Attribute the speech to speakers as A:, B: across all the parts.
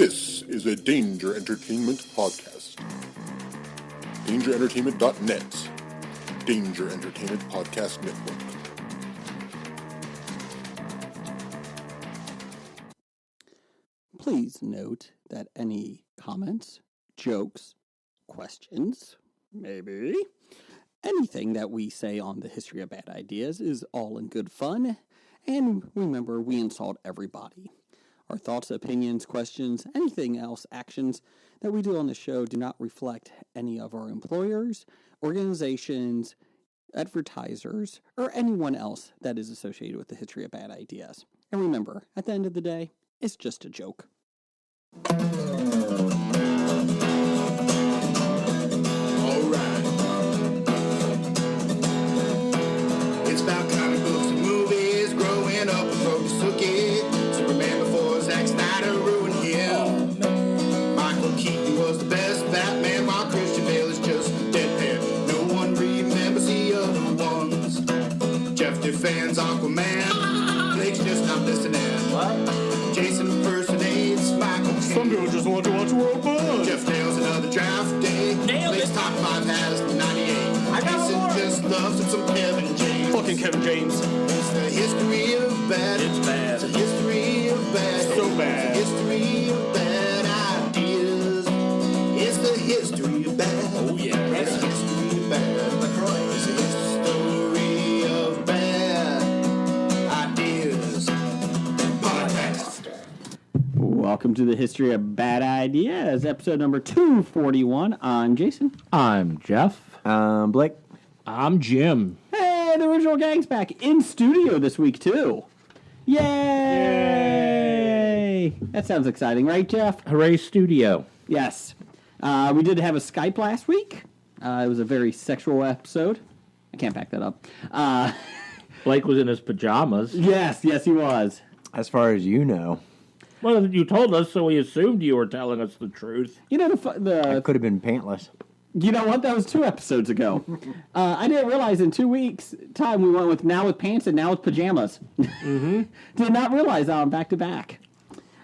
A: This is a Danger Entertainment podcast. DangerEntertainment.net. Danger Entertainment Podcast Network.
B: Please note that any comments, jokes, questions, maybe, anything that we say on the history of bad ideas is all in good fun. And remember, we insult everybody. Our thoughts, opinions, questions, anything else, actions that we do on the show do not reflect any of our employers, organizations, advertisers, or anyone else that is associated with the history of bad ideas. And remember, at the end of the day, it's just a joke.
C: Alright. It's about comic books and movies. Growing up with Rhoda Suki. Superman before Zack Snyder ruined him. Michael Keaton was the best Batman, while Christian Bale is just deadpan. No one remembers the other ones. Jeff defends Aquaman. Blake's just not listening. What? Jason impersonates Michael Caine.
D: Some people just want to watch World Buzz.
C: Jeff nails another draft day.
D: Nailed
C: Blake's
D: it.
C: top 5 has 98.
D: I got
C: Jason
D: more.
C: just loves him some Kevin James.
D: Fucking Kevin James.
C: It's the history of bad.
D: It's bad.
C: It's a history of bad.
D: So bad.
C: It's a history of bad ideas. It's the history of bad.
D: Oh, yeah.
C: It's the history of bad. It's the history of bad ideas. Podcast.
B: Welcome to the History of Bad Ideas, episode number 241. I'm Jason.
E: I'm Jeff.
F: Blake.
E: I'm Jim.
B: Hey, the original gang's back in studio this week, too. Yay! That sounds exciting, right, Jeff?
E: Hooray Studio.
B: Yes. We did have a Skype last week. It was a very sexual episode. I can't back that up.
E: Blake was in his pajamas.
B: Yes, he was.
F: As far as you know,
E: Well, you told us, so we assumed you were telling us the truth.
B: You know,
F: it could have been pantless.
B: You know what? That was 2 episodes ago. I didn't realize in 2 weeks' time we went with now with pants and now with pajamas. Mm-hmm. Did not realize back to back.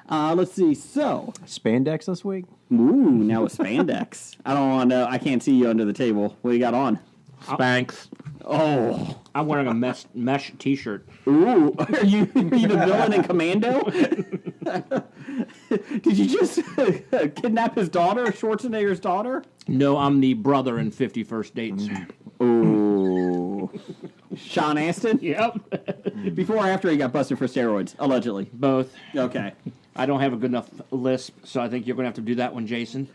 B: Let's see. So,
F: Spandex this week?
B: ooh, now with spandex. I don't want to. I can't see you under the table. What you got on?
E: Spanx.
B: Oh,
E: I'm wearing a mesh T-shirt.
B: ooh. Are you the villain in Commando? Did you just kidnap his daughter, Schwarzenegger's daughter?
E: No, I'm the brother in 50 First Dates.
B: Ooh. Sean Astin?
E: Yep.
B: Before or after he got busted for steroids, allegedly?
E: Both.
B: Okay.
E: I don't have a good enough lisp, so I think you're going to have to do that one, Jason.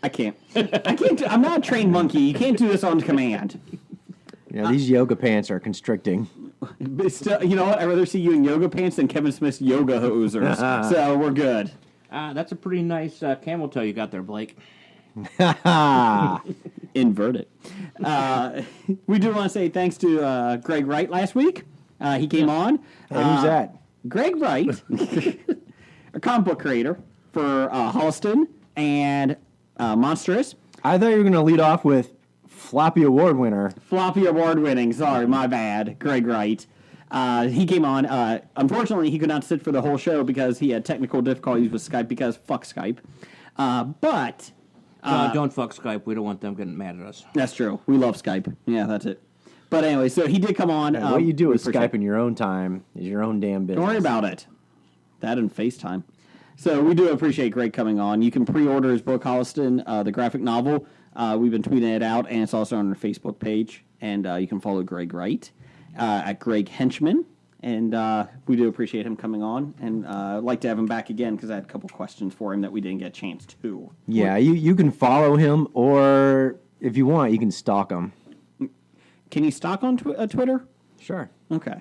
B: I can't. I'm not a trained monkey. You can't do this on command.
F: You know, these yoga pants are constricting.
B: But still, you know what? I'd rather see you in yoga pants than Kevin Smith's yoga hosers. So we're good.
E: That's a pretty nice camel toe you got there, Blake.
B: Invert it. We do want to say thanks to Greg Wright last week. He came on.
F: Hey, who's that?
B: Greg Wright, a comic book creator for Holliston and Monstrous.
F: I thought you were going to lead off with Floppy Award winner.
B: Floppy award winning. Sorry, my bad. Greg Wright. He came on. Unfortunately, he could not sit for the whole show because he had technical difficulties with Skype because fuck Skype. But
E: Don't fuck Skype. We don't want them getting mad at us.
B: that's true. We love Skype. Yeah, that's it. But anyway, so he did come on.
F: What you do
B: we
F: with
B: appreciate-
F: Skype in your own time is your own damn business.
B: Don't worry about it. That and FaceTime. So we do appreciate Greg coming on. You can pre-order his book, Holliston, the graphic novel. We've been tweeting it out, and it's also on our Facebook page. And you can follow Greg Wright at Greg Henchman. And we do appreciate him coming on. And I'd like to have him back again because I had a couple questions for him that we didn't get a chance to.
F: Yeah, you can follow him, or if you want, you can stalk him.
B: Can you stalk on Twitter?
F: Sure.
B: Okay.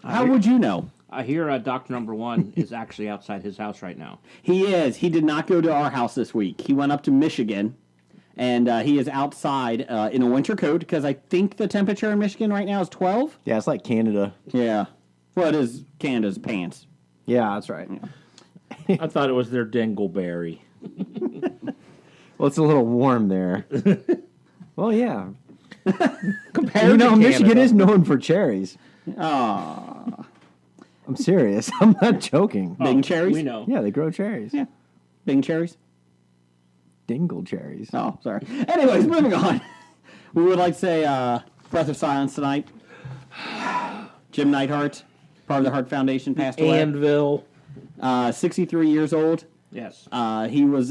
B: How would you know?
E: I hear Doctor Number One is actually outside his house right now.
B: He is. He did not go to our house this week. He went up to Michigan, and he is outside in a winter coat because I think the temperature in Michigan right now is 12.
F: Yeah, it's like Canada.
B: Yeah. Well, it is Canada's pants.
F: Yeah, that's right.
E: I thought it was their dingleberry.
F: Well, it's a little warm there. Well, yeah.
E: Compared
F: You know,
E: to
F: Michigan
E: Canada.
F: is known for cherries.
B: Aw.
F: I'm serious. I'm not joking.
B: Big cherries?
E: We know.
F: Yeah, they grow cherries.
B: Yeah. Bing cherries?
F: Dingle cherries.
B: Oh, sorry. Anyways, moving on. We would like to say breath of silence tonight. Jim Neidhart, part of the Hart Foundation, passed away.
D: Anvil.
B: 63 years old.
E: Yes.
B: He was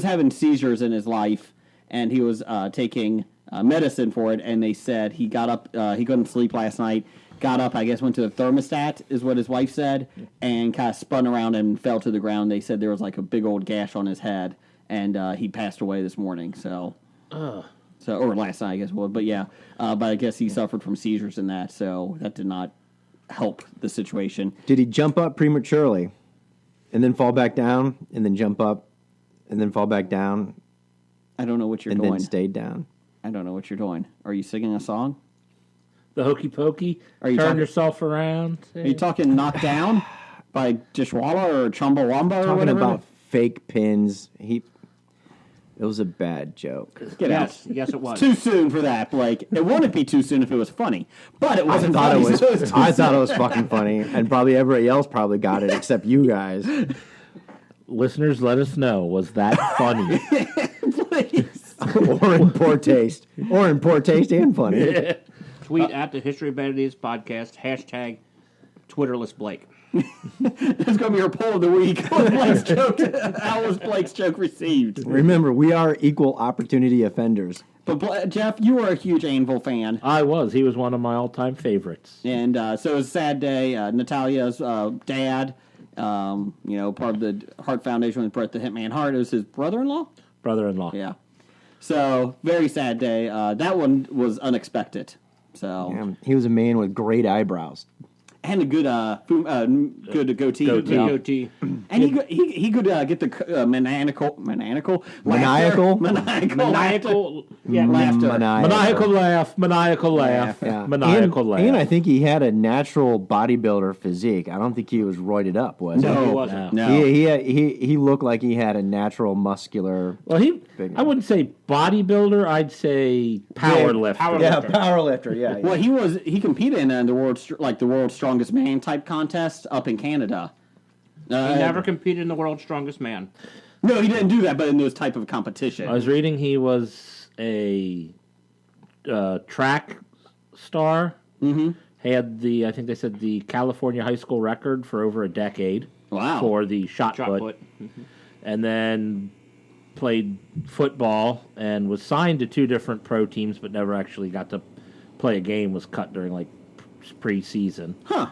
B: having seizures in his life, and he was taking medicine for it. And they said he got up, he couldn't sleep last night. Got up, I guess, went to the thermostat, is what his wife said, and kind of spun around and fell to the ground. They said there was like a big old gash on his head, and he passed away this morning. So or last night, I guess. Well, but yeah, but I guess he suffered from seizures and that, so that did not help the situation.
F: Did he jump up prematurely and then fall back down and then jump up and then fall back down
B: I don't know what you're
F: and
B: doing.
F: then stayed down?
B: I don't know what you're doing. Are you singing a song?
D: The Hokey Pokey.
B: Are you
D: Turn
B: talking-
D: yourself around.
B: Are you talking Knocked Down by Dishwalla or Chumbawamba or
F: Talking
B: whatever?
F: about fake pins. It was a bad joke.
B: Get
E: Yes,
B: out.
E: yes, it was.
B: Too soon for that, Blake. It wouldn't be too soon if it was funny, but it wasn't
F: I
B: funny. so it was too
F: thought it
B: soon.
F: was fucking funny, and probably everybody else probably got it except you guys.
D: Listeners, let us know. Was that funny?
B: Please.
F: Or in poor taste. Or in poor taste and funny.
E: Tweet at the History of Bad Ideas podcast, hashtag Twitterless Blake.
B: That's going to be our poll of the week. What Blake's joke, how was Blake's joke received?
F: Remember, we are equal opportunity offenders.
B: But Jeff, you were a huge Anvil fan.
D: I was. He was one of my all-time favorites.
B: And so it was a sad day. Natalia's dad, part of the Hart Foundation with Bret the Hitman Hart, it was his brother-in-law?
D: Brother-in-law.
B: Yeah. So, very sad day. That one was unexpected. So,
F: He was a man with great eyebrows.
B: and a good good goatee.
D: Goatee.
B: Yeah.
E: Goatee.
B: And he could get the maniacal
F: Maniacal?
B: maniacal
E: Maniacal. Yeah,
B: laughter.
D: Maniacal laugh. Maniacal laugh.
F: Yeah.
D: Maniacal
F: and,
D: laugh.
F: And I think he had a natural bodybuilder physique. I don't think he was roided up, was
B: No,
E: he
F: he?
E: wasn't.
B: No.
F: He looked like he had a natural muscular.
D: Well,
F: Big
D: I wouldn't say bodybuilder. I'd say power lifter.
E: power
F: Yeah,
E: lifter.
F: power lifter. Yeah.
B: Well, he competed in the world's strongest man type contest up in Canada.
E: He never competed in the world's strongest man.
B: No, he didn't do that, but in those type of competition.
D: I was reading he was a track star. Mm-hmm. Had I think they said the California high school record for over a decade.
B: Wow.
D: For the shot put. And then played football and was signed to 2 different pro teams, but never actually got to play a game. Was cut during like pre-season.
B: Huh.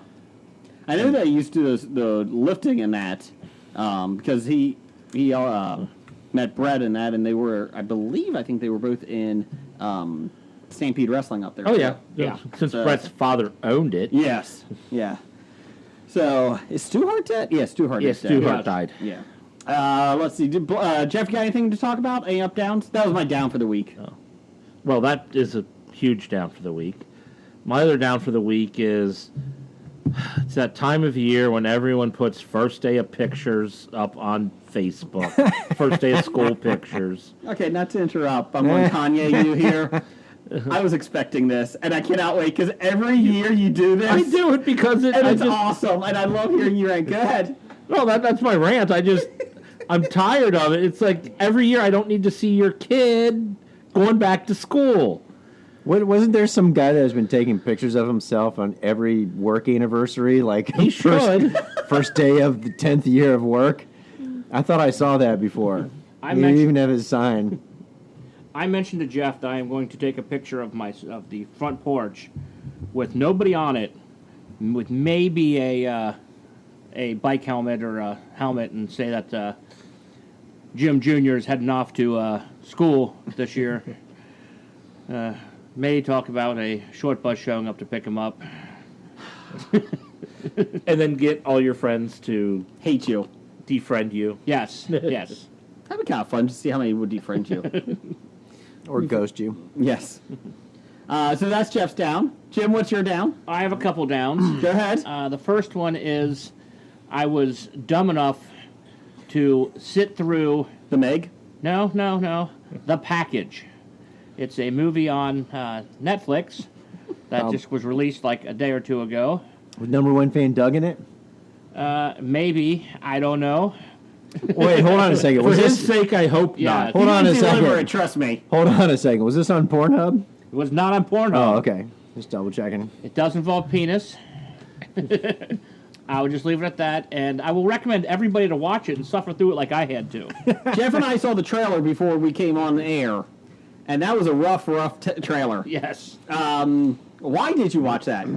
B: I know that he used to do the lifting in that because he met Brett in that, and they were, I think they were both in Stampede Wrestling up there.
D: Oh yeah,
E: Yeah.
D: Since
B: So-
D: Brett's father owned it.
B: Yes. Yeah. So is Stu Hart dead? Yeah, Stu Hart
D: Yes,
B: is dead.
D: Stu
B: Yeah.
D: Hart died.
B: Yeah. Let's see. Did Jeff got anything to talk about? Any up downs? That was my down for the week.
D: Well, that is a huge down for the week. My other down for the week is it's that time of year when everyone puts first day of pictures up on Facebook. First day of school pictures.
B: Okay, not to interrupt. I'm going Kanye you here. I was expecting this, and I cannot wait because every year you do this.
D: I do it because
B: And it's awesome, and I love hearing you rant. Go ahead.
D: Well, that's my rant. I'm tired of it. It's like every year I don't need to see your kid going back to school.
F: Wasn't there some guy that has been taking pictures of himself on every work anniversary? Like
D: He should.
F: first day of the 10th year of work. I thought I saw that before.
E: I
F: He
E: mentioned-
F: even have his sign.
E: I mentioned to Jeff that I am going to take a picture of the front porch with nobody on it, with maybe a bike helmet or a helmet, and say that Jim Jr. is heading off to school this year. May talk about a short bus showing up to pick him up.
D: And then get all your friends to
B: Hate you.
D: defriend you.
E: Yes, yes.
B: That'd be kind of fun to see how many would defriend you.
F: Or ghost you.
B: Yes. So that's Jeff's down. Jim, what's your down?
E: I have a couple downs.
B: Go ahead.
E: The first one is I was dumb enough to sit through
B: The Meg.
E: No. The Package. It's a movie on Netflix that just was released like a day or two ago.
F: With number 1 fan Doug in it?
E: Maybe. I don't know.
F: Wait, hold on a second.
D: For
F: Was
D: his
F: this?
D: sake, I hope
E: Yeah.
D: not.
F: Hold on a
B: Deliver it,
F: second.
B: trust me.
F: Hold on a second. Was this on Pornhub?
E: It was not on Pornhub.
F: Oh, okay. Just double checking.
E: It does involve penis. I would just leave it at that, and I will recommend everybody to watch it and suffer through it like I had to.
B: Jeff and I saw the trailer before we came on air, and that was a rough trailer.
E: Yes.
B: Why did you watch that?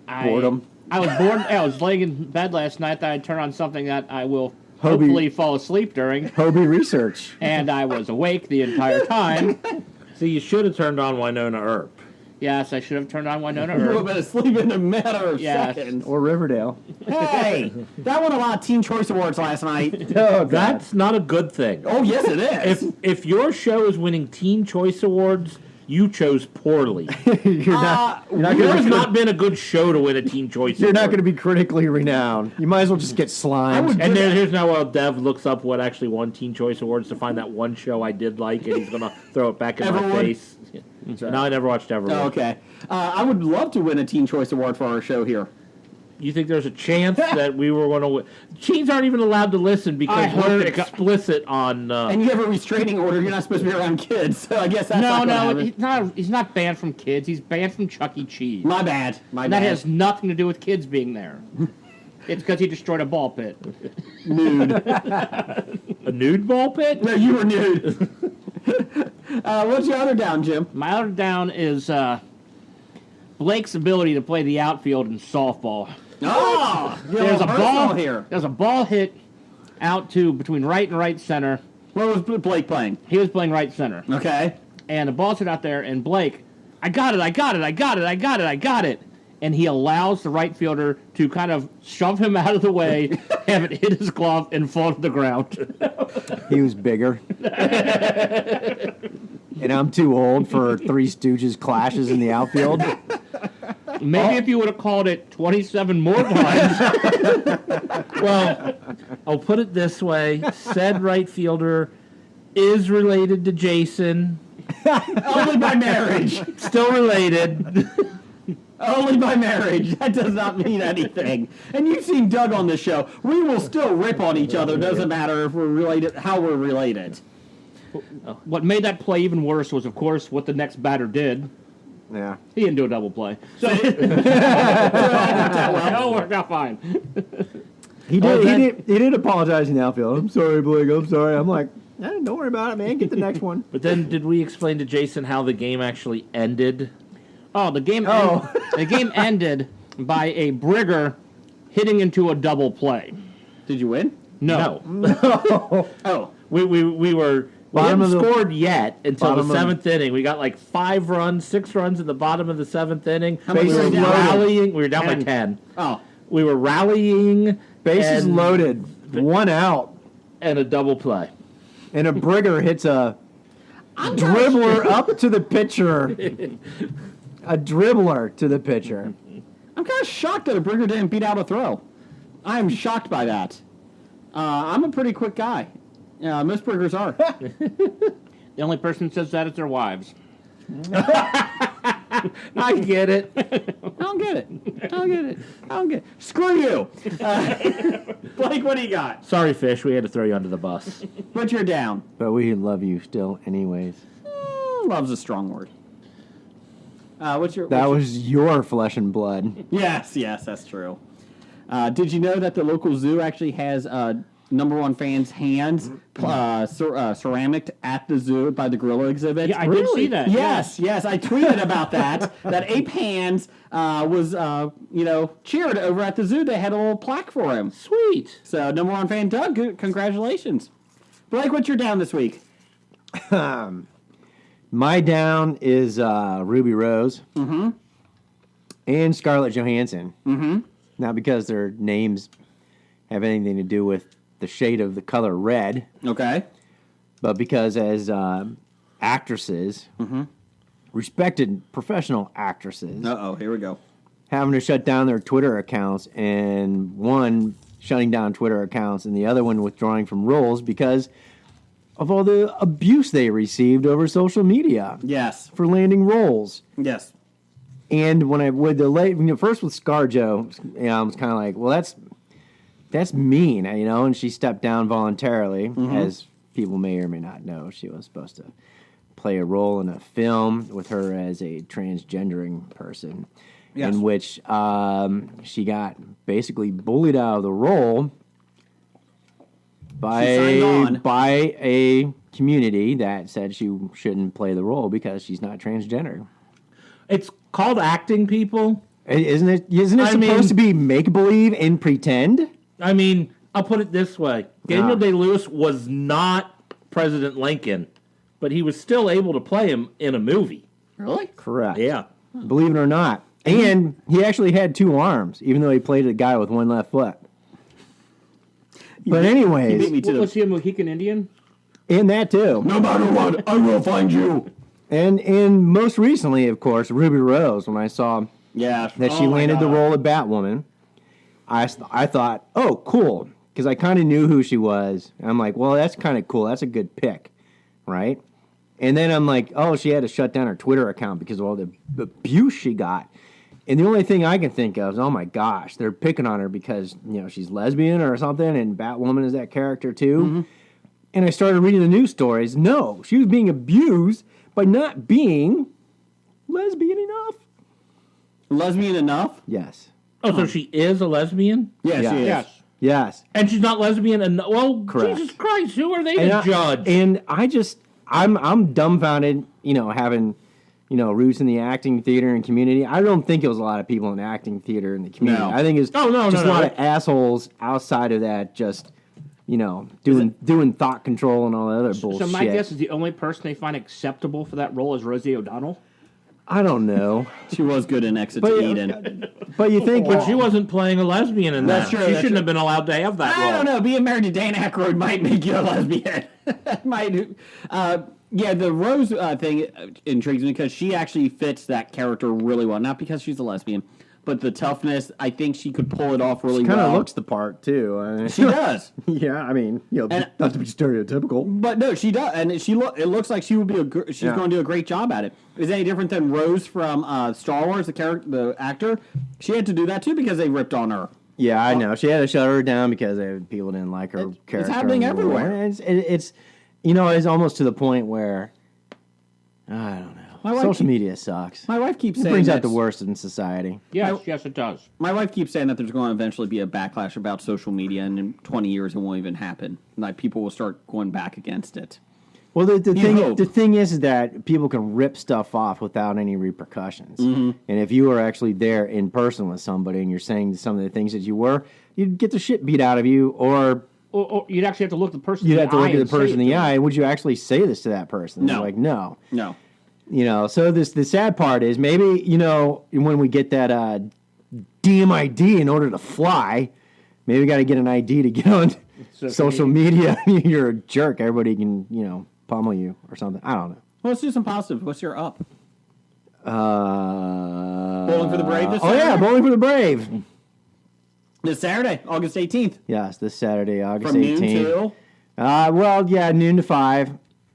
F: Boredom.
E: I was bored. I was laying in bed last night. That I turn on something that I will
F: Hobie.
E: hopefully fall asleep during,
F: Hobie Research.
E: and I was awake the entire time.
D: See, you should have turned on Winona Earp.
E: Yes, I should have turned on Winona
B: You would have
E: Earp.
B: been asleep in a matter of
E: Yes.
B: seconds.
F: Or Riverdale.
B: Hey, that won a lot of Teen Choice Awards last night.
F: Oh,
D: That's not a good thing.
B: Oh, yes, it is.
D: If your show is winning Teen Choice Awards, you chose poorly.
F: you're not
D: There
F: going
D: has
F: to
D: not been a good show to win a Teen Choice
F: You're
D: Award.
F: not going to be critically renowned. You might as well just get slimed.
D: And then here's now while Dev looks up what actually won Teen Choice Awards to find that one show I did like, and he's going to throw it back in my
B: Everwood?
D: face. No, I never watched Everwood.
B: Oh, okay. I would love to win a Teen Choice Award for our show here.
D: You think there's a chance that we were going to win? Teens aren't even allowed to listen
E: I
D: because
E: hope
D: we're
E: to God.
D: explicit on...
B: And you have a restraining order. You're not supposed to be around kids, so I guess that's
E: No,
B: not gonna
E: no,
B: happen.
E: he's not banned from kids. He's banned from Chuck E. Cheese.
B: My bad. My
E: And that
B: bad.
E: has nothing to do with kids being there. It's because he destroyed a ball pit.
B: Nude.
D: a nude ball pit?
B: No, you were nude. What's your other down, Jim?
E: My other down is Blake's ability to play the outfield in softball.
B: Oh,
E: There's a ball
B: here.
E: There's a ball hit out to between right and right center.
B: What was Blake playing?
E: He was playing right center,
B: Okay.
E: and the ball's hit out there, and Blake, I got it. And he allows the right fielder to kind of shove him out of the way, have it hit his glove, and fall to the ground.
F: He was bigger. And I'm too old for Three Stooges clashes in the outfield.
E: Maybe if you would have called it 27 more times.
D: Well, I'll put it this way. Said right fielder is related to Jason.
B: Only by marriage.
D: Still related.
B: Only by marriage. That does not mean anything. And you've seen Doug on this show. We will still rip on each other. Doesn't matter if we're related, how we're related.
E: What made that play even worse was, of course, what the next batter did.
F: Yeah.
E: He didn't do a double play. So it all worked out fine.
F: He did apologize in the outfield. I'm sorry, Blake. I'm sorry. I'm like, don't worry about it, man. Get the next one.
D: But then did we explain to Jason how the game actually ended?
E: Oh, the game ended by a Brigger hitting into a double play.
B: Did you win?
E: No.
B: Oh.
D: We were... We
F: Bottom
D: hadn't
F: of the-
D: scored yet until the
F: bottom of-
D: seventh inning. We got like 6 runs at the bottom of the seventh inning.
B: many
D: We were
B: were down?
D: rallying. We were down by
E: 10.
D: 10.
B: Oh.
D: We were rallying.
F: Bases
D: and-
F: loaded. One out.
D: And a double play.
F: And a Brigger hits a dribbler up to the pitcher. A dribbler to the pitcher.
B: I'm kind of shocked that a Brigger didn't beat out a throw. I am shocked by that. I'm a pretty quick guy. Most Briggers are.
E: The only person that says that is their wives.
D: I get it.
B: I don't get it. Screw you. Blake, what do you got?
D: Sorry, Fish. We had to throw you under the bus.
B: What's your down?
F: But we love you still anyways.
B: Love's a strong word. What's your...
F: That was your flesh and blood.
B: Yes, that's true. Did you know that the local zoo actually has number one fans' hands ceramic at the zoo by the gorilla exhibit?
E: Yeah, I did see that.
B: Yes. I tweeted about that. That Ape Hands was, cheered over at the zoo. They had a little plaque for him.
D: Sweet.
B: So, number one fan, Doug, congratulations. Blake, what's your down this week?
F: My down is Ruby Rose and Scarlett Johansson. Not because their names have anything to do with the shade of the color red,
B: Okay.
F: but because as actresses, respected professional actresses,
B: Uh-oh, here we go.
F: having to shut down their Twitter accounts, and one shutting down Twitter accounts and the other one withdrawing from roles because of all the abuse they received over social media
B: Yes.
F: for landing roles.
B: Yes.
F: And when I with the late, first with ScarJo, I was kind of like, well, that's mean, you know. And she stepped down voluntarily, as people may or may not know. She was supposed to play a role in a film with her as a transgendering person,
B: Yes.
F: in which she got basically bullied out of the role
B: signed on.
F: by a community that said she shouldn't play the role because she's not transgender.
D: It's called acting, people.
F: Isn't it? Isn't it
D: I
F: supposed
D: mean-
F: to be make believe and pretend?
D: I mean, I'll put it this way: Daniel
F: Ah.
D: Day-Lewis was not President Lincoln, but he was still able to play him in a movie.
B: Really?
F: Correct.
D: Yeah.
F: Believe it or not. And he actually had 2 arms, even though he played a guy with 1 left foot. But
B: He
F: anyways,
B: beat me to
E: Was
B: the...
E: he a Mohican Indian?
F: in that too.
B: No matter what, I will find you.
F: And most recently, of course, Ruby Rose, when I saw
B: Yeah.
F: that she landed the role of Batwoman, I thought, oh, cool, because I kind of knew who she was. I'm like, well, that's kind of cool. That's a good pick, right? And then I'm like, oh, she had to shut down her Twitter account because of all the abuse she got. And the only thing I can think of is, oh my gosh, they're picking on her because, you know, she's lesbian or something, and Batwoman is that character too. And I started reading the news stories. No, she was being abused by not being lesbian enough.
B: Lesbian enough?
F: Yes.
D: Oh, so she is a lesbian?
B: Yes,
F: Yeah.
B: she is.
E: Yes.
F: Yes.
D: And she's not lesbian enough? Well,
F: Correct.
D: Jesus Christ, who are they
F: And
D: to
F: I-
D: judge?
F: And I'm dumbfounded, you know, having, you know, roots in the acting theater and community. I don't think it was a lot of people in the acting theater and the community.
B: No.
F: I think it's
D: Oh, no,
F: just
D: no,
F: a lot
D: no.
F: of assholes outside of that, just, you know, doing thought control and all that other bullshit.
E: So my guess is the only person they find acceptable for that role is Rosie O'Donnell.
F: I don't know.
B: She was good in Exit
F: But-
B: to Eden.
F: But you think
D: But she wasn't playing a lesbian in
B: That's
D: that.
B: true,
D: She
B: that's
D: shouldn't
B: true.
D: have been allowed to have that role.
B: I don't know. Being married to Dan Aykroyd might make you a lesbian. Might. Yeah, the Rose thing intrigues me because she actually fits that character really well. Not because she's a lesbian, but the toughness. I think she could pull it off really
F: kind of
B: well.
F: looks the part too. I mean,
B: She does.
F: yeah, I mean, you know,
B: And-
F: not to be stereotypical.
B: But no, she does, and it looks like she would be she's
F: Yeah.
B: going to do a great job at it. Is it any different than Rose from Star Wars, the actor? She had to do that too because they ripped on her.
F: Yeah, I know. She had to shut her down because people didn't like her
B: It's
F: character.
B: happening
F: in the role.
B: everywhere.
F: It's you know, it's almost to the point where I don't know.
B: My wife
F: Social
B: keep-
F: media sucks.
B: My wife keeps
F: It
B: saying
F: brings out the
B: that's-
F: worst in society.
E: Yes, yes, it does.
B: My wife keeps saying that there's going to eventually be a backlash about social media, and in 20 years it won't even happen. Like people will start going back against it.
F: Well,
B: hope.
F: the thing is that people can rip stuff off without any repercussions.
B: Mm-hmm.
F: And if you were actually there in person with somebody and you're saying some of the things that you were, you'd get the shit beat out of you, or
E: Or you'd actually have to look the person.
F: you'd
E: in
F: have to
E: the
F: look
E: eye
F: at the
E: and say
F: person in
E: it
F: the
E: to them.
F: eye. Would you actually say this to that person?
B: No.
F: They're like, no.
B: No.
F: You know, so the sad part is maybe, you know, when we get that DMID in order to fly, maybe we got to get an ID to get on social media. You're a jerk. Everybody can, you know, pummel you or something. I don't know.
B: Well, let's do some positive. What's your up?
F: Bowling
B: Bowling for the Brave this
F: Oh, yeah,
B: Saturday?
F: Bowling for the Brave.
B: This Saturday, August 18th.
F: Yes, this Saturday, August
B: From
F: 18th.
B: noon till...
F: Well, yeah, noon to 5.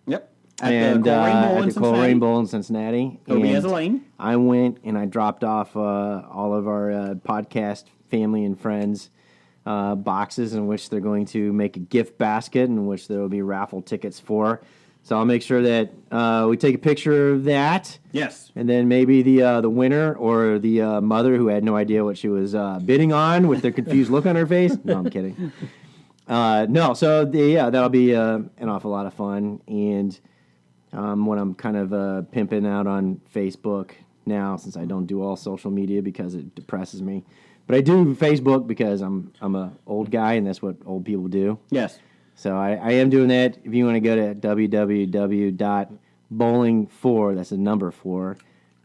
B: Yep. At
F: And
B: the Coleraine Bowl
F: at
B: in
F: the Coleraine
B: Cincinnati.
F: Bowl in Cincinnati.
B: Toby
F: And
B: has a lane.
F: I went and I dropped off all of our podcast family and friends boxes in which they're going to make a gift basket in which there will be raffle tickets for. So I'll make sure that we take a picture of that.
B: Yes.
F: And then maybe the winner or the mother who had no idea what she was bidding on with their confused look on her face. No, I'm kidding. No, so that'll be an awful lot of fun. And when I'm kind of pimping out on Facebook now, since I don't do all social media because it depresses me, but I do Facebook because I'm a old guy and that's what old people do.
B: Yes.
F: So I am doing that. If you want to go to www.bowling4, that's the number 4,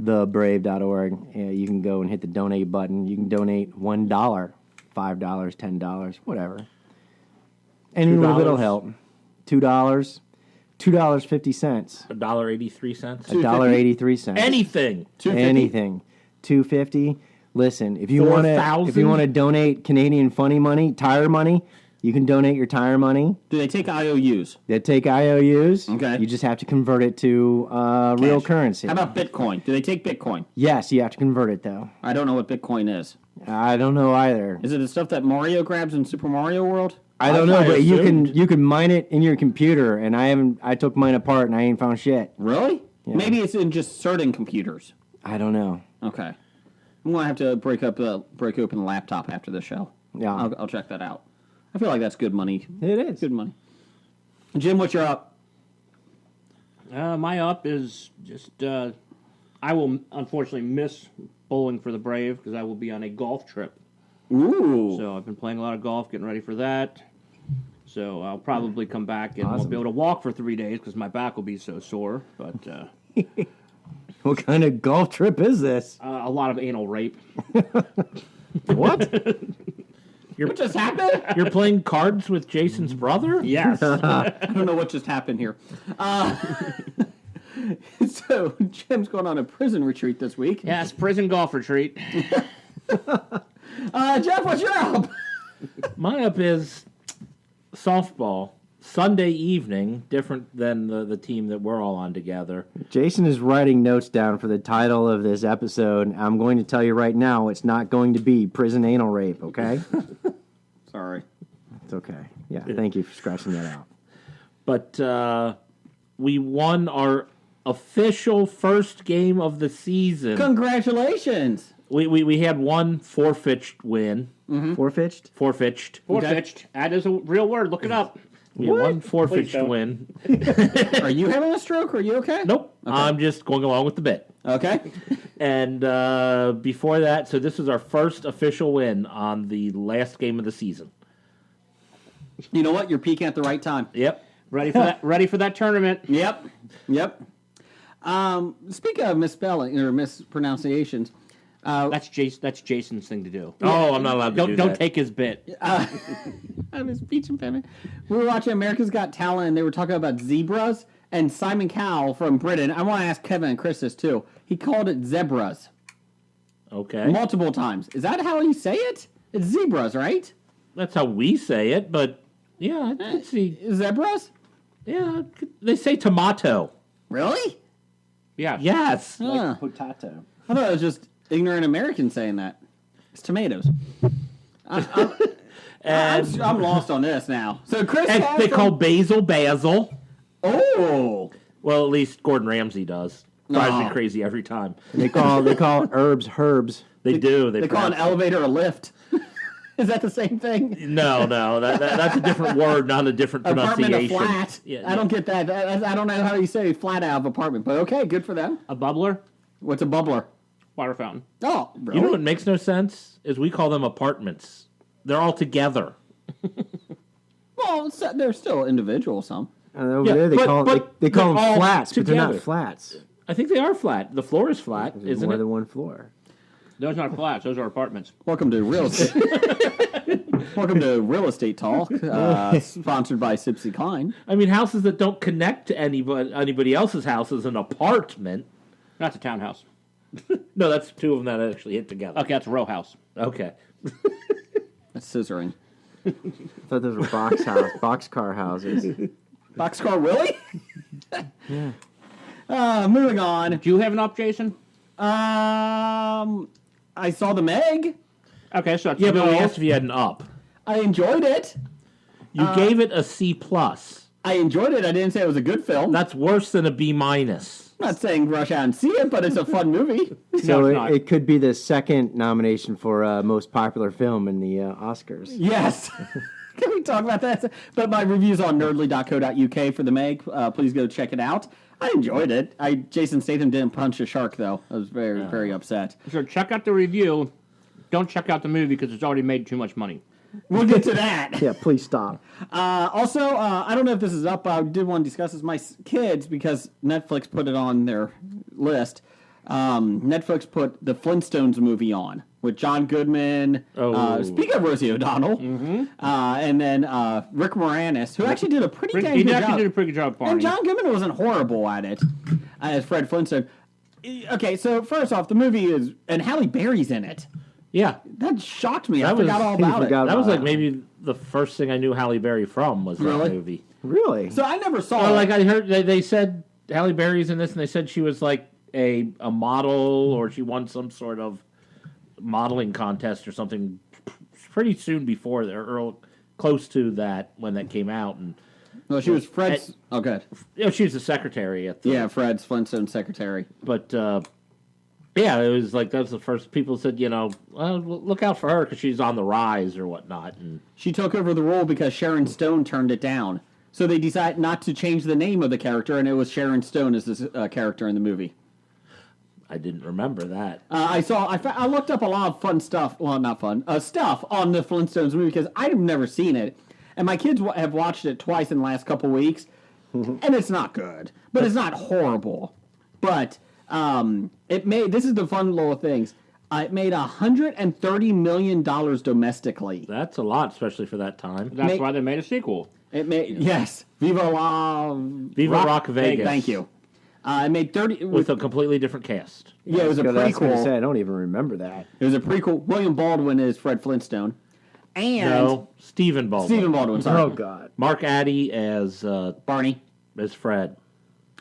F: thebrave.org, you can go and hit the donate button. You can donate $1, $5, $10, whatever. Any little bit will help. $2, $2.50,
D: $1.83.
F: $1.83.
D: Anything.
F: Anything. $2.50. Listen, if you want to
D: 4,000?
F: donate Canadian funny money, tire money, You can donate your tire money.
B: Do they take IOUs?
F: They take IOUs.
B: Okay.
F: You just have to convert it to real
B: Cash.
F: currency.
B: How about Bitcoin? Do they take Bitcoin?
F: Yes, you have to convert it, though.
B: I don't know what Bitcoin is.
F: I don't know either.
B: Is it the stuff that Mario grabs in Super Mario World?
F: I don't know,
D: I
F: but
D: assumed.
F: you can mine it in your computer, and I took mine apart and I ain't found shit.
B: Really?
F: Yeah.
B: Maybe it's in just certain computers.
F: I don't know.
B: Okay. I'm gonna have to break open the laptop after the show.
F: Yeah.
B: I'll check that out. I feel like that's good money.
F: It is.
B: Good money. Jim, what's your up?
E: My up is just I will unfortunately miss bowling for the Brave because I will be on a golf trip.
B: Ooh.
E: So I've been playing a lot of golf, getting ready for that. So I'll probably come back and
F: Awesome.
E: won't be able to walk for 3 days because my back will be so sore. But
F: What kind of golf trip is this?
E: a lot of anal rape.
F: What?
B: What just happened?
D: You're playing cards with Jason's brother?
E: Yes.
B: I don't know what just happened here. So Jim's going on a prison retreat this week.
E: Yes, prison golf retreat.
B: Jeff, what's your up?
D: My up is softball. Sunday evening, different than the team that we're all on together.
F: Jason is writing notes down for the title of this episode. I'm going to tell you right now, it's not going to be prison anal rape, okay?
B: Sorry.
F: It's okay. Yeah, thank you for scratching that out.
D: But we won our official first game of the season.
B: Congratulations.
D: We had one forfeit win.
F: Forfeited?
D: Forfeit.
E: Forfeit. That is a real word. Look it up.
D: We had one
E: Please
D: forfeit
E: don't.
D: win.
B: Are you having a stroke? Are you okay?
D: Nope. I'm just going along with the bit.
B: Okay.
D: And before that, so this is our first official win on the last game of the season.
B: You know what? You're peaking at the right time.
D: Yep.
E: Ready for that? Ready for that tournament?
B: Yep. Speaking of misspelling or mispronunciations,
E: That's Jason's thing to do.
D: Oh, I'm not allowed to do
E: Don't
D: that.
E: take his bit.
B: I'm his speech impediment. We were watching America's Got Talent, and they were talking about zebras. And Simon Cowell from Britain, I want to ask Kevin and Chris this too. He called it zebras
D: Okay.
B: multiple times. Is that how you say it? It's zebras, right?
D: That's how we say it, but yeah, I could see.
B: Zebras?
D: Yeah, they say tomato.
B: Really?
E: Yeah.
D: Yes.
B: Huh.
F: Potato.
B: I thought it was just ignorant Americans saying that. It's tomatoes. I'm lost on this now. So Chris,
D: And
B: has
D: they
B: some-
D: call basil.
B: Oh,
D: Well, at least Gordon Ramsay does. Drives me
B: No.
D: crazy every time.
F: They call herbs herbs.
D: They do.
B: they call an
D: pronounce
B: elevator a lift. Is that the same thing?
D: it. No, that's a different word, not a different
B: Apartment
D: pronunciation.
B: of flat.
D: Yeah,
B: I don't get that. I don't know how you say flat out of apartment, but okay, good for them.
E: A bubbler,
B: What's a bubbler?
E: water fountain.
B: Oh, really?
D: You know what makes no sense is we call them apartments. They're all together.
B: Well, they're still individual. Some.
F: And over
D: Yeah,
F: there they
D: but-
F: call
D: but
F: they call
D: they're
F: them
D: all
F: flats, but they're not
D: together.
F: flats.
D: I think they are flat. The floor is flat,
F: There's
D: isn't
F: more
D: it?
F: than one floor.
E: Those aren't flats. Those are apartments.
B: Welcome to real estate. Welcome to real estate talk, sponsored by Sipsy Klein.
D: I mean, houses that don't connect to anybody else's house is an apartment.
E: That's a townhouse.
D: No, that's two of them that actually hit together.
E: Okay, that's a row house.
D: Okay.
B: That's scissoring.
F: I thought those were boxcar houses.
B: Boxcar Willie. Moving on.
E: Do you have an up, Jason?
B: I saw the Meg.
E: Okay, so it's
D: Yeah, but we
E: no.
D: asked if you had an up.
B: I enjoyed it.
D: You gave it a C plus.
B: I enjoyed it. I didn't say it was a good film.
D: That's worse than a B minus.
B: I'm not saying rush out and see it, but it's a fun movie.
F: So
E: it's not.
F: it could be the second nomination for most popular film in the Oscars.
B: Yes. Can we talk about that? But my review's on nerdly.co.uk for the Meg. Please go check it out. I enjoyed it. Jason Statham didn't punch a shark, though. I was very, very upset.
E: So check out the review. Don't check out the movie because it's already made too much money.
B: We'll get to that.
F: Yeah, please stop.
B: Also, I don't know if this is up. I did want to discuss this. My kids, because Netflix put it on their list, Netflix put the Flintstones movie on with John Goodman.
D: Oh.
B: Speaking of Rosie O'Donnell. And then Rick Moranis, who actually did a pretty dang
E: He
B: good
E: actually
B: job.
E: did a pretty good job,
B: And
E: Barney.
B: John Goodman wasn't horrible at it as Fred Flintstone. Okay, so first off, the movie is... And Halle Berry's in it.
D: Yeah,
B: That shocked me. I
D: That was-
B: forgot all
F: he
B: about
F: forgot
B: it.
D: that was like
F: Wow.
D: maybe the first thing I knew Halle Berry from was that
B: Really?
D: movie.
F: Really?
B: So I never saw
D: Well,
B: it.
D: like I heard they said Halle Berry's in this, and they said she was like a model, or she won some sort of modeling contest or something pretty soon before there, or close to that when that came out, and
B: Well, she was Fred's. Oh, good.
D: she was the secretary at the.
B: Yeah, Fred's Flintstone secretary.
D: But yeah, it was like that was the first people said, well, look out for her because she's on the rise or whatnot, and
B: She took over the role because Sharon Stone turned it down. So they decided not to change the name of the character, and it was Sharon Stone as the character in the movie.
D: I didn't remember that.
B: I looked up a lot of fun stuff. Well, not fun stuff on the Flintstones movie because I've never seen it, and my kids have watched it twice in the last couple weeks, and it's not good, but it's not horrible. But this is the fun little things. It made $130 million domestically.
D: That's a lot, especially for that time.
E: That's why they made a sequel.
B: It made yes, Viva
D: Rock Vegas.
B: Thank you. It made 30
D: With a completely different cast.
B: yeah, it was a
F: I was going to
B: prequel.
F: say, I don't even remember that.
B: It was a prequel. William Baldwin is Fred Flintstone, and
D: No, Stephen Baldwin.
B: Stephen Baldwin. Sorry,
F: Oh, God.
D: Mark Addy as
B: Barney.
D: Fred.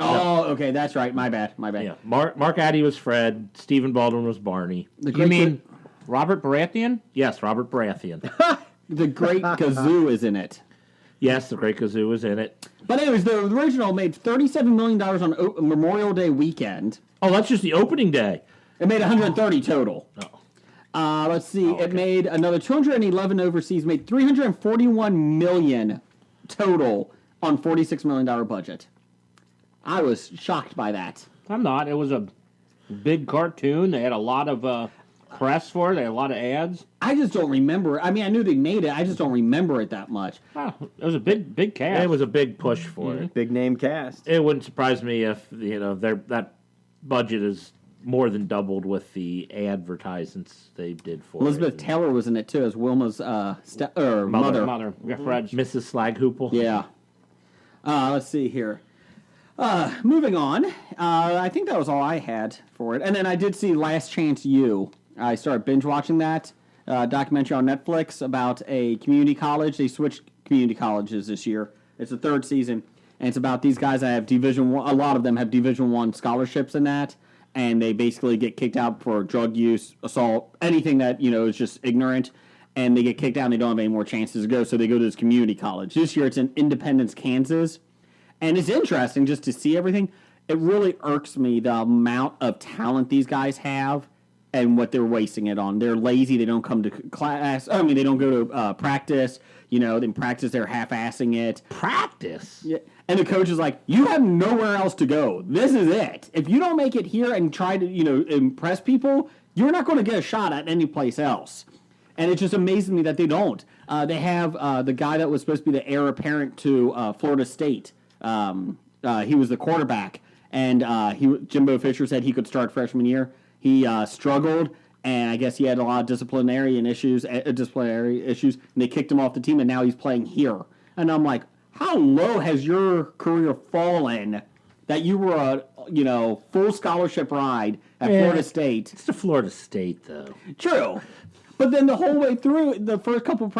B: Oh, okay, that's right. My bad.
D: Yeah, Mark Addy was Fred. Stephen Baldwin was Barney.
B: The
E: You
B: great
E: mean Robert Baratheon?
D: Yes, Robert Baratheon.
B: the Great Kazoo is in it.
D: Yes, the Great Kazoo was in it.
B: But anyways, the original made $37 million on Memorial Day weekend.
D: Oh, that's just the opening day.
B: It made 130 total.
D: Oh.
B: Let's see. It made another 211 overseas. Made 341 million total on $46 million budget. I was shocked by that.
E: I'm not. It was a big cartoon. They had a lot of press for it. They had a lot of ads.
B: I just don't remember. I mean, I knew they made it. I just don't remember it that much.
E: Oh, it was a big cast.
D: It was a big push for it.
F: Big name cast.
D: It wouldn't surprise me if that budget is more than doubled with the advertisements they did for
B: Elizabeth
D: it.
B: Taylor was in it too as Wilma's mother.
E: Mother. Yeah, Fred's.
D: Mrs. Slaghoople.
B: Yeah. Let's see here. Moving on. I think that was all I had for it. And then I did see Last Chance U. I started binge watching that documentary on Netflix about a community college. They switched community colleges this year. It's the third season, and it's about these guys that have Division I. A lot of them have Division I scholarships in that, and they basically get kicked out for drug use, assault, anything that is just ignorant. And they get kicked out and they don't have any more chances to go, so they go to this community college. This year it's in Independence, Kansas. And it's interesting just to see everything. It really irks me the amount of talent these guys have and what they're wasting it on. They're lazy. They don't come to class. I mean, they don't go to practice. In practice, they're half-assing it.
D: Practice.
B: Yeah. And the coach is like, you have nowhere else to go. This is it. If you don't make it here and try to, impress people, you're not going to get a shot at any place else. And it just amazes me that they don't. They have the guy that was supposed to be the heir apparent to Florida State. He was the quarterback, and Jimbo Fisher said he could start freshman year. He struggled, and I guess he had a lot of disciplinary issues, and they kicked him off the team, and now he's playing here. And I'm like, how low has your career fallen that you were a full scholarship ride at Florida State?
D: It's the Florida State, though.
B: True. But then the whole way through, the first couple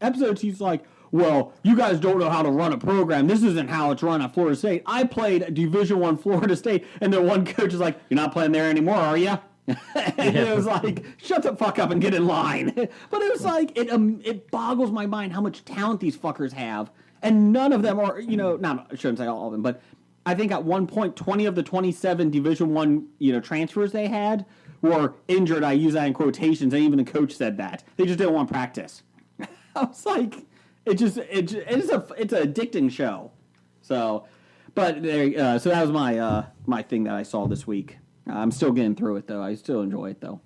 B: episodes, he's like, well, you guys don't know how to run a program. This isn't how it's run at Florida State. I played Division I Florida State, and the one coach is like, you're not playing there anymore, are you? And it was like, shut the fuck up and get in line. But it was like, it boggles my mind how much talent these fuckers have, and none of them are, I shouldn't say all of them, but I think at one point, 20 of the 27 Division I, transfers they had were injured. I use that in quotations, and even the coach said that. They just didn't want practice. I was like, it's an addicting show. So, but there, so that was my thing that I saw this week. I'm still getting through it though. I still enjoy it though.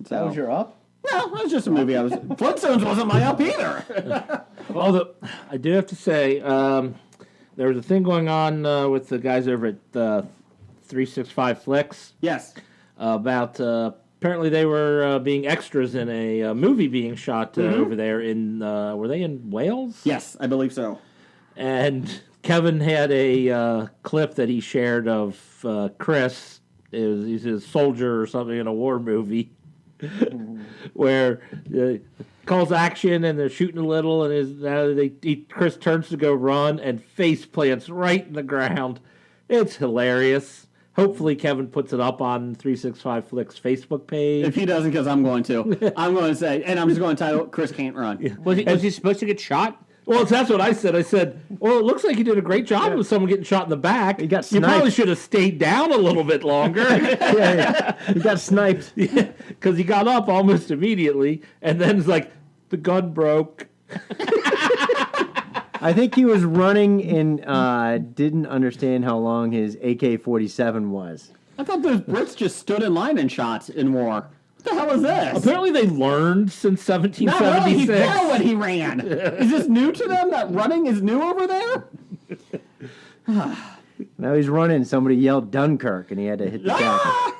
B: So,
F: That was your up?
B: No, that was just a movie. Flintstones wasn't my up either.
D: Although I do have to say, there was a thing going on with the guys over at 365 Flicks
B: Yes.
D: about apparently they were being extras in a movie being shot over there in were they in Wales?
B: Yes, I believe so.
D: And Kevin had a clip that he shared of Chris. He's a soldier or something in a war movie. where calls action and they're shooting a little, and Chris turns to go run and face plants right in the ground. It's hilarious. Hopefully, Kevin puts it up on 365 Flicks Facebook page.
B: If he doesn't, because I'm going to. I'm going to say, and I'm just going to title, Chris can't run.
E: Was he supposed to get shot?
D: Well, that's what I said. I said, well, it looks like you did a great job with someone getting shot in the back.
F: He got
D: You probably
F: sniped.
D: should have stayed down a little bit longer.
F: He got sniped.
D: Because he got up almost immediately, and then it's like, the gun broke.
F: I think he was running and didn't understand how long his AK-47 was.
B: I thought those Brits just stood in line and shot in war. What the hell is this?
D: Apparently they learned since
B: Not really. He
D: 1776.
B: fell when he ran. Is this new to them, that running is new over there?
F: Now he's running. Somebody yelled Dunkirk, and he had to hit the deck.
B: Ah!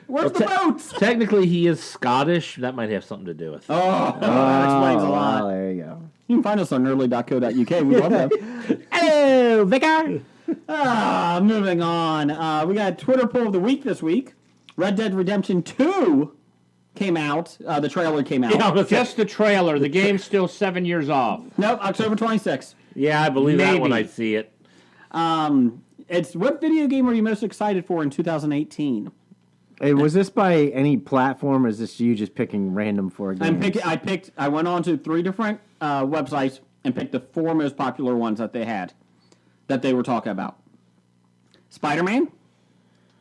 B: Where's the boats?
D: Technically, he is Scottish. That might have something to do with it.
B: Oh, that explains a lot.
F: Oh, there you go.
B: You can find us on nerdly.co.uk. We love that.
F: Hello, Vicar.
B: Moving on. We got Twitter poll of the week this week. Red Dead Redemption 2 came out. The trailer came out.
E: Just the trailer. The game's still 7 years off.
B: Nope, October 26th.
D: Yeah, I believe that when
E: Maybe.
D: I see it.
B: It's what video game are you most excited for in 2018?
F: Hey, was this by any platform, or is this you just picking random for a game?
B: I went on to 3 different websites and picked the 4 most popular ones that they had, that they were talking about. Spider-Man,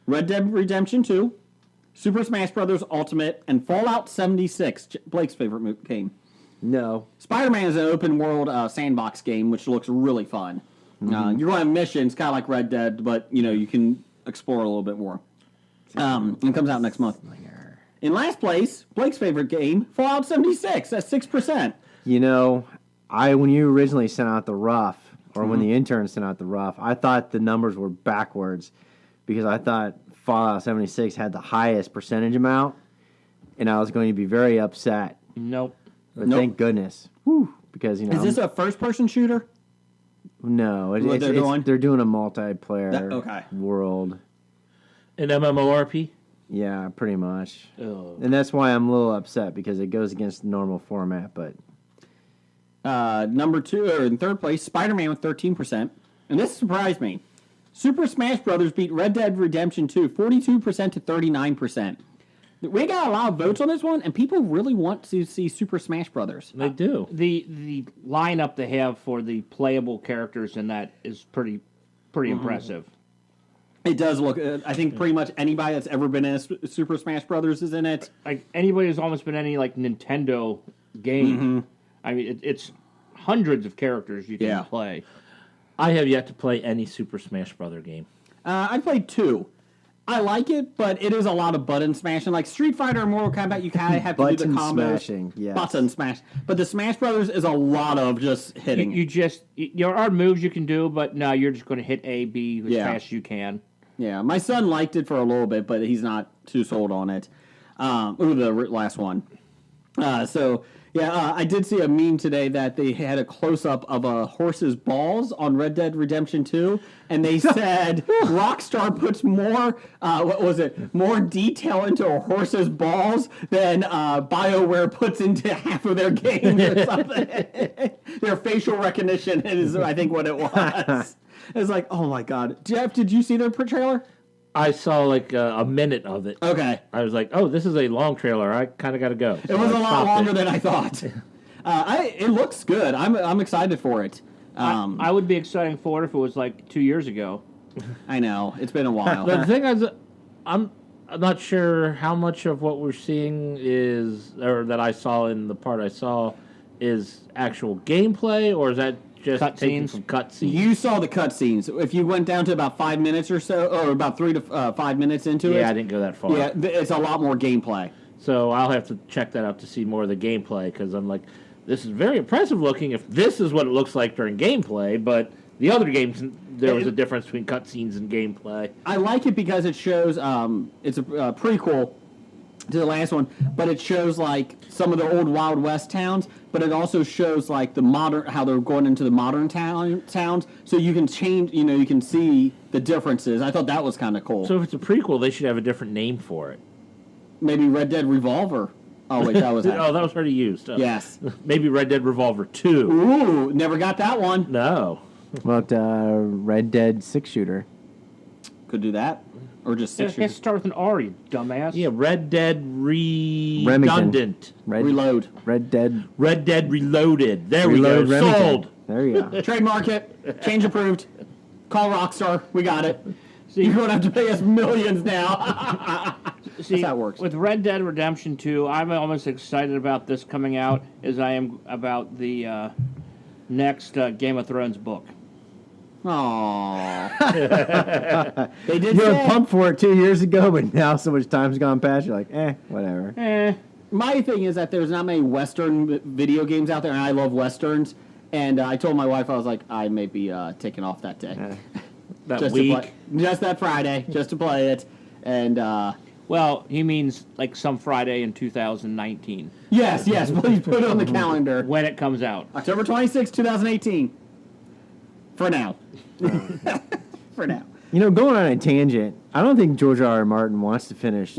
B: Red Dead Redemption 2, Super Smash Bros. Ultimate, and Fallout 76, Blake's favorite game.
F: No.
B: Spider-Man is an open-world sandbox game, which looks really fun. You're going to have missions, kind of like Red Dead, but you can explore a little bit more. It comes out next month. In last place, Blake's favorite game, Fallout 76, at 6%.
F: You know, when you originally sent out the rough, or when the intern sent out the rough, I thought the numbers were backwards because I thought Fallout 76 had the highest percentage amount, and I was going to be very upset.
E: Nope.
F: But thank goodness. Whew, because,
B: Is this a first-person shooter?
F: No,
B: What they're doing?
F: they're doing a multiplayer
B: okay.
F: world.
D: An MMORP?
F: Yeah, pretty much.
D: Oh.
F: And that's why I'm a little upset, because it goes against the normal format, but...
B: Number 2, or in third place, Spider-Man with 13%. And this surprised me. Super Smash Bros. Beat Red Dead Redemption 2, 42% to 39%. We got a lot of votes on this one, and people really want to see Super Smash Brothers.
D: They do.
E: The lineup they have for the playable characters in that is pretty impressive.
B: It does look. I think pretty much anybody that's ever been in a Super Smash Brothers is in it.
E: Like anybody who's almost been any like Nintendo game. I mean, it's hundreds of characters you can play.
D: I have yet to play any Super Smash Brother game.
B: I played 2. I like it, but it is a lot of button smashing. Like Street Fighter and Mortal Kombat, you kind of have to do the
F: Button
B: combos.
F: smashing, yes.
B: Button smash. But the Smash Brothers is a lot of just hitting.
E: There are moves you can do, but no, you're just going to hit A, B as fast as you can.
B: Yeah, my son liked it for a little bit, but he's not too sold on it. The last one. I did see a meme today that they had a close-up of a horse's balls on Red Dead Redemption 2, and they said Rockstar puts more, more detail into a horse's balls than BioWare puts into half of their games or something. Their facial recognition is, I think, what it was. It's like, oh my god. Jeff, did you see their trailer?
D: I saw like a minute of it.
B: Okay.
D: I was like, oh, this is a long trailer. I kind of got to go.
B: It was a lot longer than I thought. It looks good. I'm excited for it.
E: I would be excited for it if it was like 2 years ago.
B: I know. It's been a while.
D: But the thing is, I'm not sure how much of what we're seeing is, or that I saw in the part I saw, is actual gameplay, or is that just taken from cutscenes?
B: You saw the cutscenes. If you went down to about 5 minutes or so, or about 3 to 5 minutes into it.
D: Yeah, I didn't go that far.
B: Yeah, it's a lot more gameplay.
D: So I'll have to check that out to see more of the gameplay, because I'm like, this is very impressive looking if this is what it looks like during gameplay, but the other games, there was a difference between cutscenes and gameplay.
B: I like it because it shows, it's a prequel to the last one, but it shows like some of the old Wild West towns, but it also shows like the modern, how they're going into the modern towns, so you can change, you can see the differences. I thought that was kind of cool.
D: So if it's a prequel, they should have a different name for it.
B: Maybe Red Dead Revolver. Oh, wait, that was
D: Oh, that was already used.
B: Yes.
D: Maybe Red Dead Revolver 2.
B: Ooh, never got that one.
D: No.
F: What about Red Dead 6-shooter?
B: Could do that. Or just
E: It
B: 6
E: has to start with an R, you dumbass.
D: Yeah, Red Dead Redundant.
B: Reload.
F: Red Dead
D: Red Dead Reloaded. There
F: Reload
D: we go.
F: Remington.
D: Sold.
F: There you go.
B: Trademark it. Change approved. Call Rockstar. We got it. You're going to have to pay us millions now.
E: See,
B: That's how it works.
E: with Red Dead Redemption 2, I'm almost excited about this coming out as I am about the next Game of Thrones book.
B: Aww. They did
F: You were
B: say,
F: pumped for it 2 years ago, but now so much time's gone past, you're like, whatever.
B: my thing is that there's not many Western video games out there, and I love Westerns. And I told my wife, I was like, I may be taking off that day.
D: That
B: Just
D: week.
B: to play, just that Friday, just to play it. And
E: Well, he means like some Friday in 2019
B: yes, please put it on the calendar.
E: when it comes out.
B: October 26, 2018. For now. For now.
F: You know, going on a tangent, I don't think George R. R. Martin wants to finish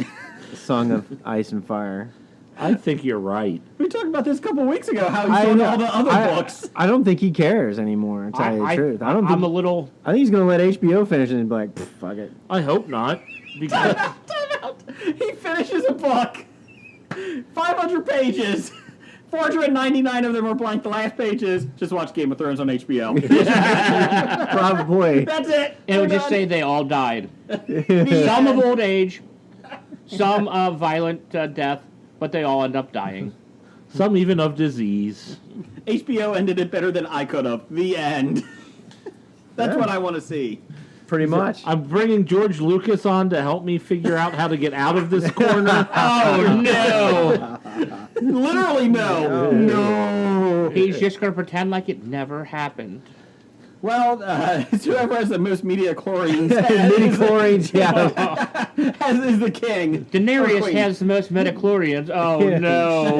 F: Song of Ice and Fire.
D: I think you're right.
B: We talked about this a couple weeks ago, how he's doing all the other books.
F: I don't think he cares anymore, to tell you the truth. I don't think,
E: I'm a little.
F: I think he's going to let HBO finish it and be like, fuck it.
D: I hope not. Because
B: Time out. He finishes a book. 500 pages. 499 of them are blank. The last pages, just watch Game of Thrones on HBO.
F: Probably.
B: That's it.
E: It would
B: We're
E: just
B: done.
E: say they all died. Some of old age, some of violent death, but they all end up dying.
D: some even of disease.
B: HBO ended it better than I could have. The end. That's what I want to see.
F: Pretty much.
D: I'm bringing George Lucas on to help me figure out how to get out of this corner.
B: Oh, no. Literally, no. No.
E: He's just going to pretend like it never happened.
B: Well, whoever has the most media chlorines
F: Midi chlorines, yeah.
B: is the king. Or
E: Daenerys
B: queen.
E: has the most metachlorians. Oh, no.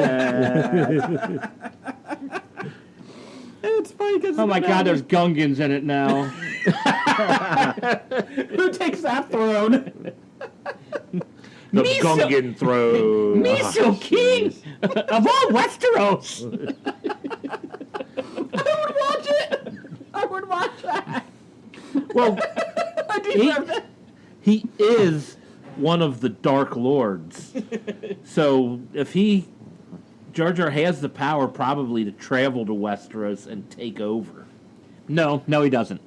B: It's funny because
E: Oh, my God, there's Gungans in it now.
B: who takes that throne?
D: The
E: Miso-
D: Gungan throne.
E: Miso King of all Westeros.
B: I would watch it. I would watch that.
D: Well,
B: I deserve that.
D: he is one of the Dark Lords. So if Jar Jar has the power probably to travel to Westeros and take over.
E: No, he doesn't.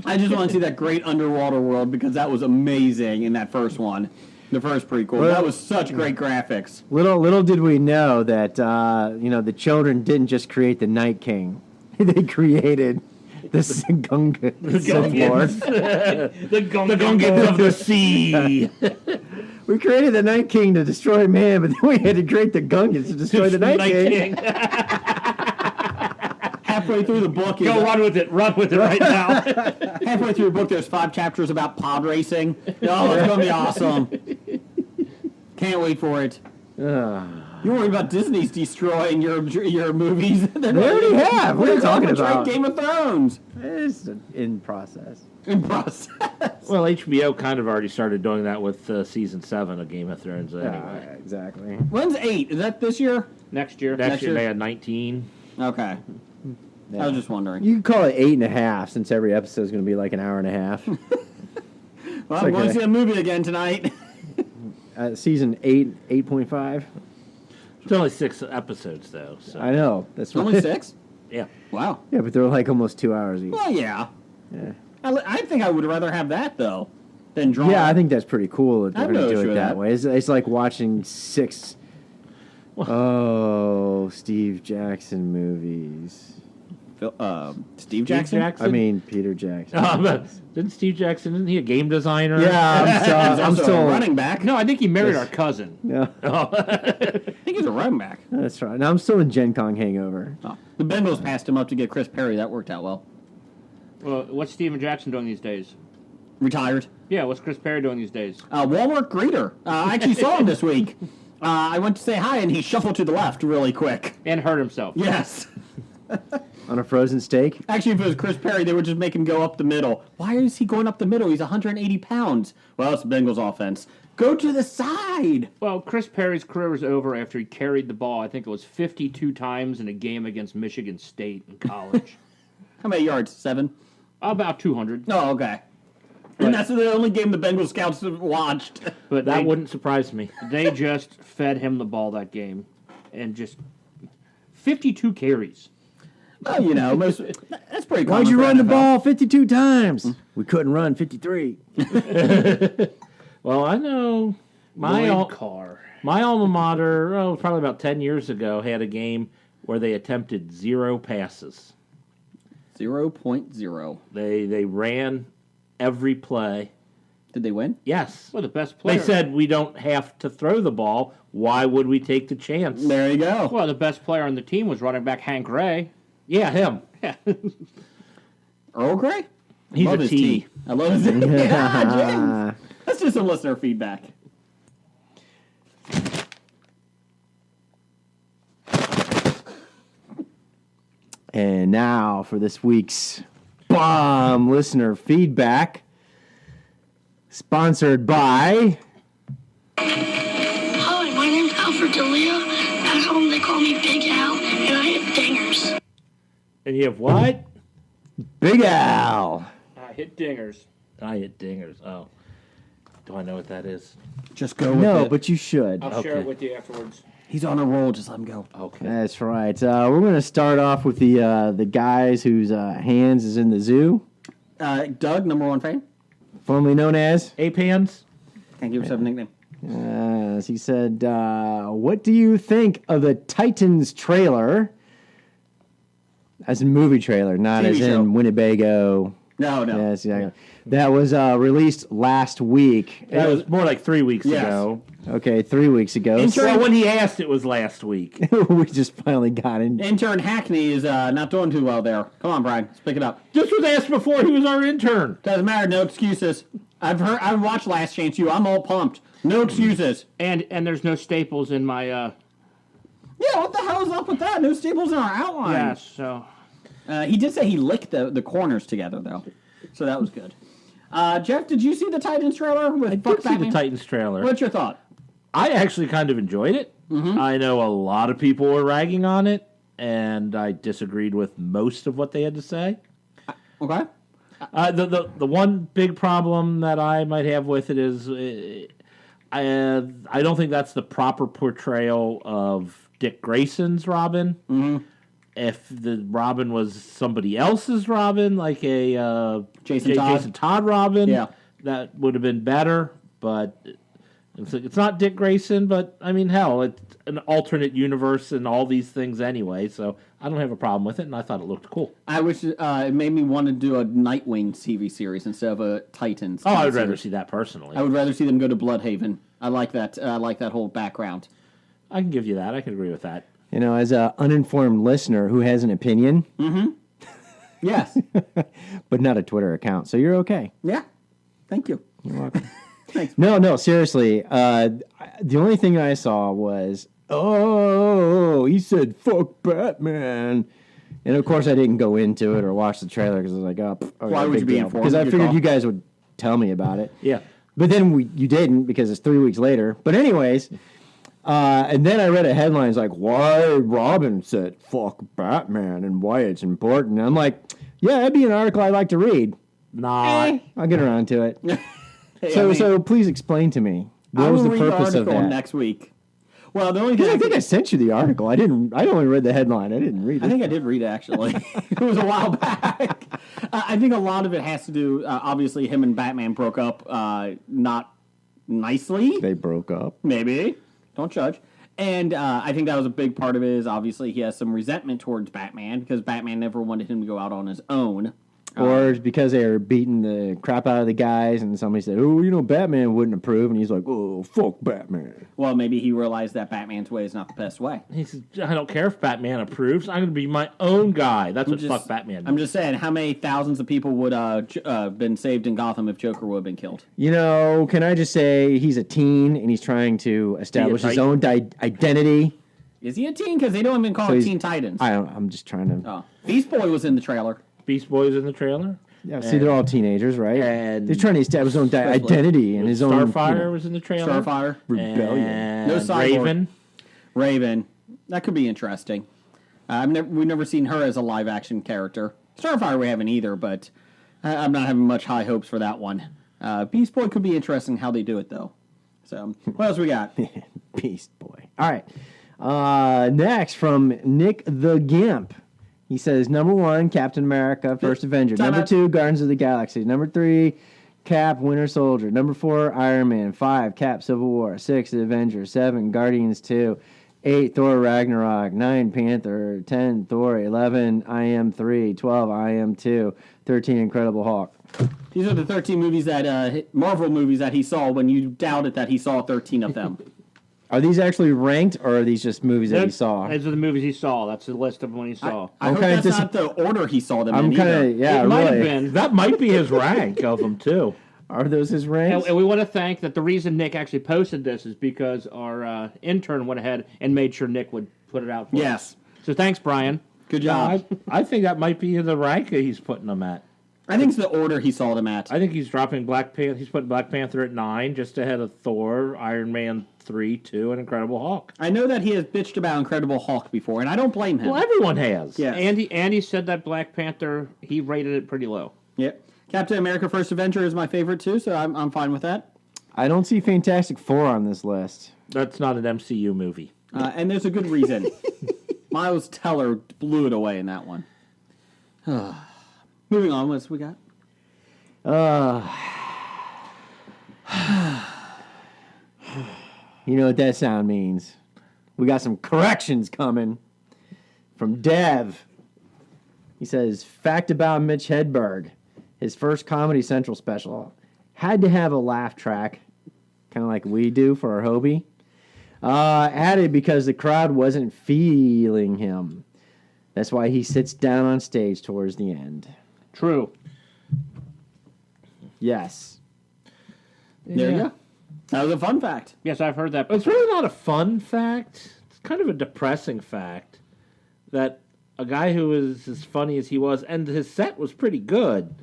B: I just want to see that great underwater world because that was amazing in that first one. The first prequel.
F: Well-
B: That was such great graphics.
F: Little did we know that, the children didn't just create the Night King. They created the Gungan.
E: The
D: Gungans of the sea.
F: We created the Night King to destroy man, but then we had to create the Gungans to destroy the Night King.
B: Halfway through the book,
E: Go run with it. Run with it right now.
B: halfway through the book, there's 5 chapters about pod racing. Oh, it's gonna be awesome. Can't wait for it. You're worried about Disney's destroying your movies. They
F: already have. What are you talking about?
B: Game of Thrones
F: It's in process.
B: in process.
D: Well, HBO kind of already started doing that with season 7 of Game of Thrones anyway.
F: Exactly.
B: When's 8? Is that this year?
E: Next year.
D: Next year
B: year.
D: they had 19.
B: Okay. I was just wondering.
F: You can call it 8.5 since every episode is going to be like an hour and a half.
B: Well, I'm
F: like
B: going to
F: a-
B: see a movie again tonight.
F: Season 8, 8.5.
D: It's only 6 episodes though. So
F: I know. That's
B: Only
F: right.
B: 6?
D: yeah.
B: Wow.
F: Yeah, but they're like almost 2 hours each.
B: Well, yeah.
F: Yeah.
B: I think I would rather have that though than draw.
F: Yeah, I think that's pretty cool that they're
B: I've
F: going
B: no
F: to do
B: issue
F: it
B: with
F: that
B: that.
F: way. It's like watching 6 Steve Jackson movies.
B: Steve Jackson.
F: I mean, Peter Jackson.
D: Didn't Steve Jackson? Isn't he a game designer?
F: Yeah,
B: He's
F: I'm
B: also
F: still
B: a running back.
E: No, I think he married our cousin.
F: Yeah,
B: I think he's a running back.
F: that's right. Now I'm still in Gen Con Hangover.
B: Oh. The Bengals passed him up to get Chris Perry. That worked out well.
E: Well, what's Steven Jackson doing these days?
B: Retired.
E: Yeah, what's Chris Perry doing these days?
B: Walmart greeter. I actually saw him this week. I went to say hi, and he shuffled to the left really quick.
E: And hurt himself.
B: Yes.
F: On a frozen steak?
B: Actually, if it was Chris Perry, they would just make him go up the middle. Why is he going up the middle? He's 180 pounds. Well, it's the Bengals offense. Go to the side.
E: Well, Chris Perry's career was over after he carried the ball. I think it was 52 times in a game against Michigan State in college.
B: How many yards? 7?
E: About 200.
B: Oh, okay. And that's the only game the Bengal scouts have watched.
E: But
D: That wouldn't surprise me.
E: they just fed him the ball that game. And just 52 carries.
B: Well, you know, that's pretty common.
F: Why'd you
B: for
F: run the
B: NFL.
F: ball 52 times? We couldn't run 53.
D: Well, I know
E: Lloyd Carr.
D: my alma mater, probably about 10 years ago, had a game where they attempted 0 passes.
B: 0.0.
D: They ran every play.
B: Did they win?
D: Yes.
E: Well, the best player.
D: They said we don't have to throw the ball. Why would we take the chance?
B: There you go.
E: Well, the best player on the team was running back Hank Ray.
D: Yeah, him.
B: Earl Grey?
D: He's
B: Love
D: a
B: his
D: T.
B: tea. I love his tea. Yeah, James. Let's do some listener feedback.
F: And now for this week's bomb listener feedback, sponsored by.
G: Hi, my name's Alfred D'Elia. At home they call me Big Al, and I hit dingers.
D: And you have what?
F: Big Al.
E: I hit dingers.
D: I hit dingers. Oh. Do I know what that is?
B: Just go with
F: No,
B: it.
F: but you should.
E: I'll share
D: Okay.
E: it with you afterwards.
B: He's on a roll. Just let him go.
D: Okay.
F: That's right. We're going to start off with the guys whose hands is in the zoo,
B: Doug, number 1 fan.
F: formerly known as.
D: Ape hands?
B: Can't give yourself a nickname.
F: As he said, what do you think of the Titans trailer? As in movie trailer, not
B: TV
F: as
B: show.
F: in Winnebago.
B: No.
F: Yes, yeah. That was released last week.
D: That was more like 3 weeks
B: Yes.
D: ago.
F: Okay, 3 weeks ago.
D: Well, when he asked, it was last week.
F: We just finally got in.
B: Intern Hackney is not doing too well there. Come on, Brian. Let's pick it up.
D: This was asked before he was our intern.
B: Doesn't matter. No excuses. I've watched Last Chance U. I'm all pumped. No excuses.
E: And there's no staples in my
B: Yeah, what the hell is up with that? No staples in our outline.
E: yes. So
B: He did say he licked the corners together, though. So that was good. Jeff, did you see the Titans trailer with
D: I
B: Fuck
D: did see
B: Batman?
D: the Titans trailer.
B: What's your thought?
D: I actually kind of enjoyed it. I know a lot of people were ragging on it, and I disagreed with most of what they had to say.
B: Okay.
D: The one big problem that I might have with it is I don't think that's the proper portrayal of Dick Grayson's Robin. Mm-hmm. If the Robin was somebody else's Robin, like a Jason Todd Robin,
B: Yeah.
D: that would have been better. But it's not Dick Grayson. But I mean, hell, it's an alternate universe and all these things anyway. So I don't have a problem with it, and I thought it looked cool.
B: I wish it made me want to do a Nightwing TV series instead of a Titans.
D: Oh,
B: TV
D: I would rather
B: series.
D: see that personally.
B: I would rather see them go to Bloodhaven. I like that. I like that whole background.
D: I can give you that. I can agree with that.
F: You know, as an uninformed listener who has an opinion,
B: Yes.
F: but not a Twitter account, so you're okay.
B: Yeah. Thank you.
F: You're welcome.
B: Thanks.
F: No, seriously. The only thing I saw was, oh, he said, fuck Batman. And of course, I didn't go into it or watch the trailer because I was like, oh, okay,
B: Why would
F: big
B: you be
F: deal.
B: informed?
F: Because I
B: Good
F: figured
B: call.
F: you guys would tell me about it.
D: Yeah.
F: But then you didn't because it's 3 weeks later. But anyways, and then I read a headline, it's like, why Robin said fuck Batman and why it's important. And I'm like, yeah, that'd be an article I'd like to read.
D: Nah.
F: I'll get around to it.
B: Hey,
F: So
B: I mean,
F: so please explain to me.
B: I
F: What was
B: will
F: the
B: read the
F: purpose of
B: article
F: that?
B: next week. Well, the only
F: Because
B: thing
F: I think I sent you the article. I only read the headline. I didn't read it.
B: I think I did read it, actually. It was a while back. I think a lot of it has to do, obviously, him and Batman broke up not nicely,
F: They broke up.
B: maybe. Don't judge. And I think that was a big part of it is, obviously, he has some resentment towards Batman because Batman never wanted him to go out on his own.
F: Or it's because they were beating the crap out of the guys and somebody said, oh, you know, Batman wouldn't approve. And he's like, oh, fuck Batman.
B: Well, maybe he realized that Batman's way is not the best way.
D: He says, I don't care if Batman approves. I'm going to be my own guy. That's what fuck Batman
B: I'm
D: does.
B: just saying, how many thousands of people would been saved in Gotham if Joker would have been killed?
F: You know, can I just say he's a teen and he's trying to establish his own identity?
B: Is he a teen? Because they don't even call
F: So
B: it
F: he's-
B: Teen Titans.
F: I'm just trying to.
B: Oh. Beast Boy was in the trailer.
D: Beast Boy's in the trailer.
F: Yeah, see, they're all teenagers, right?
D: And
F: they're trying to establish his own identity and his own
D: Starfire was in the trailer.
B: Starfire.
F: rebellion.
D: And
B: No Cyborg.
D: Raven.
B: That could be interesting. We've never seen her as a live action character. Starfire we haven't either, but I'm not having much high hopes for that one. Beast Boy could be interesting how they do it though. So what else we got?
F: Beast Boy. All right. Next from Nick the Gimp. He says, number 1, Captain America, First Avenger.
B: Time
F: Number
B: out.
F: 2, Guardians of the Galaxy. Number 3, Cap, Winter Soldier. Number 4, Iron Man. 5, Cap, Civil War. 6, The Avengers. 7, Guardians 2. 8, Thor Ragnarok. 9, Panther. 10, Thor. 11, I Am 3. 12, I Am 2. 13, Incredible Hulk.
B: These are the 13 movies that Marvel movies that he saw when you doubted that he saw 13 of them.
F: Are these actually ranked, or are these just movies that he saw?
E: Those are the movies he saw. That's the list of when he saw.
B: I hope
F: kinda
B: that's not the order he saw them in
F: I'm kind
B: either.
F: of, yeah,
E: it might have
F: really.
E: been.
D: That might be his rank of them, too.
F: Are those his ranks?
E: And we want to thank that the reason Nick actually posted this is because our intern went ahead and made sure Nick would put it out for us.
B: Yes.
E: So thanks, Brian.
B: Good
D: Yeah,
B: job.
D: I think that might be the rank that he's putting them at.
B: I think it's the order he saw them at.
D: I think he's dropping Black Panther. He's putting Black Panther at 9, just ahead of Thor, Iron Man 3, 2, and Incredible Hulk.
B: I know that he has bitched about Incredible Hulk before, and I don't blame him.
D: Well, everyone has.
B: Yeah.
E: Andy said that Black Panther, he rated it pretty low.
B: Yep. Captain America: First Avenger is my favorite too, so I'm fine with that.
F: I don't see Fantastic Four on this list.
D: That's not an MCU movie.
B: And there's a good reason. Miles Teller blew it away in that one. Moving on, what's we got?
F: You know what that sound means. We got some corrections coming from Dev. He says, fact about Mitch Hedberg. His first Comedy Central special had to have a laugh track, kind of like we do for our Hobie. Added because the crowd wasn't feeling him. That's why he sits down on stage towards the end.
E: True.
F: Yes.
B: There you go. That was a fun fact.
E: Yes, I've heard that.
D: It's really not a fun fact. It's kind of a depressing fact that a guy who is as funny as he was, and his set was pretty good,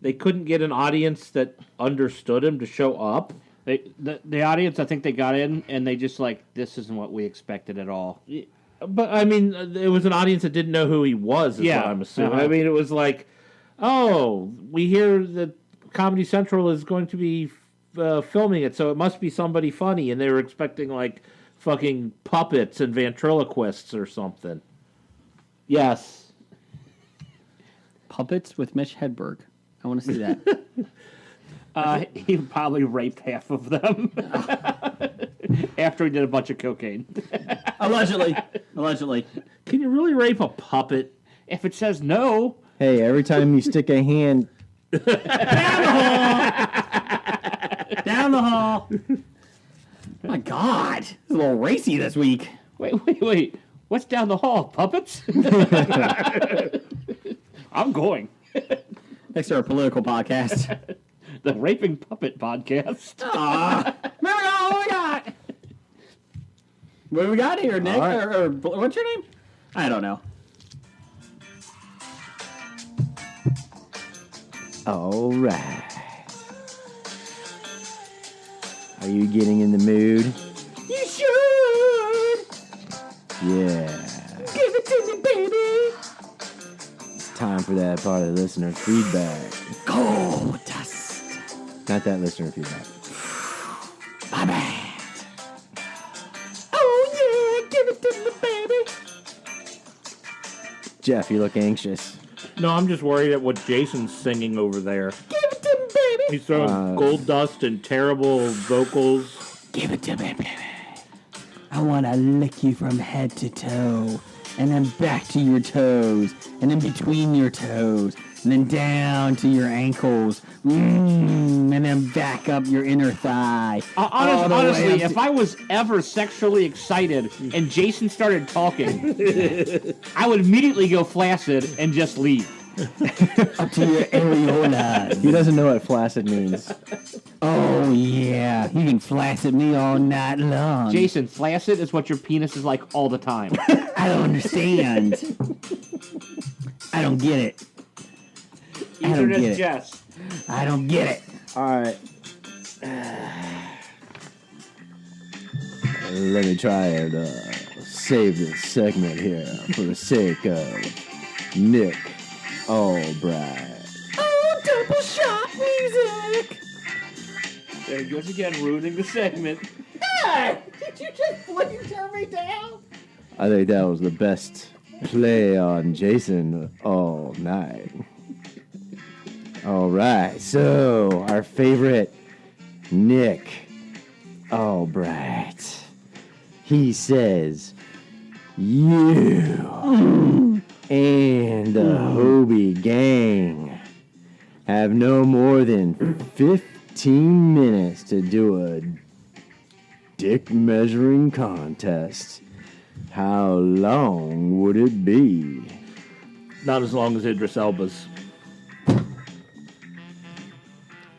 D: they couldn't get an audience that understood him to show up.
E: The audience, I think they got in, and they just like, this isn't what we expected at all.
D: But, I mean, it was an audience that didn't know who he was, is
E: Yeah.
D: what I'm assuming.
E: Uh-huh.
D: I mean, it was like, oh, we hear that Comedy Central is going to be filming it, so it must be somebody funny, and they were expecting, like, fucking puppets and ventriloquists or something. Yes.
B: Puppets with Mitch Hedberg. I want to see that.
E: He probably raped half of them after he did a bunch of cocaine.
B: Allegedly. Allegedly.
D: Can you really rape a puppet?
E: If it says no,
F: Hey, every time you stick a hand...
B: Down the hall. My God. It's a little racy this week.
E: wait. What's down the hall? Puppets? I'm going.
B: Next to our political podcast.
E: The Raping Puppet Podcast.
B: Moving on, what we got? What do we got here, Nick?
F: All right.
B: Or what's your name? I don't know.
F: All right. Are you getting in the mood?
B: You should.
F: Yeah.
B: Give it to me, baby.
F: It's time for that part of the listener feedback.
B: Gold dust.
F: Not that listener feedback.
B: My bad. Oh, yeah. Give it to me, baby.
F: Jeff, you look anxious.
D: No, I'm just worried at what Jason's singing over there.
B: Give it to me, baby.
D: He's throwing gold dust and terrible vocals.
B: Give it to me, baby. I want to lick you from head to toe, and then back to your toes, and then between your toes, and then down to your ankles, and then back up your inner thigh. all the way
E: Honestly,
B: up
E: if
B: to-
E: I was ever sexually excited and Jason started talking, I would immediately go flaccid and just leave.
B: up to your areola.
F: He doesn't know what flaccid means.
B: Oh, yeah. You can flaccid me all night long.
E: Jason, flaccid is what your penis is like all the time.
B: I don't understand. I don't get it. don't get it.
E: Jess.
B: I don't get it.
F: All right. Let me try and save this segment here for the sake of Nick Albright.
B: Oh, double shot music.
E: There he goes again, ruining the segment.
B: Hey, did you just turn me down?
F: I think that was the best play on Jason all night. All right, so our favorite Nick Albright. He says, you and the Hobie gang have no more than 15 minutes to do a dick measuring contest. How long would it be?
D: Not as long as Idris Elba's.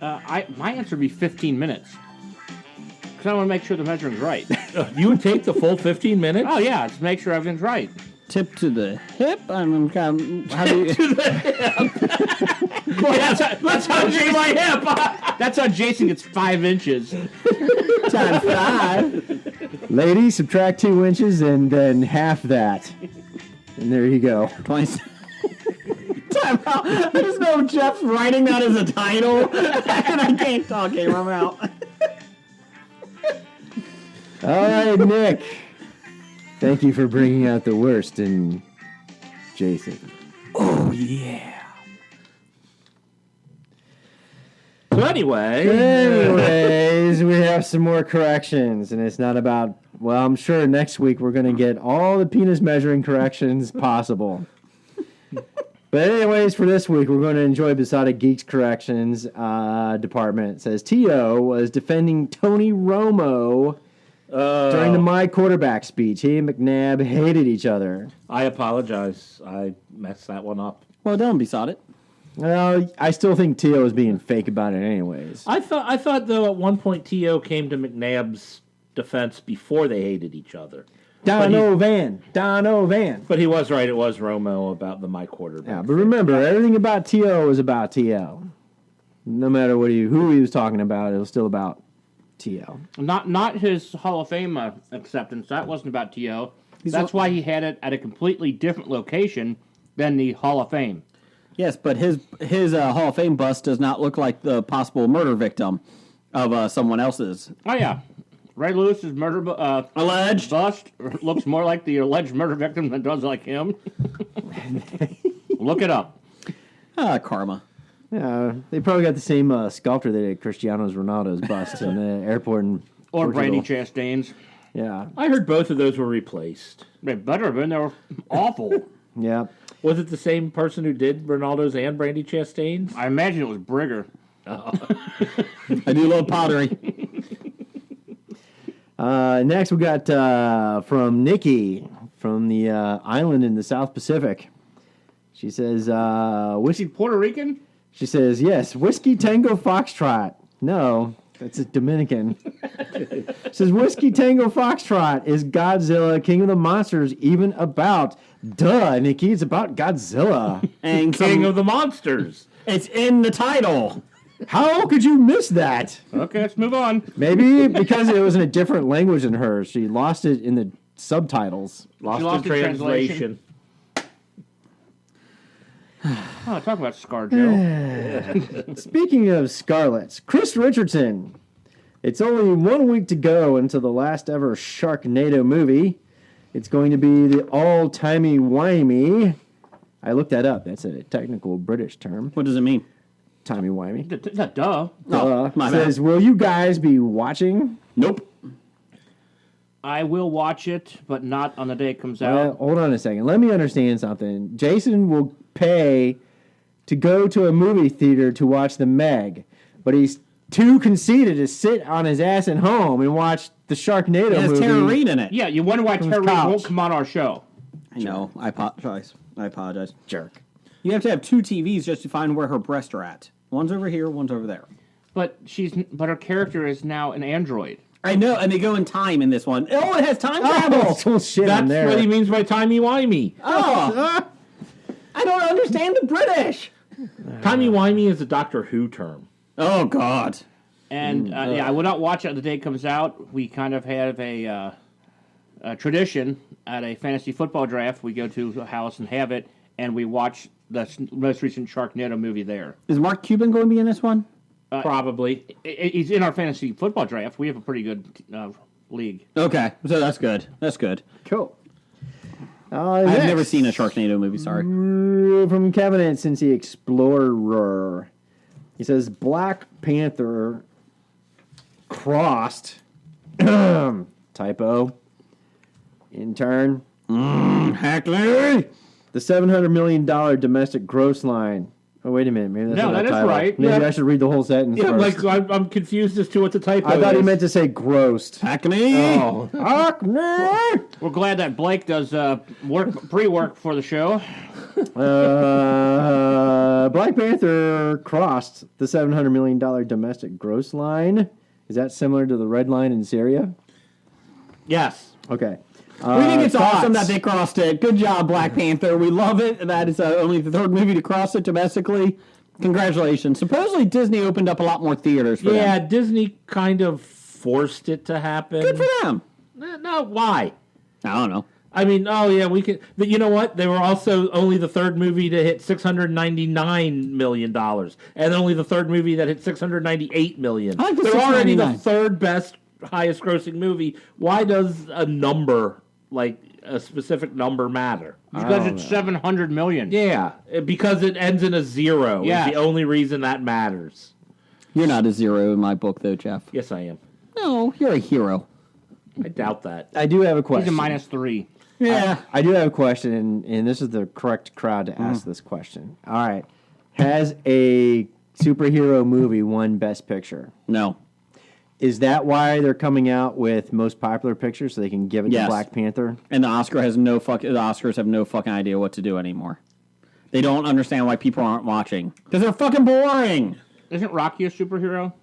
E: My answer would be 15 minutes. Because I want to make sure the measuring's right.
D: You would take the full 15 minutes?
E: Oh, yeah, to make sure everything's right.
B: Tip to the hip. I'm kind of. How do you?
E: That's how Jason, that's how Jason gets 5 inches.
B: Times 5.
F: Ladies, subtract 2 inches and then half that. And there you go.
B: 20. Time out. I just know Jeff's writing that as a title, and I can't talk. Okay, I'm out.
F: All right, Nick. Thank you for bringing out the worst in Jason.
B: Oh yeah.
D: So anyway,
F: Anyways, we have some more corrections, and it's not about, well, I'm sure next week we're going to get all the penis measuring corrections possible. But anyways, for this week, we're going to enjoy Besotted Geeks corrections department. It says, T.O. was defending Tony Romo during the My Quarterback speech. He and McNabb hated each other.
D: I apologize. I messed that one up.
B: Well done, Besotted.
F: Well, I still think T.O. is being fake about it anyways.
D: I thought though at one point T.O. came to McNabb's defense before they hated each other.
F: Donovan.
D: But he was right. It was Romo about the My Quarterback.
F: Yeah, but remember, everything about T.O. is about T.O. No matter who he was talking about, it was still about T.O.
E: Not his Hall of Fame acceptance. That wasn't about T.O. That's why he had it at a completely different location than the Hall of Fame.
B: Yes, but his Hall of Fame bust does not look like the possible murder victim of someone else's.
E: Oh, yeah. Ray Lewis's murder
B: Alleged
E: bust looks more like the alleged murder victim than it does like him. Look it up.
B: Karma.
F: Yeah, they probably got the same sculptor that did Cristiano Ronaldo's bust in the airport in
E: Or
F: Portugal.
E: Brandi Chastain's.
F: Yeah,
D: I heard both of those were replaced.
E: They better have been. They were awful.
F: yeah.
D: Was it the same person who did Ronaldo's and Brandi Chastain's?
E: I imagine it was Brigger.
B: I do love pottery.
F: Next, we got from Nikki from the island in the South Pacific. She says,
E: Is he
F: whiskey.
E: Puerto Rican?
F: She says, yes, Whiskey Tango Foxtrot. No, that's a Dominican. She says, Whiskey Tango Foxtrot is Godzilla, King of the Monsters, even about? Duh, Nikki, it's about Godzilla.
B: And
D: King of the Monsters.
B: it's in the title.
F: How could you miss that?
E: Okay, let's move on.
F: Maybe because it was in a different language than hers. She lost it in the subtitles.
D: Lost
E: lost
D: in
E: in
D: translation.
E: Oh, talk about ScarJo.
F: Speaking of Scarlets, Chris Richardson. It's only 1 week to go until the last ever Sharknado movie. It's going to be the all-timey-wimey. I looked that up. That's a technical British term.
B: What does it mean?
F: Timey-wimey.
E: Duh.
B: My
F: Says, will you guys be watching?
B: Nope.
E: I will watch it, but not on the day it comes
F: Well,
E: out.
F: hold on a second. Let me understand something. Jason will pay to go to a movie theater to watch the Meg, but he's too conceited to sit on his ass at home and watch the Sharknado
B: It has
F: movie.
B: Tara Reid in it.
E: Yeah, you wonder why
F: From
E: Terry
F: couch.
E: won't come on our show.
B: I know. I apologize.
F: Jerk.
B: You have to have 2 TVs just to find where her breasts are at. One's over here, one's over there.
E: But her character is now an android.
B: I know, and they go in time in this one. Oh, it has time travel.
F: Oh, shit on
D: That's
F: there.
D: what he means by timey-wimey.
B: Oh, I don't understand the British.
D: Timey-wimey is a Doctor Who term.
B: Oh, God.
E: And I will not watch it the day it comes out. We kind of have a tradition at a fantasy football draft. We go to a house and have it, and we watch the most recent Sharknado movie there.
B: Is Mark Cuban going to be in this one?
D: Probably.
E: He's in our fantasy football draft. We have a pretty good league.
B: Okay, so that's good. That's good.
F: Cool.
B: I've never seen a Sharknado movie, sorry.
F: From Kevin and Cincy Explorer. He says Black Panther crossed typo in turn
B: Hackley!
F: the $700 million domestic gross line. Oh, wait a minute. Maybe that's
E: No,
F: not
E: that is
F: typo.
E: right.
F: Maybe
D: Yeah.
F: I should read the whole sentence
D: Yeah,
F: first.
D: like I'm confused as to what the typo
F: I thought he
D: is.
F: meant to say grossed.
B: Hackney!
F: Oh, Hackney!
E: We're glad that Blake does pre-work for the show.
F: Black Panther crossed the $700 million domestic gross line. Is that similar to the red line in Syria?
D: Yes.
F: Okay.
B: We think it's awesome that
F: thoughts?
B: they crossed it. Good job, Black Panther. We love it. That is only the third movie to cross it domestically. Congratulations. Supposedly Disney opened up a lot more theaters for
D: Yeah,
B: them.
D: Disney kind of forced it to happen.
B: Good for them.
D: No, why?
B: I don't know.
D: I mean, oh yeah, we could. But you know what? They were also only the third movie to hit $699 million, and only the third movie that hit $698 million.
B: I like the
D: They're already the
B: $699.
D: third best, highest grossing movie. Why does a number, like a specific number, matter?
E: Because it's 700 million.
D: Yeah, because it ends in a zero.
E: Yeah.
D: Is the only reason that matters.
B: You're not a zero in my book, though, Jeff.
D: Yes, I am.
B: No, you're a hero.
D: I doubt that.
F: I do have a
E: He's
F: question.
E: a -3.
B: Yeah.
F: I do have a question, and this is the correct crowd to ask this question. All right. Has a superhero movie won Best Picture?
B: No.
F: Is that why they're coming out with most popular picture so they can give it
B: Yes.
F: to Black Panther?
B: And the Oscars have no fucking idea what to do anymore. They don't understand why people aren't watching. Because they're fucking boring.
E: Isn't Rocky a superhero?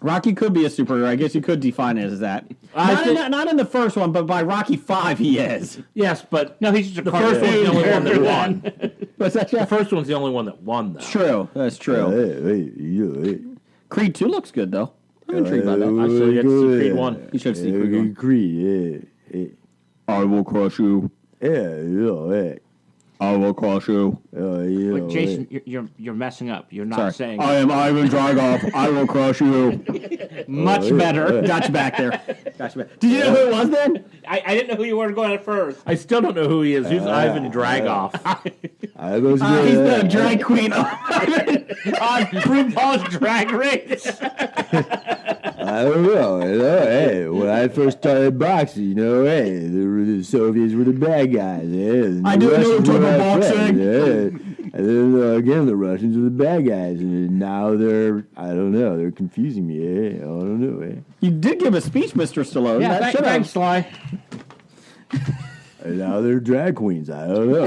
B: Rocky could be a superhero. I guess you could define it as that. Not in the first one, but by Rocky 5 he is.
D: Yes, but
E: No, he's just a
D: the first one's the only one that won.
B: What's that,
D: The
B: Jeff?
D: first one's the only one that won, though.
B: True. That's true. Creed 2 looks good, though. I'm intrigued by that.
D: I still yet to see Creed 1.
B: You should see Creed 1.
F: Creed,
B: I will crush you. I will crush you.
E: Wait, Jason, you're messing up. You're not saying
B: I am Ivan Dragoff. I will crush you.
E: much better.
B: Got you back there. Got you back. Did you know who it was then?
E: I didn't know who you were going at first.
D: I still don't know who he is. Who's Ivan Dragoff?
B: He's the drag queen.
E: On RuPaul's Drag Race.
F: I don't know. Hey, when I first started boxing, hey, the Soviets were the bad guys.
B: I do know you're talking about boxing.
F: And then again, the Russians are the bad guys, and now they're they're confusing me. I don't know.
B: You did give a speech, Mr. Stallone.
E: Yeah,
B: That should have.
E: thanks, Sly.
F: And now they're drag queens. I don't know.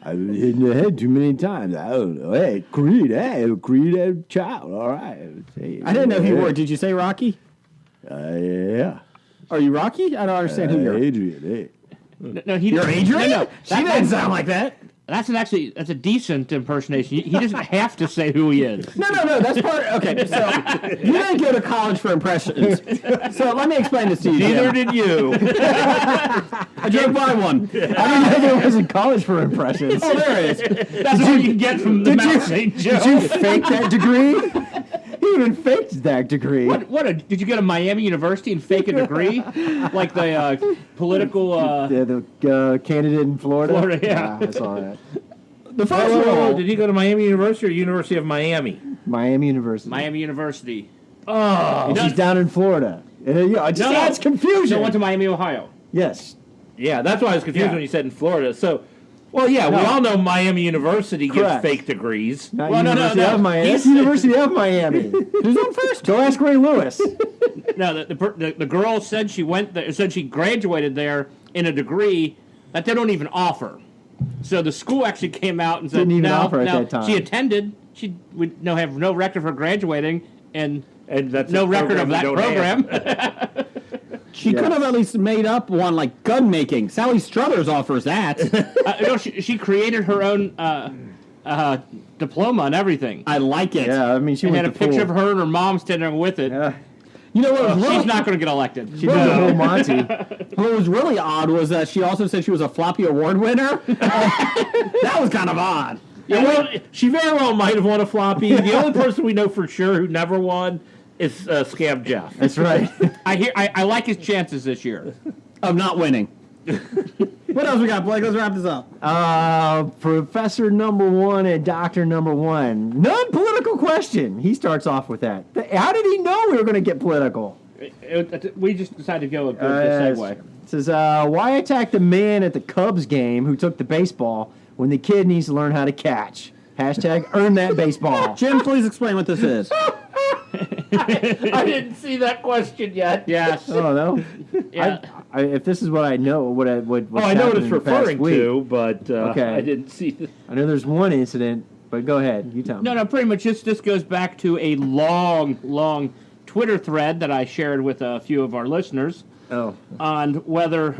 F: I've been hit in the head too many times. I don't know. Hey, Creed had a child. All right. Hey,
B: I didn't know who you were. Did you say Rocky?
F: Yeah.
B: Are you Rocky? I don't understand who you're.
F: Adrian. Hey.
E: No, he
B: You're Adrian?
E: No,
B: She didn't sound like that.
E: that's a decent impersonation. He doesn't have to say who he is.
B: No. That's part. Okay, so you didn't go to college for impressions. So let me explain this to you.
D: Neither
B: Jim.
D: did you.
B: I drove by one.
F: I didn't know there was a college for impressions.
B: Oh, there it is.
E: That's what you get from the Mount St. Joe.
F: Did you fake that degree? He even faked that degree.
E: Did you go to Miami University and fake a degree? Like the political...
F: The candidate in Florida?
E: Florida, yeah.
F: I saw that.
B: The first
D: Oh,
B: rule.
D: did he go to Miami University or University of Miami?
F: Miami University.
E: Miami University.
F: And she's down in Florida. That's confusion.
E: No, went to Miami, Ohio.
F: Yes.
D: Yeah, that's why I was confused
E: Yeah.
D: when you said in Florida. So, well, yeah, we all know Miami University
F: Correct.
D: gives fake degrees.
F: Not
E: Well, no,
F: University
E: no.
F: of Miami.
E: He's-
F: That's University of Miami. Who's on first? Go ask Ray Lewis.
E: No, the girl said she went there, said she graduated there in a degree that they don't even offer. So the school actually came out and said
F: Didn't even
E: no,
F: offer at
E: no.
F: that time.
E: She attended. She would have no record of her graduating and
D: that's
E: no
D: a
E: record of
D: program
E: that
D: we don't
E: program.
B: She could have at least made up one like gun making. Sally Struthers offers that.
E: No, she created her own diploma and everything.
B: I like it.
F: Yeah, I mean, she
E: And
F: went
E: had a
F: the
E: picture
F: full,
E: of her and her mom standing there with it.
F: Yeah,
B: You know what?
E: She's not going to get elected.
F: she did the whole Monty.
B: What was really odd was that she also said she was a Floppy Award winner. That was kind of odd.
D: Yeah, well, she very well might have won a floppy. The only person we know for sure who never won is Scam Jeff.
F: That's right.
E: I like his chances this year.
B: Of not winning. What else we got, Blake? Let's wrap this up.
F: Professor number one and Doctor number one. Non-political question. He starts off with that. How did he know we were going to get political?
E: We just decided to go a good segue.
F: It says, why attack the man at the Cubs game who took the baseball when the kid needs to learn how to catch? Hashtag earn that baseball.
B: Jim, please explain what this is.
D: I didn't see that question yet.
E: Yes.
F: Oh, no?
E: Yeah.
F: If this is what I know, what's
D: I know what
F: happened
D: it's
F: in the past
D: referring
F: week,
D: to, but
F: Okay.
D: I didn't see the...
F: I know there's one incident, but go ahead. You tell me.
E: No, pretty much this goes back to a long Twitter thread that I shared with a few of our listeners
F: Oh.
E: on whether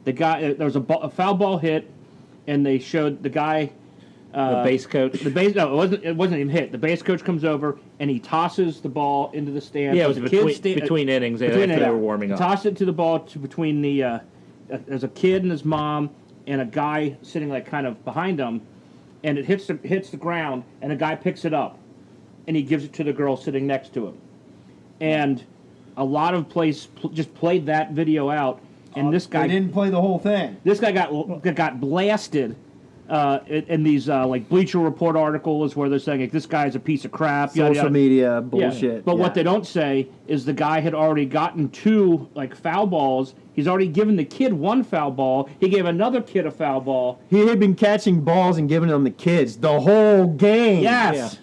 E: the guy there was a foul ball hit, and they showed the guy.
D: The base coach.
E: No, it wasn't even hit. The base coach comes over and he tosses the ball into the stands.
D: Yeah, it was
E: The kid
D: between innings
E: between
D: after they
E: it.
D: were warming up.
E: Toss it to the ball between the there's a kid and his mom and a guy sitting like kind of behind them, and it hits the ground, and a guy picks it up, and he gives it to the girl sitting next to him, and a lot of places just played that video out, and this guy
F: didn't play the whole thing.
E: this guy got blasted. In these like Bleacher Report articles where they're saying like, this guy's a piece of crap. yada,
F: Social
E: yada.
F: media
E: Yeah,
F: bullshit.
E: But
F: Yeah.
E: what they don't say is the guy had already gotten 2 like foul balls. He's already given the kid 1 foul ball. He gave another kid a foul ball.
F: He had been catching balls and giving them the kids the whole game.
E: Yes.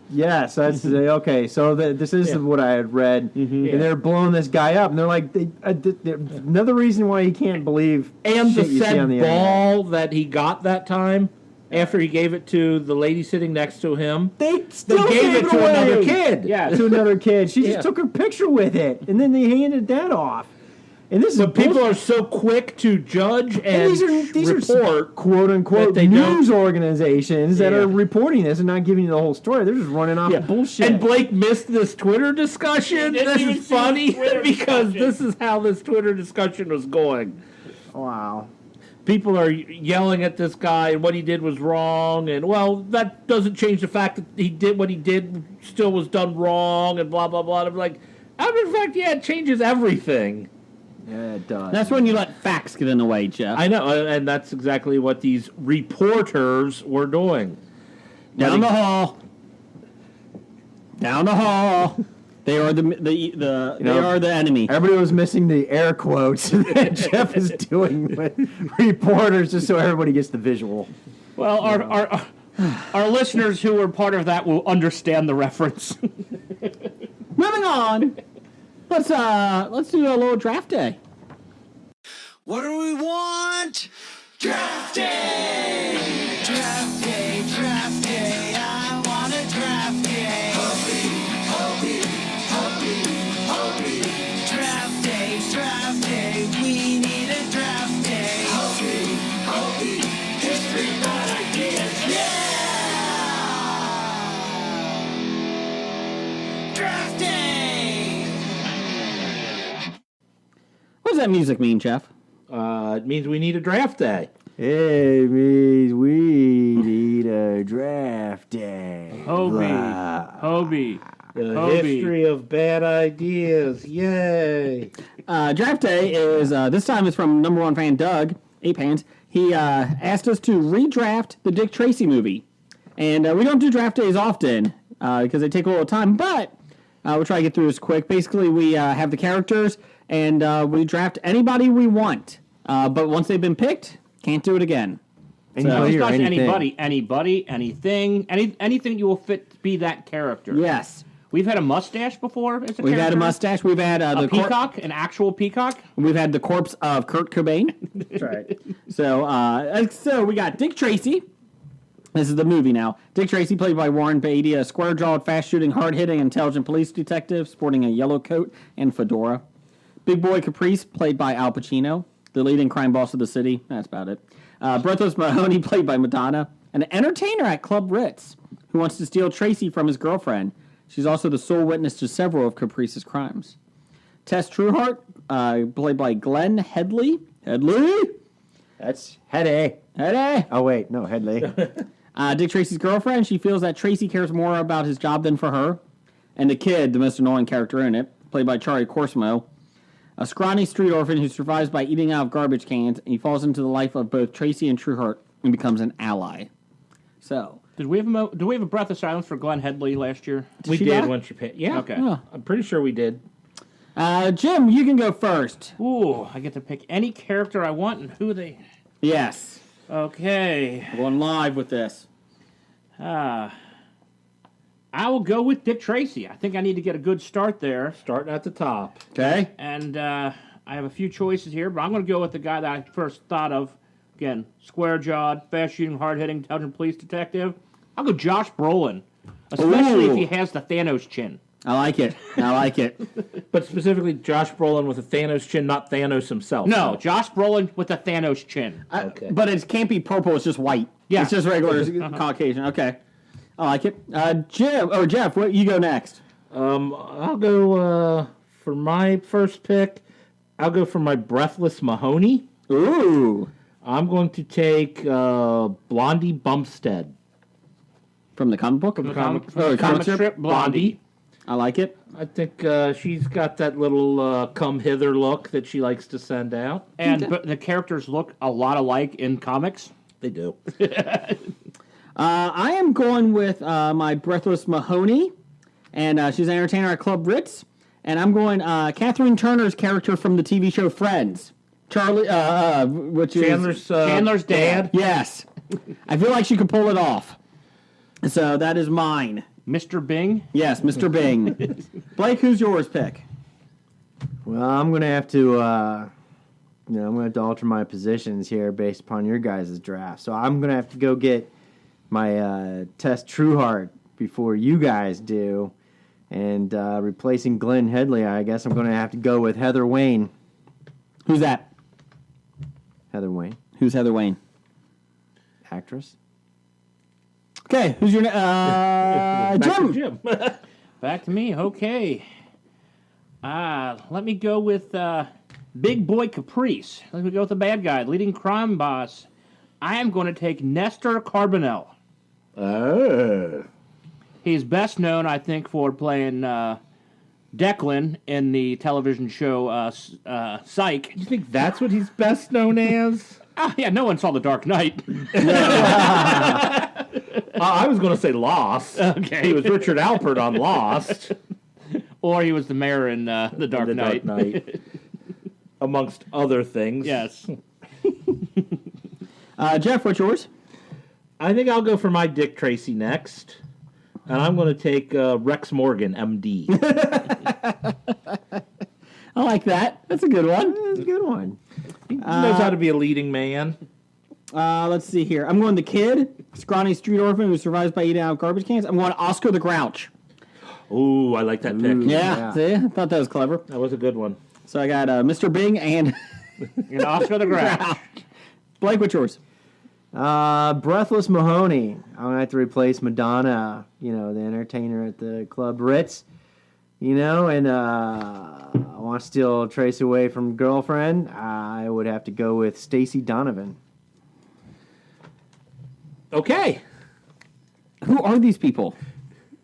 F: Yes, that's okay. So this is what I had read, and they're blowing this guy up, and they're like, another reason why you can't believe
D: And the
F: shit you see
D: said
F: on the internet.
D: ball that he got that time, after he gave it to the lady sitting next to him,
F: They still
D: gave it to
F: away.
D: another kid.
E: Yeah.
F: To another kid. She
D: Yeah.
F: just took a picture with it, and then they handed that off. And this
D: But
F: is
D: people
F: bullshit.
D: are so quick to judge
F: And
D: and
F: these are
D: report.
F: quote unquote
D: that they don't-
F: news organizations that
D: Yeah.
F: are reporting this and not giving you the whole story. They're just running off
D: Yeah.
F: bullshit.
D: And Blake missed this Twitter discussion.
E: Didn't
D: This
E: even
D: is
E: see the
D: funny
E: Twitter
D: because
E: discussion.
D: this is how this Twitter discussion was going.
F: Wow.
D: People are yelling at this guy and what he did was wrong, and well, that doesn't change the fact that he did what he did still was done wrong, and blah blah blah. And I'm like, in fact, yeah, it changes everything.
F: Yeah, it does.
B: That's when you let facts get in the way, Jeff.
D: I know, and that's exactly what these reporters were doing.
B: Down the hall. Down the hall. They are they are the enemy.
F: Everybody was missing the air quotes that Jeff is doing with reporters just so everybody gets the visual.
E: Well, our listeners who were part of that will understand the reference.
B: Moving on. Let's do a little draft day.
C: What do we want? Draft day! Draft day, draft day, I want a draft day. Hobie. Draft day, we need a draft day. Hobie, history, bad ideas, yeah! Draft day!
B: What does that music mean, Jeff?
D: It means we need a draft day.
F: Hey, means we need a draft day.
E: Hobie.
D: The
E: Hobie.
D: history of bad ideas. Yay.
B: Draft day is, this time it's from number one fan Doug, 8 Pants. He asked us to redraft the Dick Tracy movie. And we don't do draft days often because they take a little time, but we'll try to get through this quick. Basically, we have the characters and we draft anybody we want. But once they've been picked, can't do it again.
F: Anybody
E: It's
F: or
E: not
F: anything.
E: anybody, anything, anything you will fit to be that character.
B: Yes.
E: We've had a mustache before as a
B: We've had a
E: character.
B: mustache. We've had
E: A
B: the
E: peacock, an actual peacock.
B: We've had the corpse of Kurt Cobain.
F: That's right.
B: So we got Dick Tracy. This is the movie now. Dick Tracy, played by Warren Beatty, a square-jawed, fast-shooting, hard-hitting, intelligent police detective sporting a yellow coat and fedora. Big Boy Caprice, played by Al Pacino, the leading crime boss of the city. That's about it. Breathless Mahoney, played by Madonna.
H: an entertainer at Club Ritz who wants to steal Tracy from his girlfriend. She's also the sole witness to several of Caprice's crimes. Tess Trueheart, played by Glenn Headley.
F: That's Heady. Oh, wait. No, Headley.
H: Dick Tracy's girlfriend. She feels that Tracy cares more about his job than for her. And the kid, the most annoying character in it, played by Charlie Corsimo, a scrawny street orphan who survives by eating out of garbage cans, and he falls into the life of both Tracy and Trueheart and becomes an ally. So,
E: Do we have a breath of silence for Glenn Headley last year?
D: We
H: she
D: did
H: die?
D: once you picked. Yeah.
E: Okay.
H: Oh.
D: I'm pretty sure we did.
H: Jim, you can go first.
E: Ooh, I get to pick any character I want and who they...
H: Yes.
E: Okay.
H: We're going live with this.
E: I will go with Dick Tracy. I think I need to get a good start there.
D: Starting at the top.
H: Okay.
E: And I have a few choices here, but I'm going to go with the guy that I first thought of. Again, square-jawed, fast-shooting, hard-hitting, intelligent police detective. I'll go Josh Brolin, especially if he has the Thanos chin.
H: I like it.
D: But specifically, Josh Brolin with a Thanos chin, not Thanos himself.
E: No, Josh Brolin with the Thanos chin.
D: Okay.
H: But it can't be purple. It's just white.
E: Yeah.
H: It's just regular Caucasian. Okay. I like it. Jeff, what you go next?
D: I'll go for my first pick. I'll go for my Breathless Mahoney.
H: Ooh.
D: I'm going to take Blondie Bumstead.
H: From the comic book?
E: Comic
H: strip?
E: Blondie.
H: I like it.
D: I think she's got that little come hither look that she likes to send out.
E: And but the characters look a lot alike in comics.
D: They do.
H: I am going with my Breathless Mahoney, and she's an entertainer at Club Ritz. And I'm going Catherine Turner's character from the TV show Friends. Charlie, which is...
E: Chandler's dad.
H: Yes. I feel like she could pull it off. So that is mine.
E: Mr. Bing.
H: Yes, Mr. Bing. Blake, who's yours pick?
F: Well, I'm going to have to, I'm going to have to alter my positions here based upon your guys' draft. So I'm going to have to go get my Tess Trueheart before you guys do. And replacing Glenn Headley, I guess I'm going to have to go with Heather Wayne.
H: Who's that?
F: Heather Wayne.
H: Who's Heather Wayne?
F: Actress.
H: Okay, who's your... Jim.
D: Jim.
E: Back to me. Okay. Let me go with Big Boy Caprice. Let me go with the bad guy, leading crime boss. I am going to take Nestor Carbonell.
D: Oh.
E: He's best known, I think, for playing Declan in the television show Psych.
D: You think that's what he's best known as?
E: Yeah, no one saw The Dark Knight.
D: I was going to say Lost.
E: Okay.
D: He was Richard Alpert on Lost.
E: Or he was the mayor in The Dark Knight.
D: Amongst other things.
E: Yes.
H: Jeff, what's yours?
D: I think I'll go for my Dick Tracy next. And I'm going to take Rex Morgan, MD.
H: I like that. That's a good one.
F: That's a good one.
D: He knows how to be a leading man.
H: Let's see here. I'm going the kid, scrawny street orphan who survives by eating out garbage cans. I'm going Oscar the Grouch.
D: Ooh, I like that pick.
H: Yeah. See? I thought that was clever.
D: That was a good one.
H: So I got Mr. Bing and
E: Oscar the Grouch.
H: Blake, what's yours?
F: Breathless Mahoney. I'm going to have to replace Madonna, the entertainer at the Club Ritz. And I want to steal Trace away from girlfriend. I would have to go with Stacey Donovan.
D: Okay.
H: Who are these people?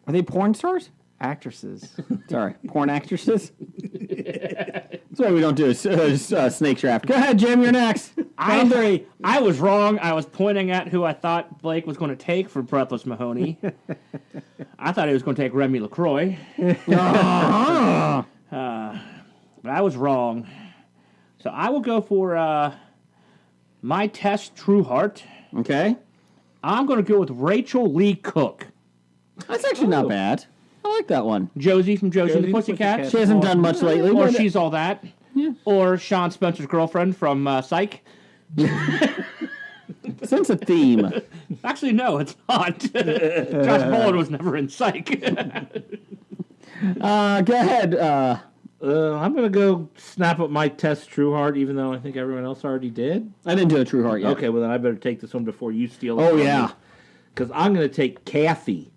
H: Are they porn stars?
F: Actresses.
H: Sorry, porn actresses? That's why we don't do a snake draft. Go ahead, Jim, you're next. Round three.
E: I was wrong. I was pointing at who I thought Blake was going to take for Breathless Mahoney. I thought he was going to take Remy LaCroix. But I was wrong. So I will go for my Tess Trueheart.
H: Okay.
E: I'm going to go with Rachel Lee Cook.
H: That's actually not bad. I like that one.
E: Josie from Josie and the
D: Josie and the
E: Pussycats.
D: Pussycats.
H: She hasn't done much lately.
E: Or
H: but-
E: She's All That.
H: Yeah.
E: Or Sean Spencer's girlfriend from Psych.
H: Sense a theme.
E: Actually, no, it's not. Josh Brolin was never in Psych.
H: Go ahead.
D: I'm going to go snap up my Tess Trueheart, even though I think everyone else already did.
H: I didn't do a true heart yet.
D: Okay, well then I better take this one before you steal it.
H: Oh,
D: from
H: yeah.
D: me. because I'm going to take Kathy.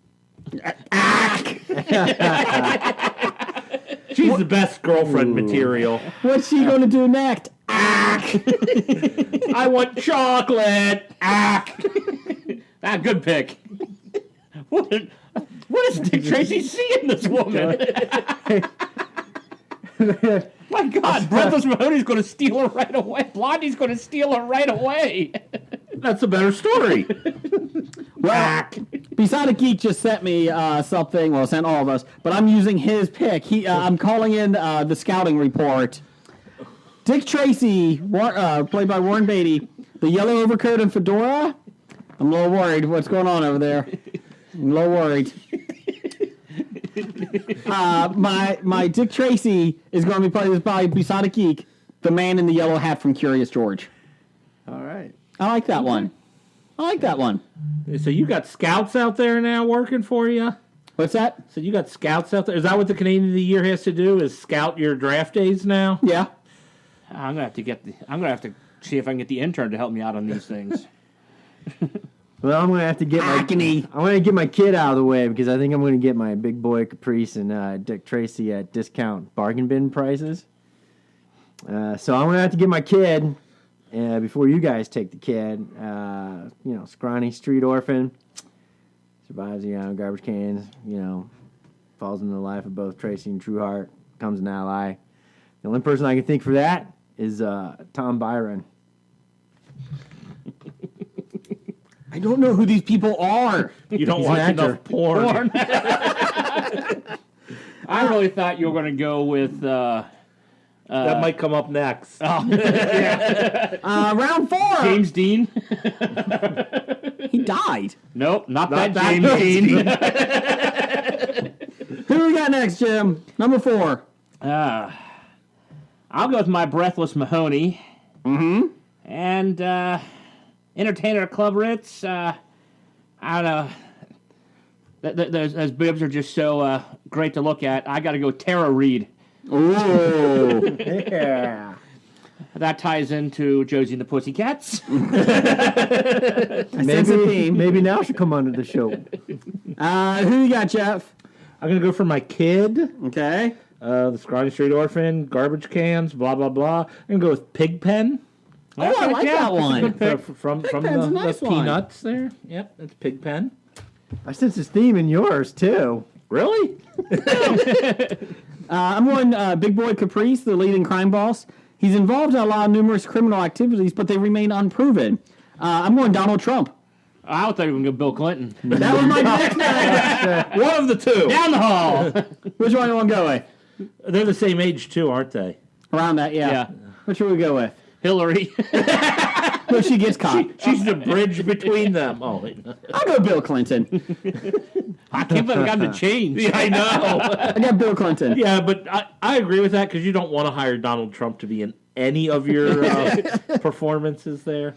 D: She's the best girlfriend material.
H: What's she going to do next?
D: I want chocolate.
E: Good pick. What is Dick Tracy seeing this woman? My God, Breathless Mahoney's going to steal her right away. Blondie's going to steal her right away.
D: That's a better story.
H: Well, Besotted Geek just sent me something. Well, sent all of us, but I'm using his pick. I'm calling in the scouting report. Dick Tracy, played by Warren Beatty, the yellow overcoat and fedora. I'm a little worried. What's going on over there? I'm a little worried. My Dick Tracy is going to be played by Besotted Geek, the man in the yellow hat from Curious George.
F: All right.
H: I like that one.
D: So you got scouts out there now working for you?
H: What's that?
D: So you got scouts out there? Is that what the Canadian of the Year has to do? Is scout your draft days now?
H: Yeah.
E: I'm gonna have to see if I can get the intern to help me out on these things.
F: Well, I'm gonna have to get I'm gonna get my kid out of the way because I think I'm gonna get my Big Boy Caprice and Dick Tracy at discount bargain bin prices. So I'm gonna have to get my kid before you guys take the kid. Scrawny street orphan survives garbage cans. Falls into the life of both Tracy and Trueheart. Becomes an ally. The only person I can think for that is Tom Byron.
H: I don't know who these people are.
D: You don't watch enough porn.
E: I really thought you were going to go with...
D: that might come up next.
H: Round 4.
E: James Dean.
H: He died.
E: Nope, not that James Dean.
H: Who we got next, Jim? Number 4.
E: I'll go with my Breathless Mahoney.
H: Mm-hmm.
E: And Entertainer Club Ritz. I don't know. Those boobs are just so great to look at. I got to go Tara Reid.
H: Oh,
F: Yeah.
E: That ties into Josie and the Pussycats.
F: Maybe now she'll come onto the show.
H: who you got, Jeff?
D: I'm going to go for my kid.
H: Okay.
D: The Scrawny Street Orphan, garbage cans, blah, blah, blah. I'm going to go with Pigpen.
H: Oh, I like that one.
D: From
H: Pigpen's a nice
D: the
H: one.
D: Peanuts there. Yep, it's Pigpen.
F: I sense his theme in yours, too.
D: Really?
H: I'm going Big Boy Caprice, the leading crime boss. He's involved in a lot of numerous criminal activities, but they remain unproven. I'm going Donald Trump.
E: I thought you were going to go Bill Clinton.
H: That was my next one.
D: One of the two.
E: Down the hall.
H: Which one do you want to go with?
D: They're the same age, too, aren't they?
H: Around that, yeah.
E: Yeah.
H: Which one we go with?
E: Hillary.
H: Well, she gets caught.
D: She's the bridge between them. Oh, wait.
H: I'll go Bill Clinton.
E: I can't believe I got him to change.
D: Yeah, I know.
H: I got Bill Clinton.
D: Yeah, but I agree with that because you don't want to hire Donald Trump to be in any of your performances there.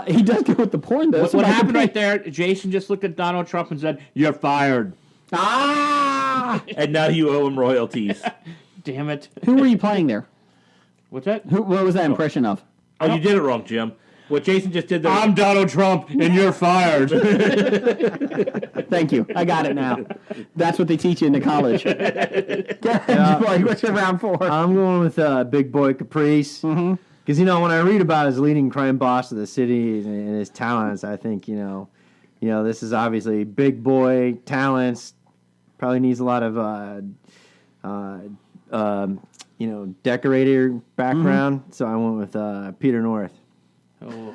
H: He does go with the porn, though.
E: What happened right there, Jason just looked at Donald Trump and said, "You're fired."
H: Ah!
D: And now you owe him royalties.
E: Damn it.
H: Who were you playing there?
E: What's that?
H: What was that impression of?
D: Oh, you did it wrong, Jim. What Jason just did there.
E: I'm Donald Trump, and you're fired.
H: Thank you. I got it now. That's what they teach you in the college. Go ahead, Boy. What's your round 4?
F: I'm going with Big Boy Caprice. Because, when I read about his leading crime boss of the city and his talents, I think, this is obviously big boy talents. Probably needs a lot of, decorator background. So I went with Peter North.
E: Oh.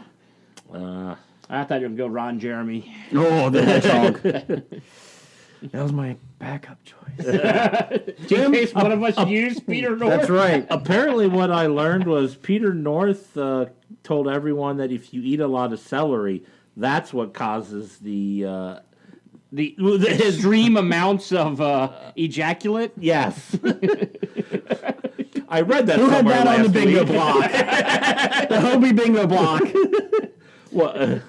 E: I thought you were going to go Ron Jeremy.
H: Oh, the hedgehog.
F: That was my backup choice.
E: In case one of us used Peter North.
F: That's right.
D: Apparently, what I learned was Peter North told everyone that if you eat a lot of celery, that's what causes the
E: extreme amounts of ejaculate.
D: Yes. I read that
H: Who had
D: somewhere
H: that on the
D: last
H: bingo
D: week.
H: block? The Hobie bingo block.
D: Well,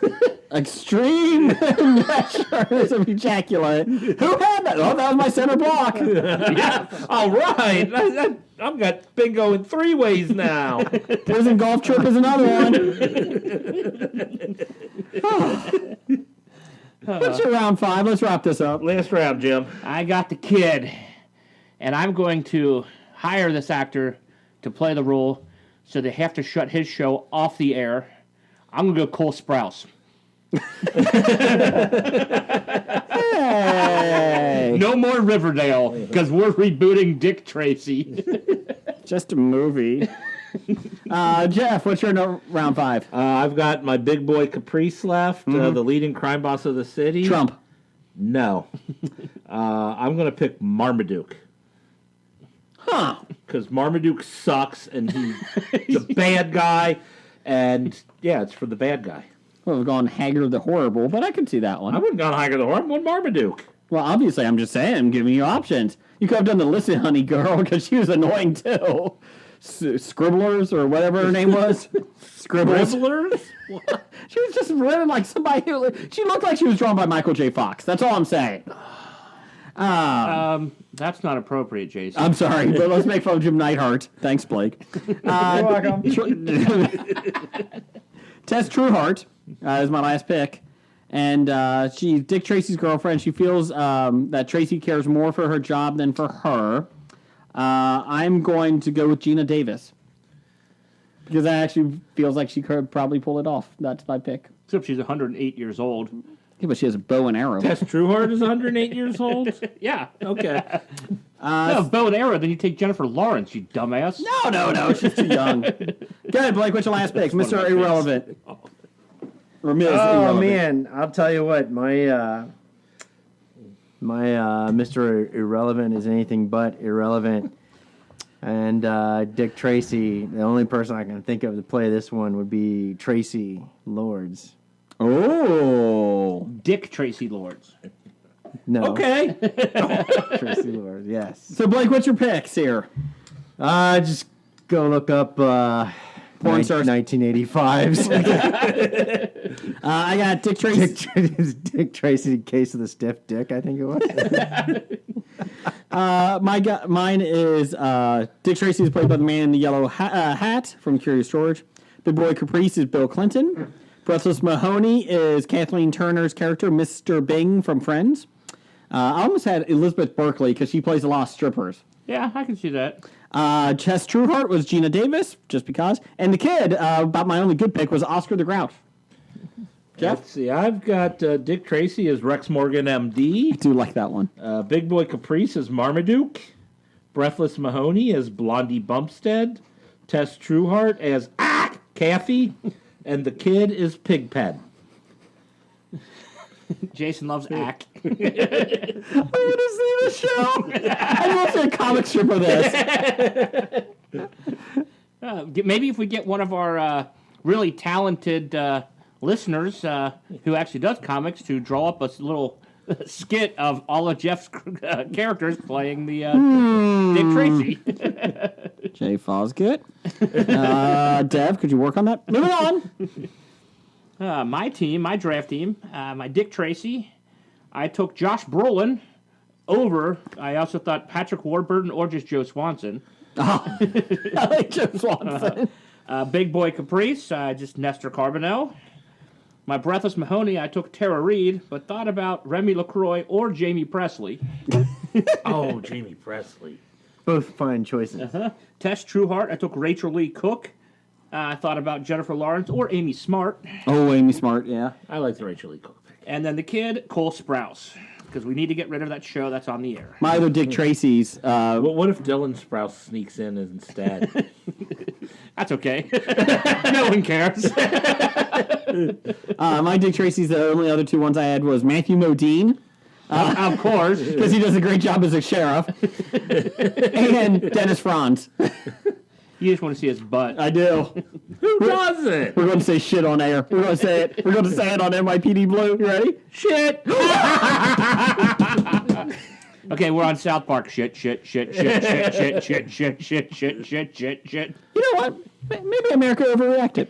H: Extreme measures of ejaculate. Who had that? Oh, that was my center block.
D: yeah. All right. I've got bingo in 3 ways now.
H: Prison golf trip is another one. What's your round 5? Let's wrap this up.
D: Last round, Jim.
E: I got the kid, and I'm going to hire this actor to play the role, so they have to shut his show off the air. I'm going to go Cole Sprouse.
H: Hey.
E: No more Riverdale, because we're rebooting Dick Tracy.
H: Just a movie. Jeff, what's your round 5?
D: I've got my big boy Caprice left, the leading crime boss of the city.
H: Trump.
D: No. I'm going to pick Marmaduke.
H: Huh.
D: Because Marmaduke sucks, and he's a bad guy, and yeah, it's for the bad guy.
H: Well, we've gone Haggard the Horrible, but I could see that one.
D: I wouldn't have gone Haggard the Horrible. I went Marmaduke.
H: Well, obviously, I'm just saying, I'm giving you options. You could have done the Listen Honey girl, because she was annoying, too. Scribblers, or whatever her name was. Scribbles.
D: Scribblers?
H: She was just running like somebody who... She looked like she was drawn by Michael J. Fox. That's all I'm saying.
E: That's not appropriate, Jason.
H: I'm sorry, but let's make fun of Jim Neidhart. Thanks, Blake. You're welcome. Tess Trueheart is my last pick. And she's Dick Tracy's girlfriend. She feels that Tracy cares more for her job than for her. I'm going to go with Gina Davis. Because that actually feels like she could probably pull it off. That's my pick.
E: Except she's 108 years old.
H: Yeah, but she has a bow and arrow.
D: Tess Trueheart is 108 years old?
E: Yeah.
D: Okay.
E: No, bow and arrow, then you take Jennifer Lawrence, you dumbass.
H: No, she's too young. Go ahead, Blake, what's your last pick?
E: That's one
H: Mr.
E: of my
H: Irrelevant. Or Ms.
F: Oh
H: Irrelevant.
F: man, I'll tell you what, my Mr. Irrelevant is anything but irrelevant. And Dick Tracy, the only person I can think of to play this one would be Tracy Lords.
H: Oh.
E: Dick Tracy Lords.
F: No.
D: Okay.
F: Tracy Lords, yes.
H: So, Blake, what's your picks here?
F: Just go look up
H: Porn stars.
F: 1985's
H: I got Dick Tracy.
F: Dick Tracy, Case of the Stiff Dick, I think it was.
H: Mine is Dick Tracy is played by the man in the yellow hat from Curious George. Big Boy Caprice is Bill Clinton. Breathless Mahoney is Kathleen Turner's character, Mr. Bing from Friends. I almost had Elizabeth Berkley because she plays a lot of strippers.
E: Yeah, I can see that.
H: Tess Trueheart was Gina Davis, just because. And the kid, about my only good pick, was Oscar the Grouch. Jeff?
D: Let's see. I've got Dick Tracy as Rex Morgan, MD.
H: I do like that one.
D: Big Boy Caprice as Marmaduke. Breathless Mahoney as Blondie Bumpstead. Tess Trueheart as Kathy. And the kid is Pigpen.
E: Jason loves Ack.
H: I want to see the show. I want to see a comic strip of this.
E: Maybe if we get one of our really talented listeners who actually does comics to draw up a little skit of all of Jeff's characters playing the Dick Tracy.
H: Jay Fosgate. Dev, could you work on that? Moving on.
E: My team, my draft team, my Dick Tracy. I took Josh Brolin over. I also thought Patrick Warburton or just Joe Swanson.
H: I like Joe Swanson.
E: Big Boy Caprice, just Nestor Carbonell. My Breathless Mahoney, I took Tara Reid, but thought about Remy LaCroix or Jamie Presley.
D: Oh, Jamie Presley.
F: Both fine choices.
E: Tess Trueheart, I took Rachel Lee Cook. I thought about Jennifer Lawrence or Amy Smart.
H: Oh, Amy Smart, yeah.
D: I like the Rachel Lee Cook pick.
E: And then the kid, Cole Sprouse. Because we need to get rid of that show that's on the air.
H: My other Dick Tracy's.
D: What if Dylan Sprouse sneaks in instead?
E: That's okay. No one cares.
H: My Dick Tracy's, the only other two ones I had was Matthew Modine.
E: Of course.
H: Because he does a great job as a sheriff. And Dennis Franz.
E: You just want to see his butt.
H: I do.
D: Who doesn't?
H: We're going to say shit on air. We're going to say it. We're going to say it on NYPD Blue. You ready?
E: Shit. Okay, we're on South Park. Shit.
H: You know what? Maybe America overreacted.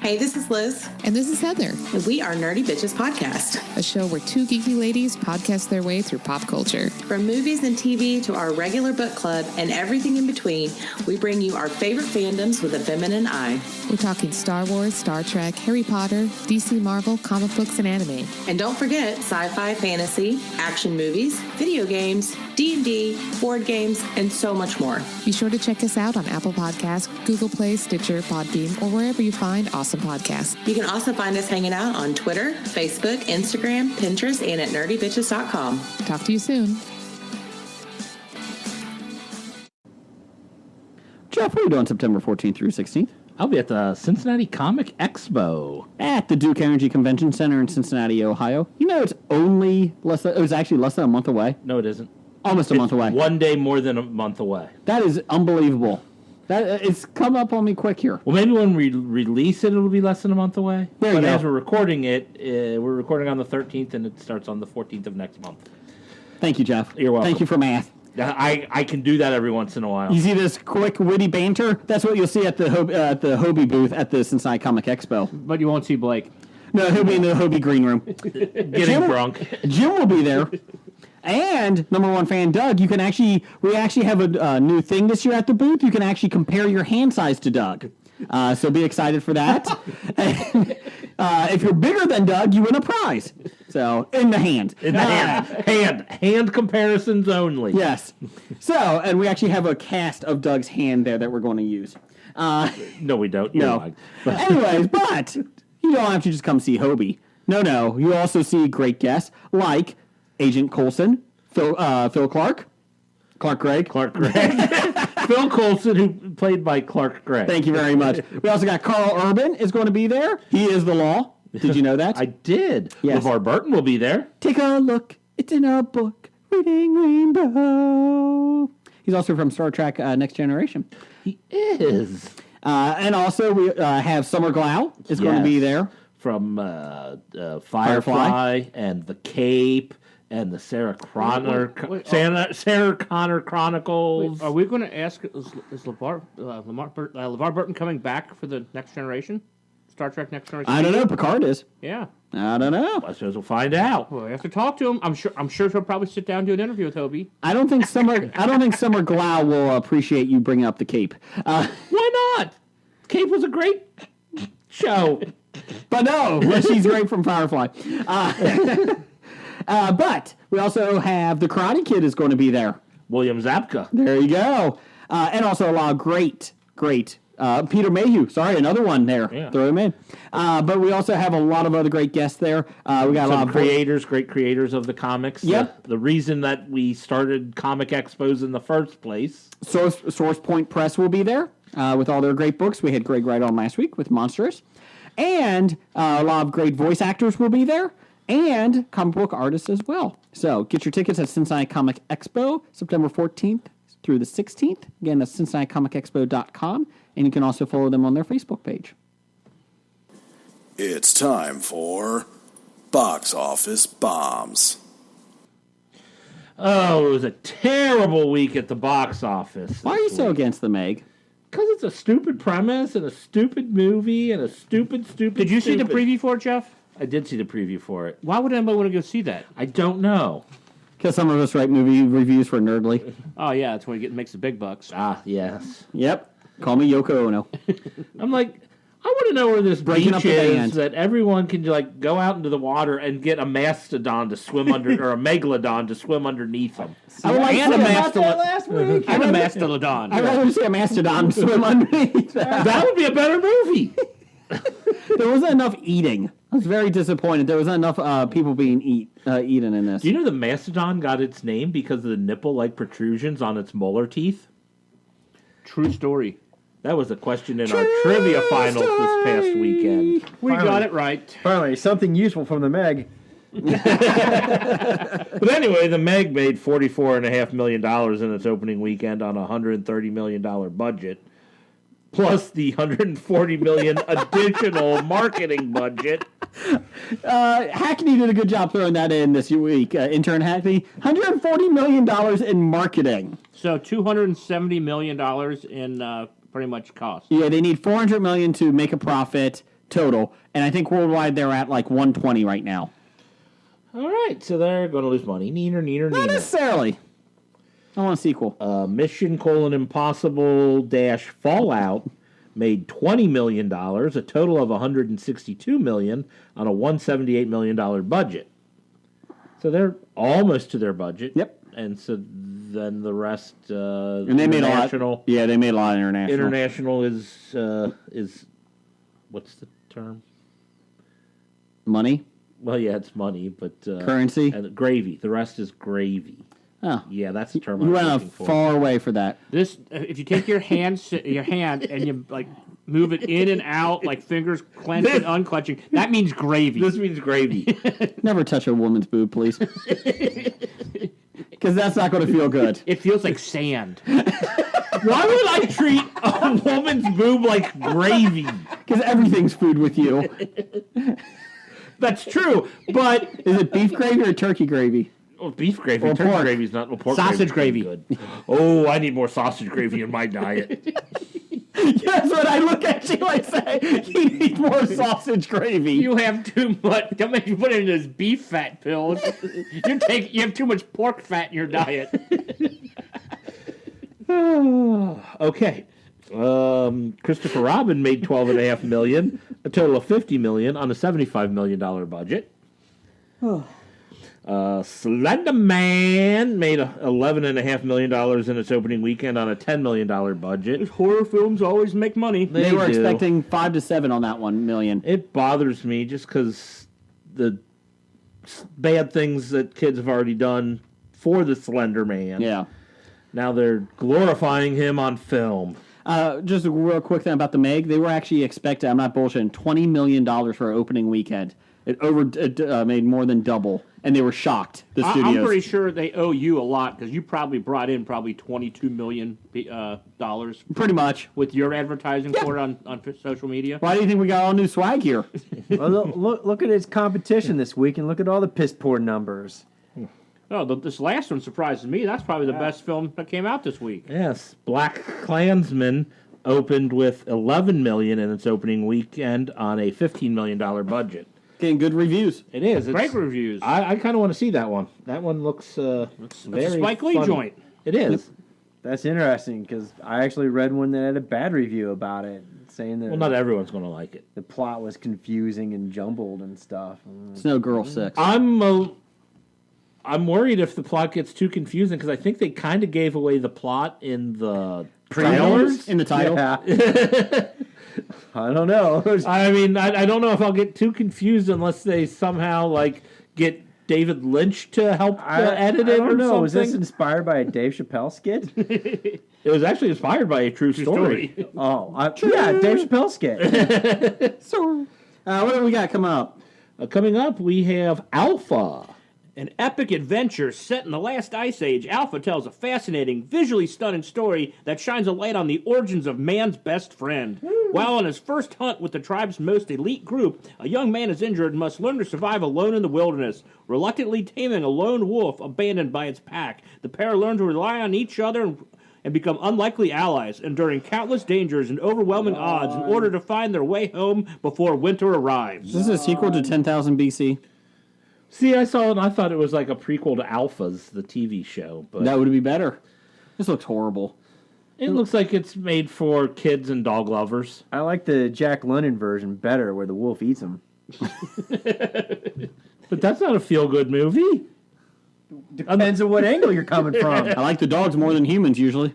I: Hey, this is Liz.
J: And this is Heather.
I: And we are Nerdy Bitches Podcast.
J: A show where two geeky ladies podcast their way through pop culture.
I: From movies and TV to our regular book club and everything in between, we bring you our favorite fandoms with a feminine eye.
J: We're talking Star Wars, Star Trek, Harry Potter, DC, Marvel, comic books, and anime.
I: And don't forget sci-fi, fantasy, action movies, video games, D&D, board games, and so much more.
J: Be sure to check us out on Apple Podcasts, Google Play, Stitcher, Podbean, or wherever you find awesome podcasts.
I: You can also find us hanging out on Twitter, Facebook, Instagram, Pinterest, and at nerdybitches.com.
J: Talk to you soon.
H: Jeff, what are you doing September 14th through 16th?
D: I'll be at the Cincinnati Comic Expo.
H: At the Duke Energy Convention Center in Cincinnati, Ohio. You know, it's actually less than a month away.
D: No, it isn't.
H: Almost a month away.
D: One day more than a month away.
H: That is unbelievable. It's come up on me quick here.
D: Well, maybe when we release it, it'll be less than a month away.
H: There you
D: but
H: go.
D: as we're recording it, we're recording on the 13th, and it starts on the 14th of next month.
H: Thank you, Jeff.
D: You're welcome.
H: Thank you for math.
D: I can do that every once in a while.
H: You see this quick, witty banter? That's what you'll see at the Hobie booth at the Cincinnati Comic Expo.
E: But you won't see Blake.
H: No, he'll be in the Hobie green room.
D: Getting drunk.
H: Jim will be there. And number one fan Doug, we actually have a new thing this year at the booth. You can actually compare your hand size to Doug. So be excited for that. And, if you're bigger than Doug, you win a prize. So in the hand.
D: Hand comparisons only.
H: Yes. So, and we actually have a cast of Doug's hand there that we're going to use.
D: No, we don't.
H: No. Anyways, but you don't have to just come see Hobie. No. You also see great guests like Agent Coulson, Phil Clark Gregg.
D: Phil Coulson, who played by Clark Gregg.
H: Thank you very much. We also got Carl Urban is going to be there. He is the law. Did you know that?
D: I did.
H: Yes.
D: LeVar Burton will be there.
H: Take a look. It's in a book. Reading Rainbow. He's also from Star Trek Next Generation.
D: He is.
H: And also we have Summer Glau is going to be there.
D: From Firefly and The Cape and the Sarah Connor Chronicles.
E: Wait, are we going to ask, is LeVar Burton coming back for the Next Generation? Star Trek Next Generation?
H: I don't know. Picard is.
E: Yeah.
H: I don't know.
D: I suppose we'll find out.
E: Well, we have to talk to him. I'm sure he'll probably sit down and do an interview with Hobie.
H: I don't think Summer Glau will appreciate you bringing up The Cape.
D: Why not? Cape was a great show.
H: But no, she's right from Firefly. But we also have the Karate Kid is going to be there.
D: William Zabka.
H: There you go. And also a lot of great Peter Mayhew. Sorry, another one there.
D: Yeah.
H: Throw him in. But we also have a lot of other great guests there. We got a lot of
D: great creators of the comics.
H: Yep.
D: The reason that we started comic expos in the first place.
H: Source Point Press will be there with all their great books. We had Greg Wright on last week with Monsters. And a lot of great voice actors will be there. And comic book artists as well. So get your tickets at Cincinnati Comic Expo, September 14th through the 16th. Again, that's CincinnatiComicExpo.com. And you can also follow them on their Facebook page.
K: It's time for Box Office Bombs.
D: Oh, it was a terrible week at the box office.
H: Why are you so against the Meg?
D: Because it's a stupid premise and a stupid movie and a stupid.
E: Did you see the preview for it, Jeff?
D: I did see the preview for it.
E: Why would anybody want to go see that?
D: I don't know.
H: Because some of us write movie reviews for Nerdly.
E: Oh, yeah, that's when he makes the big bucks.
D: Ah, yes.
H: Yep. Call me Yoko Ono.
D: I'm like, I want to know where this
H: Breaking
D: beach
H: up the
D: is
H: band.
D: that everyone can go out into the water and get a mastodon to swim under, or a megalodon to swim underneath them.
H: I would like
E: And
H: to
E: a
H: see
E: mastodon. And a mastodon.
H: I'd rather see a mastodon swim underneath.
D: That would be a better movie.
H: There wasn't enough eating. I was very disappointed. There wasn't enough people being eaten in this.
D: Do you know the mastodon got its name because of the nipple-like protrusions on its molar teeth?
E: True story.
D: That was a question in our trivia finals this past weekend.
E: We got it right.
F: Finally, something useful from the Meg.
D: But anyway, the Meg made $44.5 million in its opening weekend on a $130 million budget, plus the $140 million additional marketing budget.
H: Hackney did a good job throwing that in this week. Intern Hackney, $140 million in marketing.
E: So $270 million in pretty much cost.
H: Yeah, they need $400 million to make a profit, total, and I think worldwide they're at like 120 right now.
D: All right, so they're going to lose money. Neener.
H: Not necessarily. I want a sequel.
D: Mission: Impossible - Fallout made $20 million, a total of $162 million on a $178 million budget. So they're almost to their budget.
H: Yep.
D: And so then the rest,
H: and they made a lot. Yeah, they made a lot of international.
D: International is what's the term?
H: Money.
D: Well, yeah, it's money, but
H: currency
D: and gravy. The rest is gravy.
H: Oh,
D: yeah, that's the term.
H: You went far away for that.
E: This, if you take your hand and you like move it in and out, like fingers clenched and unclenching, that means gravy.
D: This means gravy.
H: Never touch a woman's boob, please, because that's not going to feel good.
E: It feels like sand.
D: Why would I treat a woman's boob like gravy?
H: Because everything's food with you.
D: That's true, but
H: is it beef gravy or turkey gravy?
D: Oh, beef gravy.
H: Or
D: turkey
H: pork.
D: gravy's not. Well, pork
E: Sausage gravy.
D: Good. Oh, I need more sausage gravy in my diet.
H: That's what I look at you and say. You need more sausage gravy.
E: You have too much. Don't make you put it in those beef fat pills. You have too much pork fat in your diet.
D: Okay. Christopher Robin made $12.5 million, a total of $50 million on a $75 million budget. Slender Man made $11.5 million in its opening weekend on a $10 million budget.
E: Horror films always make money.
H: They were expecting 5 to 7 on that $1 million.
D: It bothers me just because the bad things that kids have already done for the Slender Man.
H: Yeah.
D: Now they're glorifying him on film.
H: Just a real quick thing about the Meg. They were actually expecting, I'm not bullshitting, $20 million for opening weekend. It made more than double, and they were shocked, the studios.
E: I'm pretty sure they owe you a lot, because you probably brought in $22 million
H: pretty much.
E: With your advertising for it on social media.
H: Why do you think we got all new swag here?
F: Well, look at its competition this week, and look at all the piss poor numbers.
E: Oh, this last one surprises me. That's probably the best film that came out this week.
D: Yes, Black Klansman opened with $11 million in its opening weekend on a $15 million budget.
H: Getting good reviews.
D: It is.
E: Great reviews.
D: I kind of want to see that one. That one looks very
E: a Spike Lee
D: funny.
E: joint.
D: It is.
F: That's interesting, because I actually read one that had a bad review about it, saying that
D: Well, not everyone's going to like it.
F: the plot was confusing and jumbled and stuff.
H: It's no Girl 6.
D: I'm worried if the plot gets too confusing, because I think they kind of gave away the plot in the trailers.
H: In the title?
F: Yeah. I don't know.
D: I mean, I don't know if I'll get too confused unless they somehow get David Lynch to help edit it
F: I don't
D: or
F: know.
D: something.
F: Was this inspired by a Dave Chappelle skit?
D: It was actually inspired by a true story.
F: Oh, yeah, Dave Chappelle skit.
H: So, what do we got coming up?
D: Coming up, we have Alpha.
E: An epic adventure set in the last ice age, Alpha tells a fascinating, visually stunning story that shines a light on the origins of man's best friend. While on his first hunt with the tribe's most elite group, a young man is injured and must learn to survive alone in the wilderness. Reluctantly taming a lone wolf abandoned by its pack, the pair learn to rely on each other and become unlikely allies, enduring countless dangers and overwhelming odds in order to find their way home before winter arrives.
H: Is this a sequel to 10,000 BC?
D: See, I saw it and I thought it was like a prequel to Alphas, the TV show. But
H: That would be better. This looks horrible.
D: it looks like it's made for kids and dog lovers.
F: I like the Jack London version better, where the wolf eats him.
D: But that's not a feel-good movie.
F: Depends on what angle you're coming from.
H: I like the dogs more than humans, usually.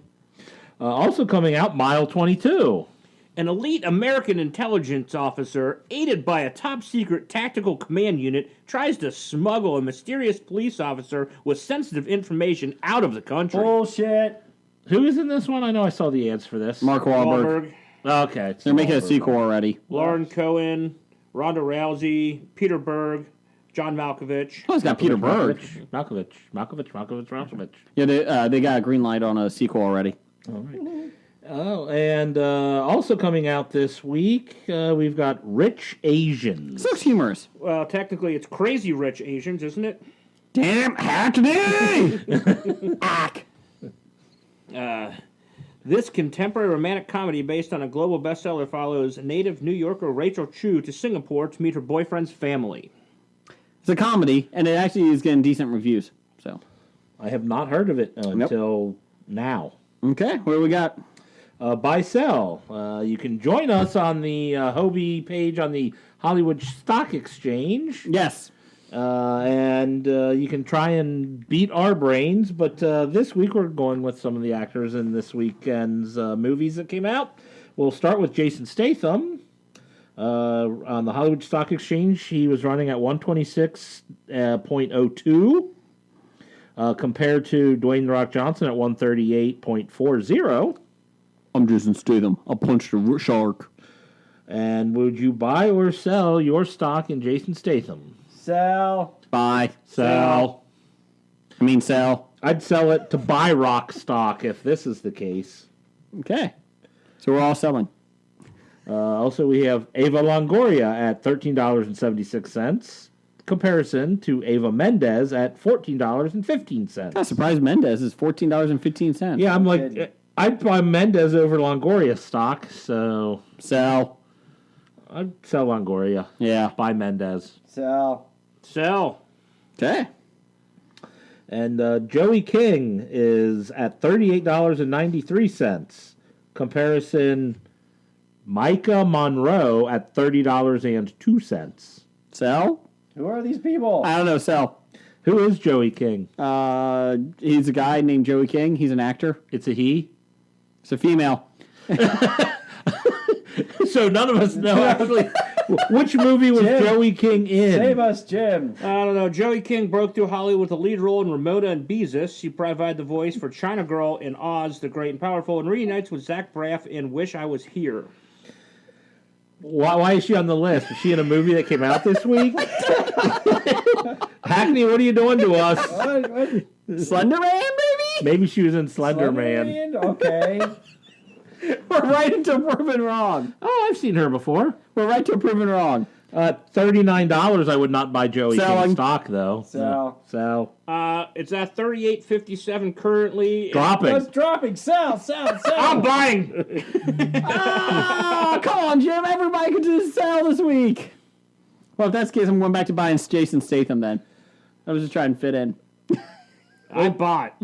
D: Also coming out, Mile 22.
E: An elite American intelligence officer, aided by a top-secret tactical command unit, tries to smuggle a mysterious police officer with sensitive information out of the country.
F: Bullshit.
D: Who is in this one? I know I saw the ads for this.
H: Mark Wahlberg.
D: Okay. it's
H: They're making a
D: Wahlberg.
H: sequel already.
E: Lauren Cohen, Ronda Rousey, Peter Berg, John Malkovich.
H: Oh, it's got Peter Berg.
D: Malkovich.
H: Yeah, they got a green light on a sequel already.
D: All right. Oh, and also coming out this week, we've got Rich Asians.
H: This looks humorous.
E: Well, technically, it's Crazy Rich Asians, isn't it?
H: Damn, Hackney! Ack.
E: This contemporary romantic comedy based on a global bestseller follows native New Yorker Rachel Chu to Singapore to meet her boyfriend's family.
H: It's a comedy, and it actually is getting decent reviews. So,
D: I have not heard of it until now.
H: Okay, what do we got?
D: Buy sell. You can join us on the Hobie page on the Hollywood Stock Exchange.
H: Yes.
D: And you can try and beat our brains, but this week we're going with some of the actors in this weekend's movies that came out. We'll start with Jason Statham. On the Hollywood Stock Exchange, he was running at 126.02, compared to Dwayne The Rock Johnson at 138.40.
H: I'm Jason Statham. I'll punch the shark.
D: And would you buy or sell your stock in Jason Statham?
F: Sell.
H: Buy.
D: Sell.
H: Sell.
D: I'd sell it to buy Rock stock if this is the case.
H: Okay. So we're all selling.
D: Also, we have Ava Longoria at $13.76. Comparison to Ava Mendez at $14.15.
H: I'm surprised Mendez is $14.15.
D: Yeah, I'm like, I'd buy Mendez over Longoria stock, so...
H: Sell.
D: I'd sell Longoria.
H: Yeah.
D: Buy Mendez.
F: Sell.
H: Okay.
D: And Joey King is at $38.93. Comparison, Micah Monroe at $30.02.
H: Sell?
F: Who are these people?
H: I don't know. Sell.
D: Who is Joey King?
H: He's a guy named Joey King. He's an actor.
D: It's a he?
H: It's a female.
D: So none of us know actually which movie was
F: Jim.
D: Joey King in.
F: Save us, Jim.
E: I don't know. Joey King broke through Hollywood with a lead role in Ramona and Beezus. She provided the voice for China Girl in Oz the Great and Powerful, and reunites with Zach Braff in Wish I Was Here.
D: Why is she on the list? Is she in a movie that came out this week? Hackney, what are you doing to us?
H: Slender Man, baby?
D: Maybe she was in Slender Man.
F: Okay.
H: We're right into proven wrong.
D: Oh, I've seen her before.
H: We're right to proven wrong.
D: $39 I would not buy Joey
H: Selling.
D: King stock, though.
F: Sell.
E: It's at $38.57 currently.
D: Dropping.
F: It's dropping. Sell.
E: I'm buying.
H: Come on, Jim. Everybody can do sell this week. Well, if that's the case, I'm going back to buying Jason Statham then. I was just trying to fit in.
E: I bought.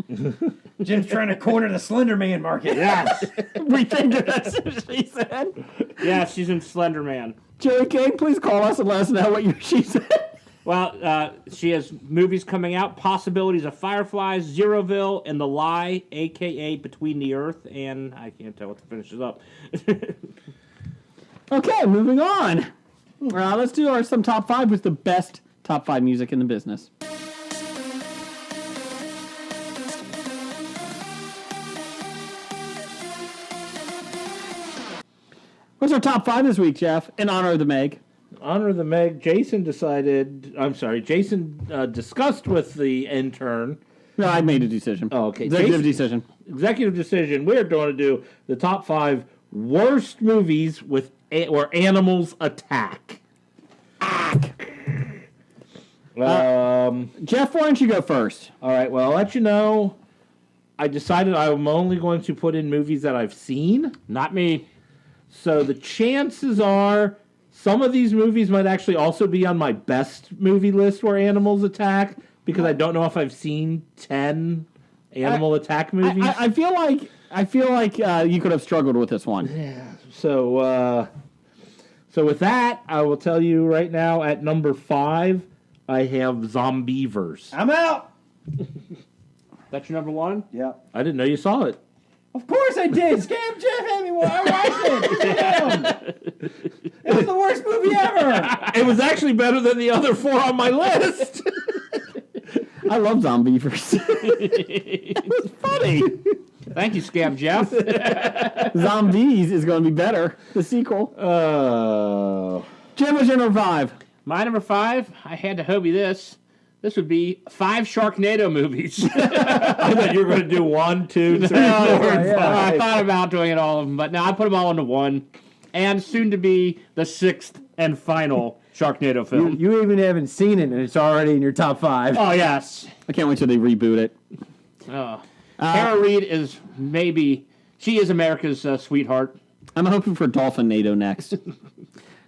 F: Jim's trying to corner the Slender Man market.
E: Yes.
H: We think that's what she said.
E: Yeah, she's in Slender Man.
H: Joey King, please call us and let us know what she said.
E: Well, she has movies coming out, Possibilities of Fireflies, Zeroville, and The Lie, a.k.a. Between the Earth, and I can't tell what the finishes up.
H: Okay, moving on. Let's do some top 5 with the best top 5 music in the business. What's our top 5 this week, Jeff? In honor of the Meg.
D: Honor of the Meg. Jason discussed with the intern.
H: No, I made a decision.
D: Oh, okay.
H: Executive decision.
D: Executive decision. We're going to do the top 5 worst movies where animals attack.
H: Jeff, why don't you go first?
D: All right. Well, I'll let you know. I decided I'm only going to put in movies that I've seen.
E: Not me.
D: So the chances are some of these movies might actually also be on my best movie list where animals attack, because I don't know if I've seen 10 animal attack movies.
H: I feel like you could have struggled with this one.
D: Yeah. So with that, I will tell you right now at number 5, I have Zombievers.
F: I'm out.
E: That's your number 1?
F: Yeah.
D: I didn't know you saw it.
F: Of course I did. Scam Jeff had me. I watched it. Damn. It was the worst movie ever.
D: It was actually better than the other 4 on my list.
H: I love Zombievers. It was funny.
E: Thank you, Scam Jeff.
H: Zombies is going to be better. The sequel. Jim, what's your number 5?
E: My number 5, I had to Hobie this. This would be 5 Sharknado movies.
D: I thought you were going to do 1, 2, 3, 4, and 5.
E: I thought about doing it all of them, but no, I put them all into one. And soon to be the 6th and final Sharknado film.
F: You even haven't seen it, and it's already in your top 5.
E: Oh, yes.
H: I can't wait till they reboot it.
E: Tara Reid is maybe She is America's sweetheart.
H: I'm hoping for Dolphin NATO next. To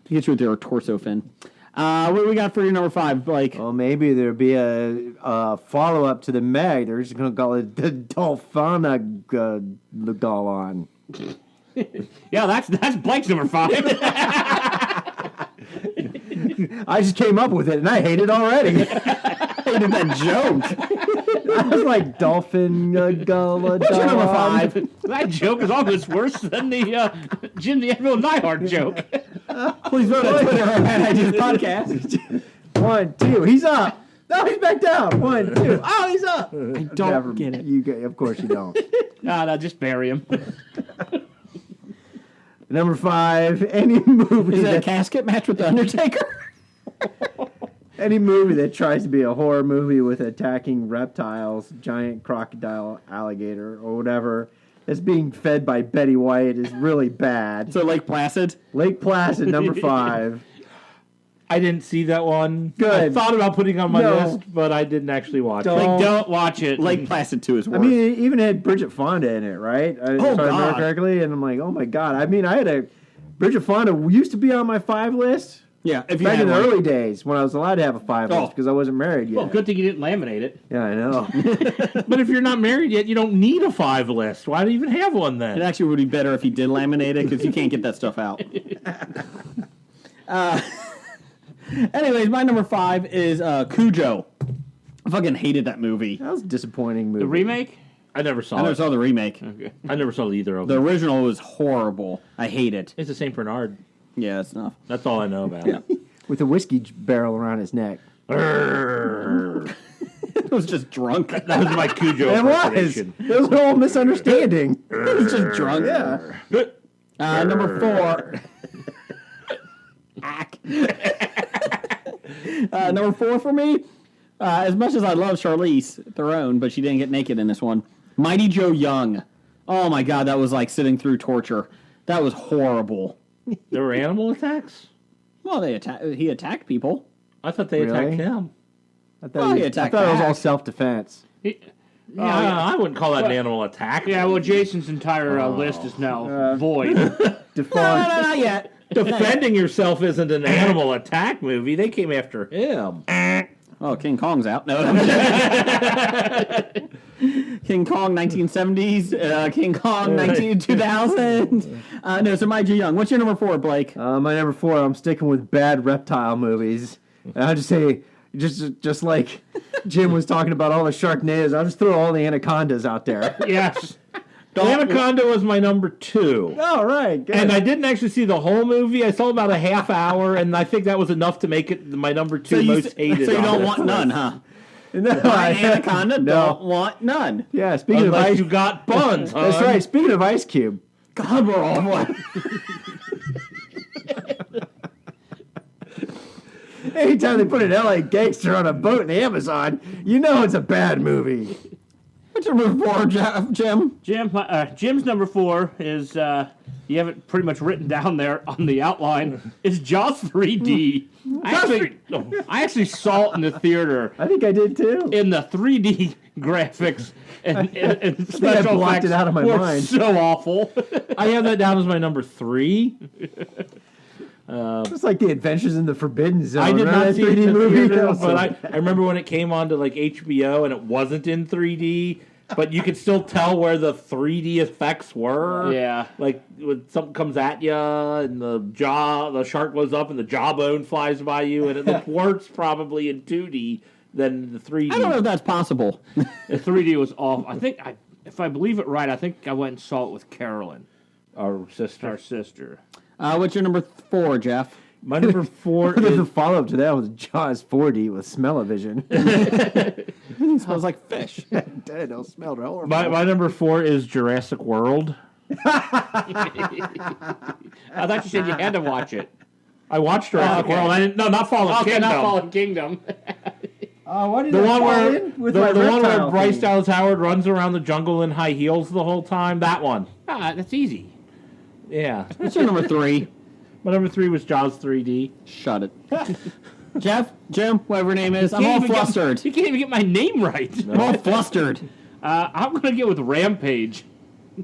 H: get you with their torso fin. What do we got for your number 5, Blake?
F: Well, maybe there'll be a follow-up to the Meg. They're just going to call it the Dolphina Galon.
E: Yeah, that's Blake's number 5.
F: I just came up with it, and I hate it already.
H: I hated that joke.
F: I was like, Dolphin Gullah.
H: What's your number 5?
E: That joke is almost worse than the Jim the Anvil Neihard joke.
H: Please vote on Twitter or Bad Ideas Podcast.
F: 1, 2. He's up. No, he's back down. 1, 2. Oh, he's up.
H: I don't get it.
F: Of course you don't.
E: No, just bury him.
F: Number 5. Any movie
H: Is that a casket match with The Undertaker?
F: Any movie that tries to be a horror movie with attacking reptiles, giant crocodile, alligator, or whatever that's being fed by Betty White is really bad.
H: So Lake Placid?
F: Lake Placid, number 5.
D: I didn't see that one.
F: Good.
D: I thought about putting it on my
F: No.
D: list, but I didn't actually watch it.
E: Don't watch it.
H: Lake Placid 2 is worse.
F: I mean, it even had Bridget Fonda in it, right? If I remember
H: God.
F: correctly, and I'm like, oh my God. I mean, Bridget Fonda used to be on my 5 list.
H: yeah, if you
F: Back
H: had
F: in the
H: one.
F: early days when I was allowed to have a 5
H: Oh.
F: list because I wasn't married yet.
E: Well, good thing you didn't laminate it.
F: Yeah, I know.
D: But if you're not married yet, you don't need a 5 list. Why do you even have one then?
H: It actually would be better if he did laminate it because you can't get that stuff out. Anyways, my number 5 is Cujo. I fucking hated that movie.
F: That was a disappointing movie.
E: The remake?
D: I never saw
H: I never
D: it.
H: saw the remake.
E: Okay.
D: I never saw either of
H: The
D: them.
H: original was horrible. I hate it.
D: It's the St. Bernard.
H: Yeah, it's enough.
D: That's all I know about
H: Yeah.
D: it.
F: With a whiskey barrel around his neck.
H: It was just drunk.
D: That was my Cujo
F: It was.
D: impersonation.
F: It was a whole misunderstanding.
H: He was just drunk.
F: Yeah.
H: Number 4. Number 4 for me, as much as I love Charlize Theron, but she didn't get naked in this one, Mighty Joe Young. Oh my God, that was like sitting through torture. That was horrible.
D: There were animal attacks?
H: Well, he attacked people.
D: I thought they
F: Really?
D: attacked him.
F: I thought,
H: Well, he
F: I
H: attacked
F: thought it was
H: back.
F: all self-defense.
D: I wouldn't call that an animal attack.
E: Yeah, well, Jason's entire list is now void.
F: Defunct.
H: No, not yet.
D: Defending yourself isn't an animal attack movie. They came after him.
H: Oh, King Kong's out. No. King Kong 1970s, King Kong 2000. No, so Mighty Joe Young. What's your number 4, Blake?
F: My number 4, I'm sticking with bad reptile movies. And I'll just say, just like Jim was talking about all the Sharknadoes, I'll just throw all the anacondas out there.
E: Yes.
D: Anaconda was my number 2.
F: All right, good.
D: And I didn't actually see the whole movie. I saw about a half hour, and I think that was enough to make it my number 2 most hated.
H: So you
D: on
H: don't
D: this
H: want
D: list.
H: none, huh?
F: No,
H: Anaconda
F: no.
H: don't want none.
F: Yeah, speaking of
D: Unless
F: Ice
D: you got buns, huh?
F: That's right. Speaking of Ice Cube,
H: God, we're awful.
F: anytime they put an LA gangster on a boat in the Amazon, you know it's a bad movie.
H: What's your number 4, Jim?
E: Jim's number 4 is, you have it pretty much written down there on the outline, is Jaws 3D. I actually saw it in the theater.
F: I think I did too.
E: In the 3D graphics and special
F: I blocked
E: effects
F: it out of my
E: were
F: mind.
E: so awful.
D: I have that down as my number 3.
F: It's like the Adventures in the Forbidden Zone.
D: I did
F: Remember
D: not
F: that
D: see it in
F: 3D
D: the
F: movie,
D: theater,
F: That was
D: but
F: so
D: I remember when it came on to like HBO and it wasn't in 3D, but you could still tell where the 3D effects were.
E: Yeah.
D: Like when something comes at you and the shark goes up and the jawbone flies by you, and it looked worse probably in 2D than the 3D.
H: I don't know if that's possible.
E: The 3D was awful. I think, if I believe it right, I think I went and saw it with Carolyn,
D: Our sister.
E: our sister.
H: What's your number 4, Jeff?
D: My number 4
F: The
D: is
F: follow-up to that was Jaws 4D with smell-o-vision.
H: It smells like fish.
F: It smelled horrible.
D: my number 4 is Jurassic World.
E: I thought you said you had to watch it.
D: I watched Jurassic
E: okay.
D: World. I didn't. No, not Fallen
E: Okay,
D: Kingdom.
E: not Fallen Kingdom.
F: Why did
D: The
F: I
D: one
F: fall
D: where
F: in with
D: the
F: my
D: one where
F: reptile
D: Bryce
F: thing?
D: Dallas Howard runs around the jungle in high heels the whole time. That one.
E: That's easy.
D: Yeah.
H: What's your number 3?
D: My number 3 was Jaws 3D.
H: Shut it. Jeff, Jim, whatever your name is, I'm all flustered.
E: You can't even get my name right.
H: I'm all flustered.
E: I'm going to get with Rampage.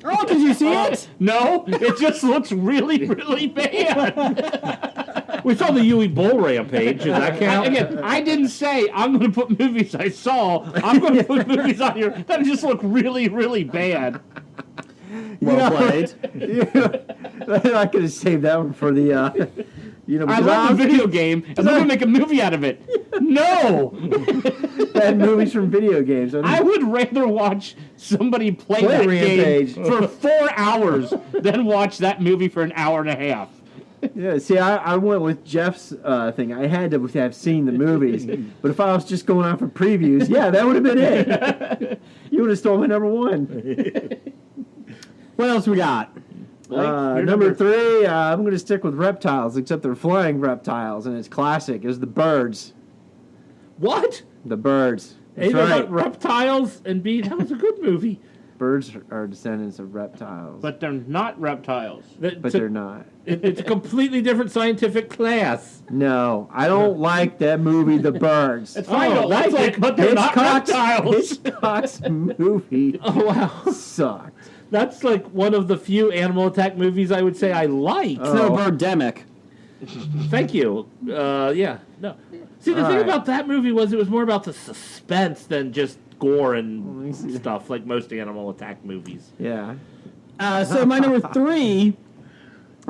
H: Oh, did you see it?
D: No, it just looks really, really bad. We saw the Yui Bull Rampage. Does that count?
E: Again, I didn't say I'm going to put movies I saw. I'm going to put movies on here that just look really, really bad.
H: Well played.
F: I'm not going to save that one for the.
E: I love the video game, and they're going to make a movie out of it. No!
F: Bad movies from video games.
E: I would rather watch somebody play that
F: Rampage
E: game for 4 hours than watch that movie for an hour and a half.
F: Yeah, see, I went with Jeff's thing. I had to have seen the movies. But if I was just going off of previews, yeah, that would have been it. You would have stole my number one.
H: What else we got?
F: Number 3, I'm going to stick with reptiles, except they're flying reptiles, and it's classic. It's The Birds.
D: What?
F: The Birds. That's
D: A,
F: right.
D: about reptiles, and B, that was a good movie.
F: Birds are descendants of reptiles.
E: But they're not reptiles.
F: But they're not.
D: It's a completely different scientific class.
F: No, I don't like that movie, The Birds.
E: It's fine, don't like it, but they're not reptiles.
F: Hitchcock's movie sucked.
D: That's like one of the few animal attack movies I would say I like.
H: It's no Birdemic.
D: Thank you. Yeah, no. See, the thing about that movie was it was more about the suspense than just gore and stuff, like most animal attack movies.
F: Yeah.
H: So my number 3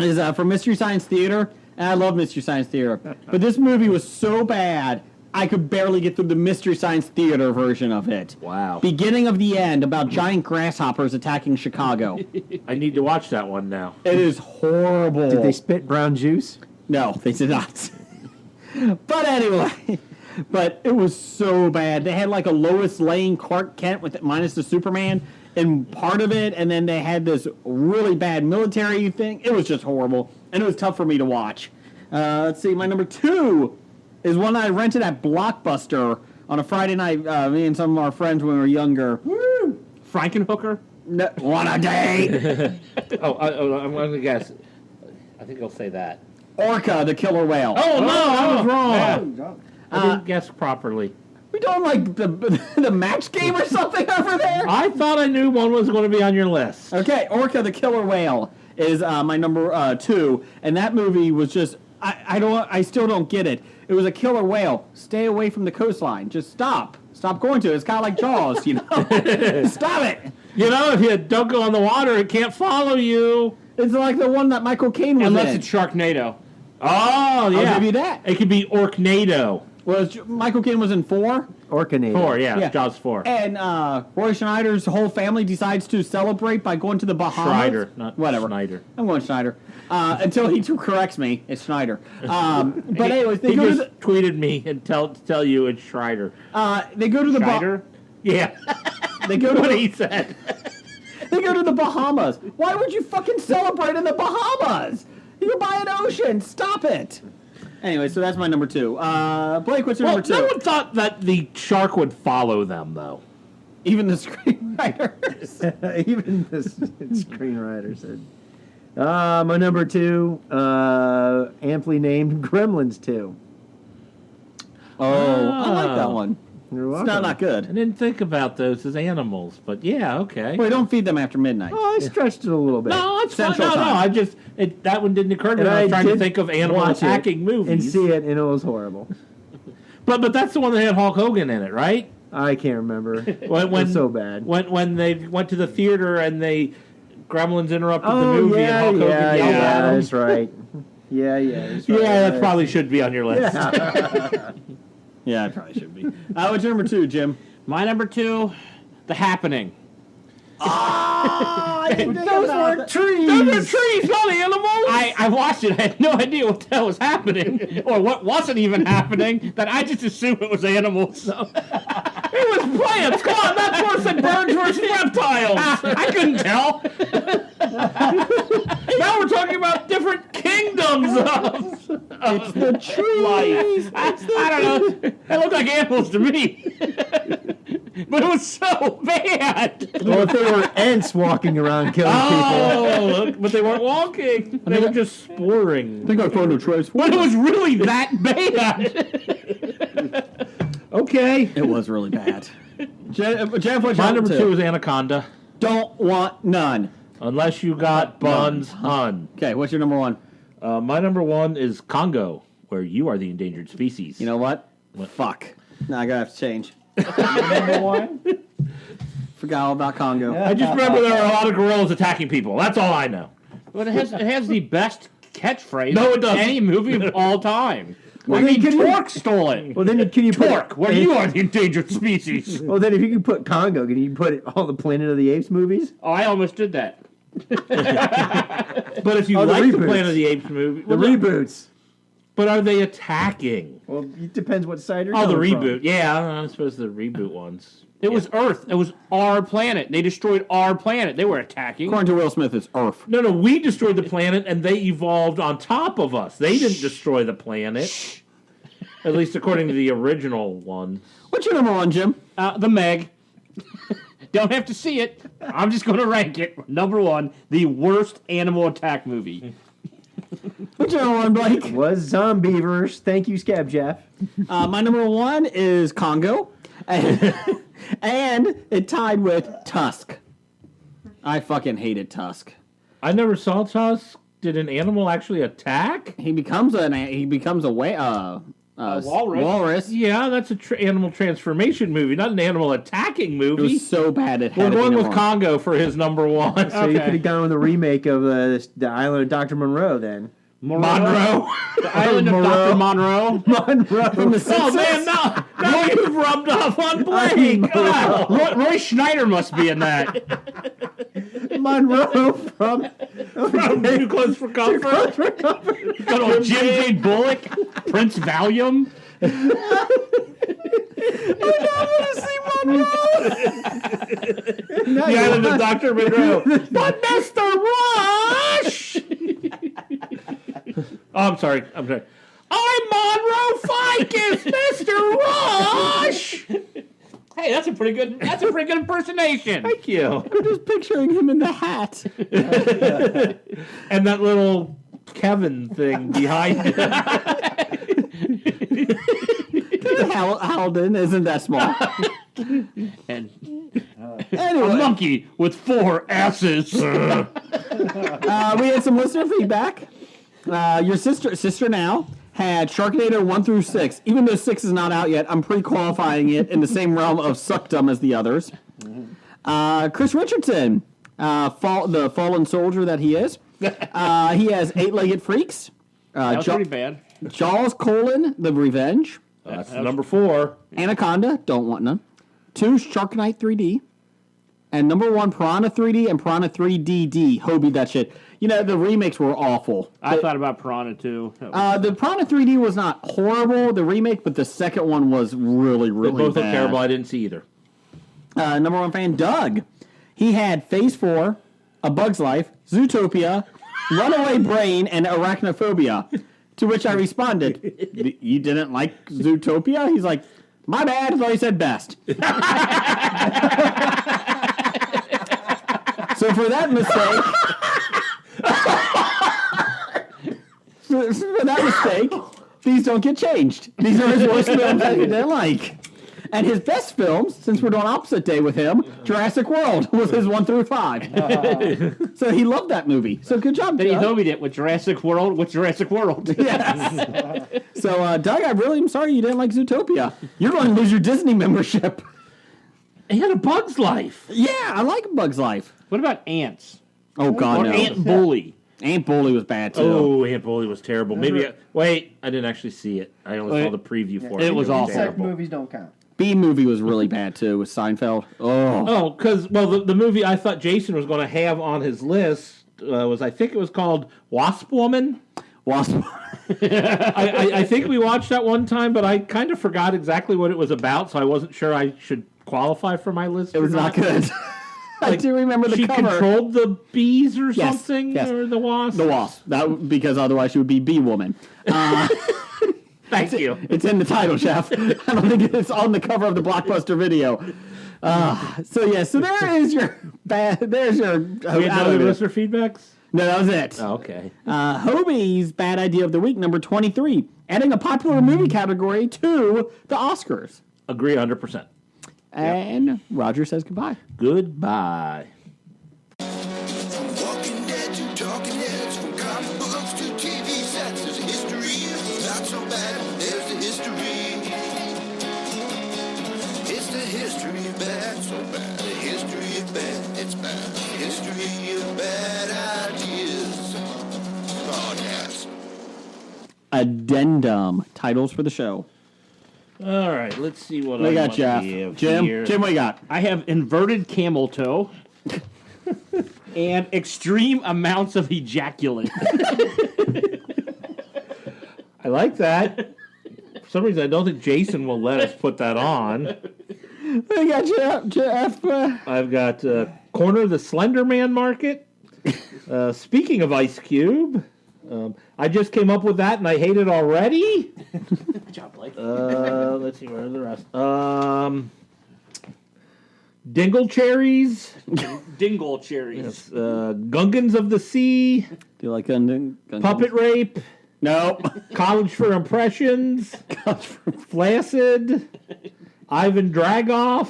H: is from Mystery Science Theater, and I love Mystery Science Theater. But this movie was so bad, I could barely get through the Mystery Science Theater version of it.
D: Wow.
H: Beginning of the end, about giant grasshoppers attacking Chicago.
D: I need to watch that one now.
H: It is horrible.
F: Did they spit brown juice?
H: No, they did not. But anyway, but it was so bad. They had like a Lois Lane Clark Kent with minus the Superman in part of it, and then they had this really bad military thing. It was just horrible, and it was tough for me to watch. Let's see, my number 2 is one I rented at Blockbuster on a Friday night. Me and some of our friends when we were younger.
E: Woo! Frankenhooker?
H: No, one a day.
D: I'm going to guess. I think I'll say that.
H: Orca, the killer whale.
D: Oh, no, I was wrong.
E: Yeah.
D: I didn't guess properly.
H: We doing like the match game or something over there?
D: I thought I knew one was going to be on your list.
H: Okay, Orca the Killer Whale is my number 2, and that movie was just I still don't get it. It was a killer whale. Stay away from the coastline. Just stop going to it. It's kind of like Jaws, you know. Stop it.
D: You know, if you don't go on the water, it can't follow you.
H: It's like the one that Michael Caine was
E: Unless
H: in.
E: it's Sharknado.
D: Oh, yeah.
H: I'll give you that.
D: It could be Orknado.
H: Well, Michael Caine was in 4.
F: Orcanado.
D: 4, yeah. Jaws 4.
H: And Roy Schneider's whole family decides to celebrate by going to the Bahamas.
D: Schneider, not
H: whatever.
D: Schneider.
H: I'm going Schneider. Until he corrects me, it's Schneider. But anyways, they
D: he
H: go
D: just tweeted me and tell you it's Schreider.
H: They go to the
E: Schneider?
D: Yeah.
H: They go to
D: what
H: the,
D: he said.
H: They go to the Bahamas. Why would you fucking celebrate in the Bahamas? You're by an ocean. Stop it. Anyway, so that's my number 2. Blake, what's your number 2?
D: No one thought that the shark would follow them, though.
H: Even the screenwriters.
F: Even the screenwriter said. My number 2, amply named Gremlins 2.
H: Oh, I like that one.
F: You're
H: It's
F: welcome.
H: not good.
D: I didn't think about those as animals, but yeah, okay.
H: Wait, don't feed them after midnight.
F: Oh, I stretched it a little bit.
D: No, it's fine.
H: Central
D: No,
H: time.
D: I just that one didn't occur to me.
F: And
D: I was trying to
F: did
D: think of animal
F: watch
D: attacking
F: it
D: movies.
F: and see it, and it was horrible.
D: But that's the one that had Hulk Hogan in it, right?
F: I can't remember.
D: When,
F: It was so bad.
D: When they went to the theater and Gremlins interrupted
F: Oh,
D: the movie
F: yeah,
D: and Hulk Hogan yelled at them.
F: that's right. Yeah, that's right.
D: Yeah, that probably should be on your list.
F: Yeah.
H: Yeah, it probably should be. What's your number 2, Jim?
E: My number 2, The Happening.
H: Those weren't trees.
D: Those are trees, not animals.
E: I watched it. I had no idea what the hell was happening, or what wasn't even happening. That I just assumed it was animals. So.
D: It was plants. Come on, that's worse than birds versus reptiles.
E: I couldn't tell.
D: Now we're talking about different kingdoms of
H: It's the trees.
E: I don't know. They look like animals to me. But it was so bad.
F: Well, if they were ants walking around killing
D: Oh, but they weren't walking. They were just sporing.
H: I think I found a trace.
E: But it was really that bad.
D: Okay.
H: It was really bad. Jeff, what's
D: My
H: your
D: number 2 is Anaconda.
H: Don't want none.
D: Unless you got Buns Hun.
H: Okay, what's your number one?
D: My number one is Congo, where you are the endangered species.
H: You know what? Fuck. Now I gotta have to change.
E: Number one?
H: Forgot all about Congo.
D: I just remember there are a lot of gorillas attacking people. That's all I know.
E: But it has the best catchphrase
D: No, it
E: of
D: doesn't.
E: any movie of all time.
F: Well,
E: I mean,
F: then can you-
E: Torque stole it.
F: Well, then can you
E: Torque, where you are the endangered species.
F: Well, then if you can put Congo, can you put all the Planet of the Apes movies?
E: Oh, I almost did that.
D: But if you
F: Oh, the
D: like the
F: reboots.
D: Planet of the Apes movie,
F: The reboots.
D: but are they attacking?
F: Well, it depends what side you're
D: Oh, the
F: coming
D: reboot.
F: from.
D: Yeah, I suppose the reboot ones.
E: It was Earth. It was our planet. They destroyed our planet. They were attacking.
H: According to Will Smith, it's Earth.
D: No, we destroyed the planet, and they evolved on top of us. They didn't destroy the planet. At least according to the original one.
H: What's your number one, Jim?
E: The Meg. Don't have to see it. I'm just going to rank it. Number one, the worst animal attack movie.
H: What's your number one, Blake?
F: Was Zombievers. Thank you, Scab Jeff.
H: My number one is Congo. And it tied with Tusk. I fucking hated Tusk.
D: I never saw Tusk. Did an animal actually attack?
H: He becomes a walrus.
D: Yeah, that's a animal transformation movie, not an animal attacking
H: It
D: movie.
H: was so bad it
D: We're
H: had to be
D: going with
H: number one.
D: Congo for his number one.
F: So you could have gone with the remake of the Island of Dr. Monroe then.
D: Monroe.
E: The Island of Dr. Monroe.
F: Monroe.
H: From the
D: Oh
H: Simpsons.
D: man, now you've rubbed off on Blake. Oh.
E: Roy Schneider must be in that.
F: Monroe from
D: Too close for comfort.
E: Got old Jim Jane Bullock, Prince Valium.
D: The Island of Dr. Monroe. But Mr. Rush! Oh, I'm sorry. I'm Monroe Ficus, Mr. Rush!
E: Hey, that's a pretty good impersonation.
D: Thank you.
H: I'm just picturing him in the hat.
D: And that little Kevin thing behind it.
H: Halden isn't that small.
E: And a
H: Anyway,
E: monkey with 4 asses.
H: we had some listener feedback. Your sister now had Sharknado 1 through 6. Even though 6 is not out yet, I'm pre-qualifying it in the same realm of suckdom as the others. Chris Richardson, the fallen soldier that he is. He has 8-Legged Freaks.
E: That was pretty bad.
H: Jaws: The Revenge.
D: That's number 4.
H: Anaconda, don't want none. 2, Shark Night 3D. And number 1, Piranha 3D and Piranha 3DD. Hobie that shit. You know, the remakes were awful.
E: I thought about Piranha too.
H: The Piranha 3D was not horrible, the remake, but the second one was really,
D: They
H: really
D: both look
H: bad.
D: terrible. I didn't see either.
H: Number 1 fan, Doug. He had Phase 4, A Bug's Life, Zootopia, Runaway Brain, and Arachnophobia. To which I responded, you didn't like Zootopia? He's like, my bad, I thought you said best. So for that mistake, these don't get changed. These are his worst films that he didn't like. And his best films, since we're doing opposite day with him, Jurassic World was his 1 through 5. So he loved that movie. So good job,
E: Then he
H: Doug.
E: hobied it with Jurassic World.
H: Yes. So, Doug, I really am sorry you didn't like Zootopia. You're going to lose your Disney membership.
D: He had A Bug's Life.
H: Yeah, I like Bug's Life.
E: What about Ants?
H: Oh, God,
E: Or
H: no.
E: Ant Bully?
H: Aunt Bully was bad, too.
D: Oh, Aunt Bully was terrible. Maybe. Wait, I didn't actually see it. I only saw the preview for it.
E: It was awful.
F: Second movies don't count.
H: B-movie was really bad, too, with Seinfeld.
D: Oh, because, the movie I thought Jason was going to have on his list was, I think it was called Wasp Woman.
H: Wasp.
D: I think we watched that one time, but I kind of forgot exactly what it was about, so I wasn't sure I should qualify for my list.
H: It was not good. I do remember the
D: she
H: cover.
D: controlled the bees or
H: Yes,
D: something,
H: yes.
D: or the wasps.
H: The Wasp. Because otherwise she would be Bee-Woman.
D: Thank you.
H: It's in the title, Jeff. I don't think it's on the cover of the Blockbuster video. So there is your bad. There's your.
D: We had no other listener feedbacks?
H: No, that was it.
D: Oh, okay.
H: Hobie's bad idea of the week, number 23, adding a popular movie category to the Oscars.
D: Agree 100%.
H: And Roger says goodbye.
D: Goodbye.
C: bad. The history of bad, it's bad. The history of bad ideas. Podcast.
H: Addendum. Titles for the show.
D: All right, let's see what
H: We
D: I
H: got
D: want
H: Jeff.
D: to give
H: Jim,
D: here.
H: Jim, what you got?
E: I have inverted camel toe and extreme amounts of ejaculate.
D: I like that. For some reason, I don't think Jason will let us put that on.
H: We got Jeff.
D: I've got corner of the Slender Man market. Speaking of Ice Cube, I just came up with that and I hate it already.
E: Good job, Blake.
D: Let's see, where are the rest? Dingle cherries,
E: Dingle cherries.
D: Gungans of the Sea,
H: Do you like Gundam?
D: Puppet Rape,
H: No.
D: College for Impressions, Flaccid, Ivan Dragoff,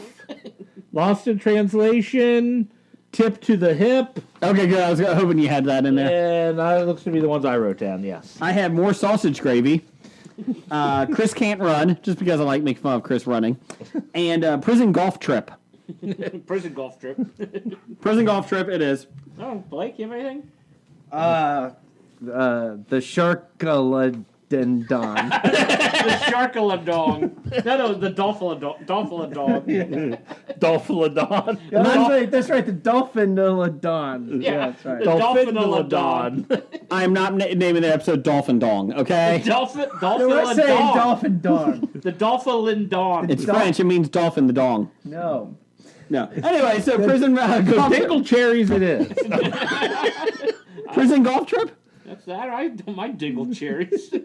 D: Lost in Translation, Tip to the Hip,
H: Okay, good. I was hoping you had that in there.
D: and that looks to be the ones I wrote down, yes.
H: I have more sausage gravy. Chris Can't Run, just because I like making fun of Chris running. And Prison Golf Trip.
E: Prison golf trip.
H: Prison Golf Trip, it is.
E: Oh, Blake, you have anything?
F: The Sharkaladendon.
E: The Sharkaladong. No, the Dolphiladong.
D: Dolphiladon.
F: That's right, the Dolphinilodon.
E: Yeah,
F: That's right.
E: the Dolphinilodon.
H: I am not naming the episode Dolphin Dong, okay?
F: We're saying
E: Dolphinilodong.
F: Dolphin Dong.
E: The Dolphinilodon.
H: It's French, it means dolphin the dong.
F: No.
H: No. Anyway, so Prison Golf Trip.
D: Dingle cherries it is.
H: Prison Golf Trip?
E: That's that. I don't mind dingle cherries.
H: I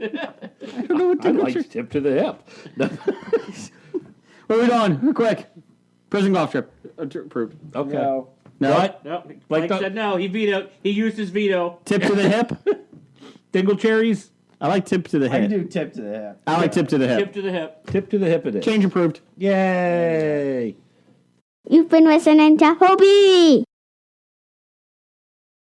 H: don't know what
D: I
H: Dingle
D: like
H: Trip.
D: Tip to the Hip.
H: Where are we going? Quick. Prison Golf Trip. Approved.
D: Okay.
F: No.
H: No.
D: What?
E: No, Blake said no. He vetoed. He used his veto.
H: Tip to the hip?
D: Dingle cherries,
H: I like tip to the
F: I
H: hip.
F: do tip to the hip.
H: I like tip to the hip.
E: Tip to the hip.
D: Tip to the Hip it is.
H: Change approved.
D: Yay.
L: You've been listening to Hobie.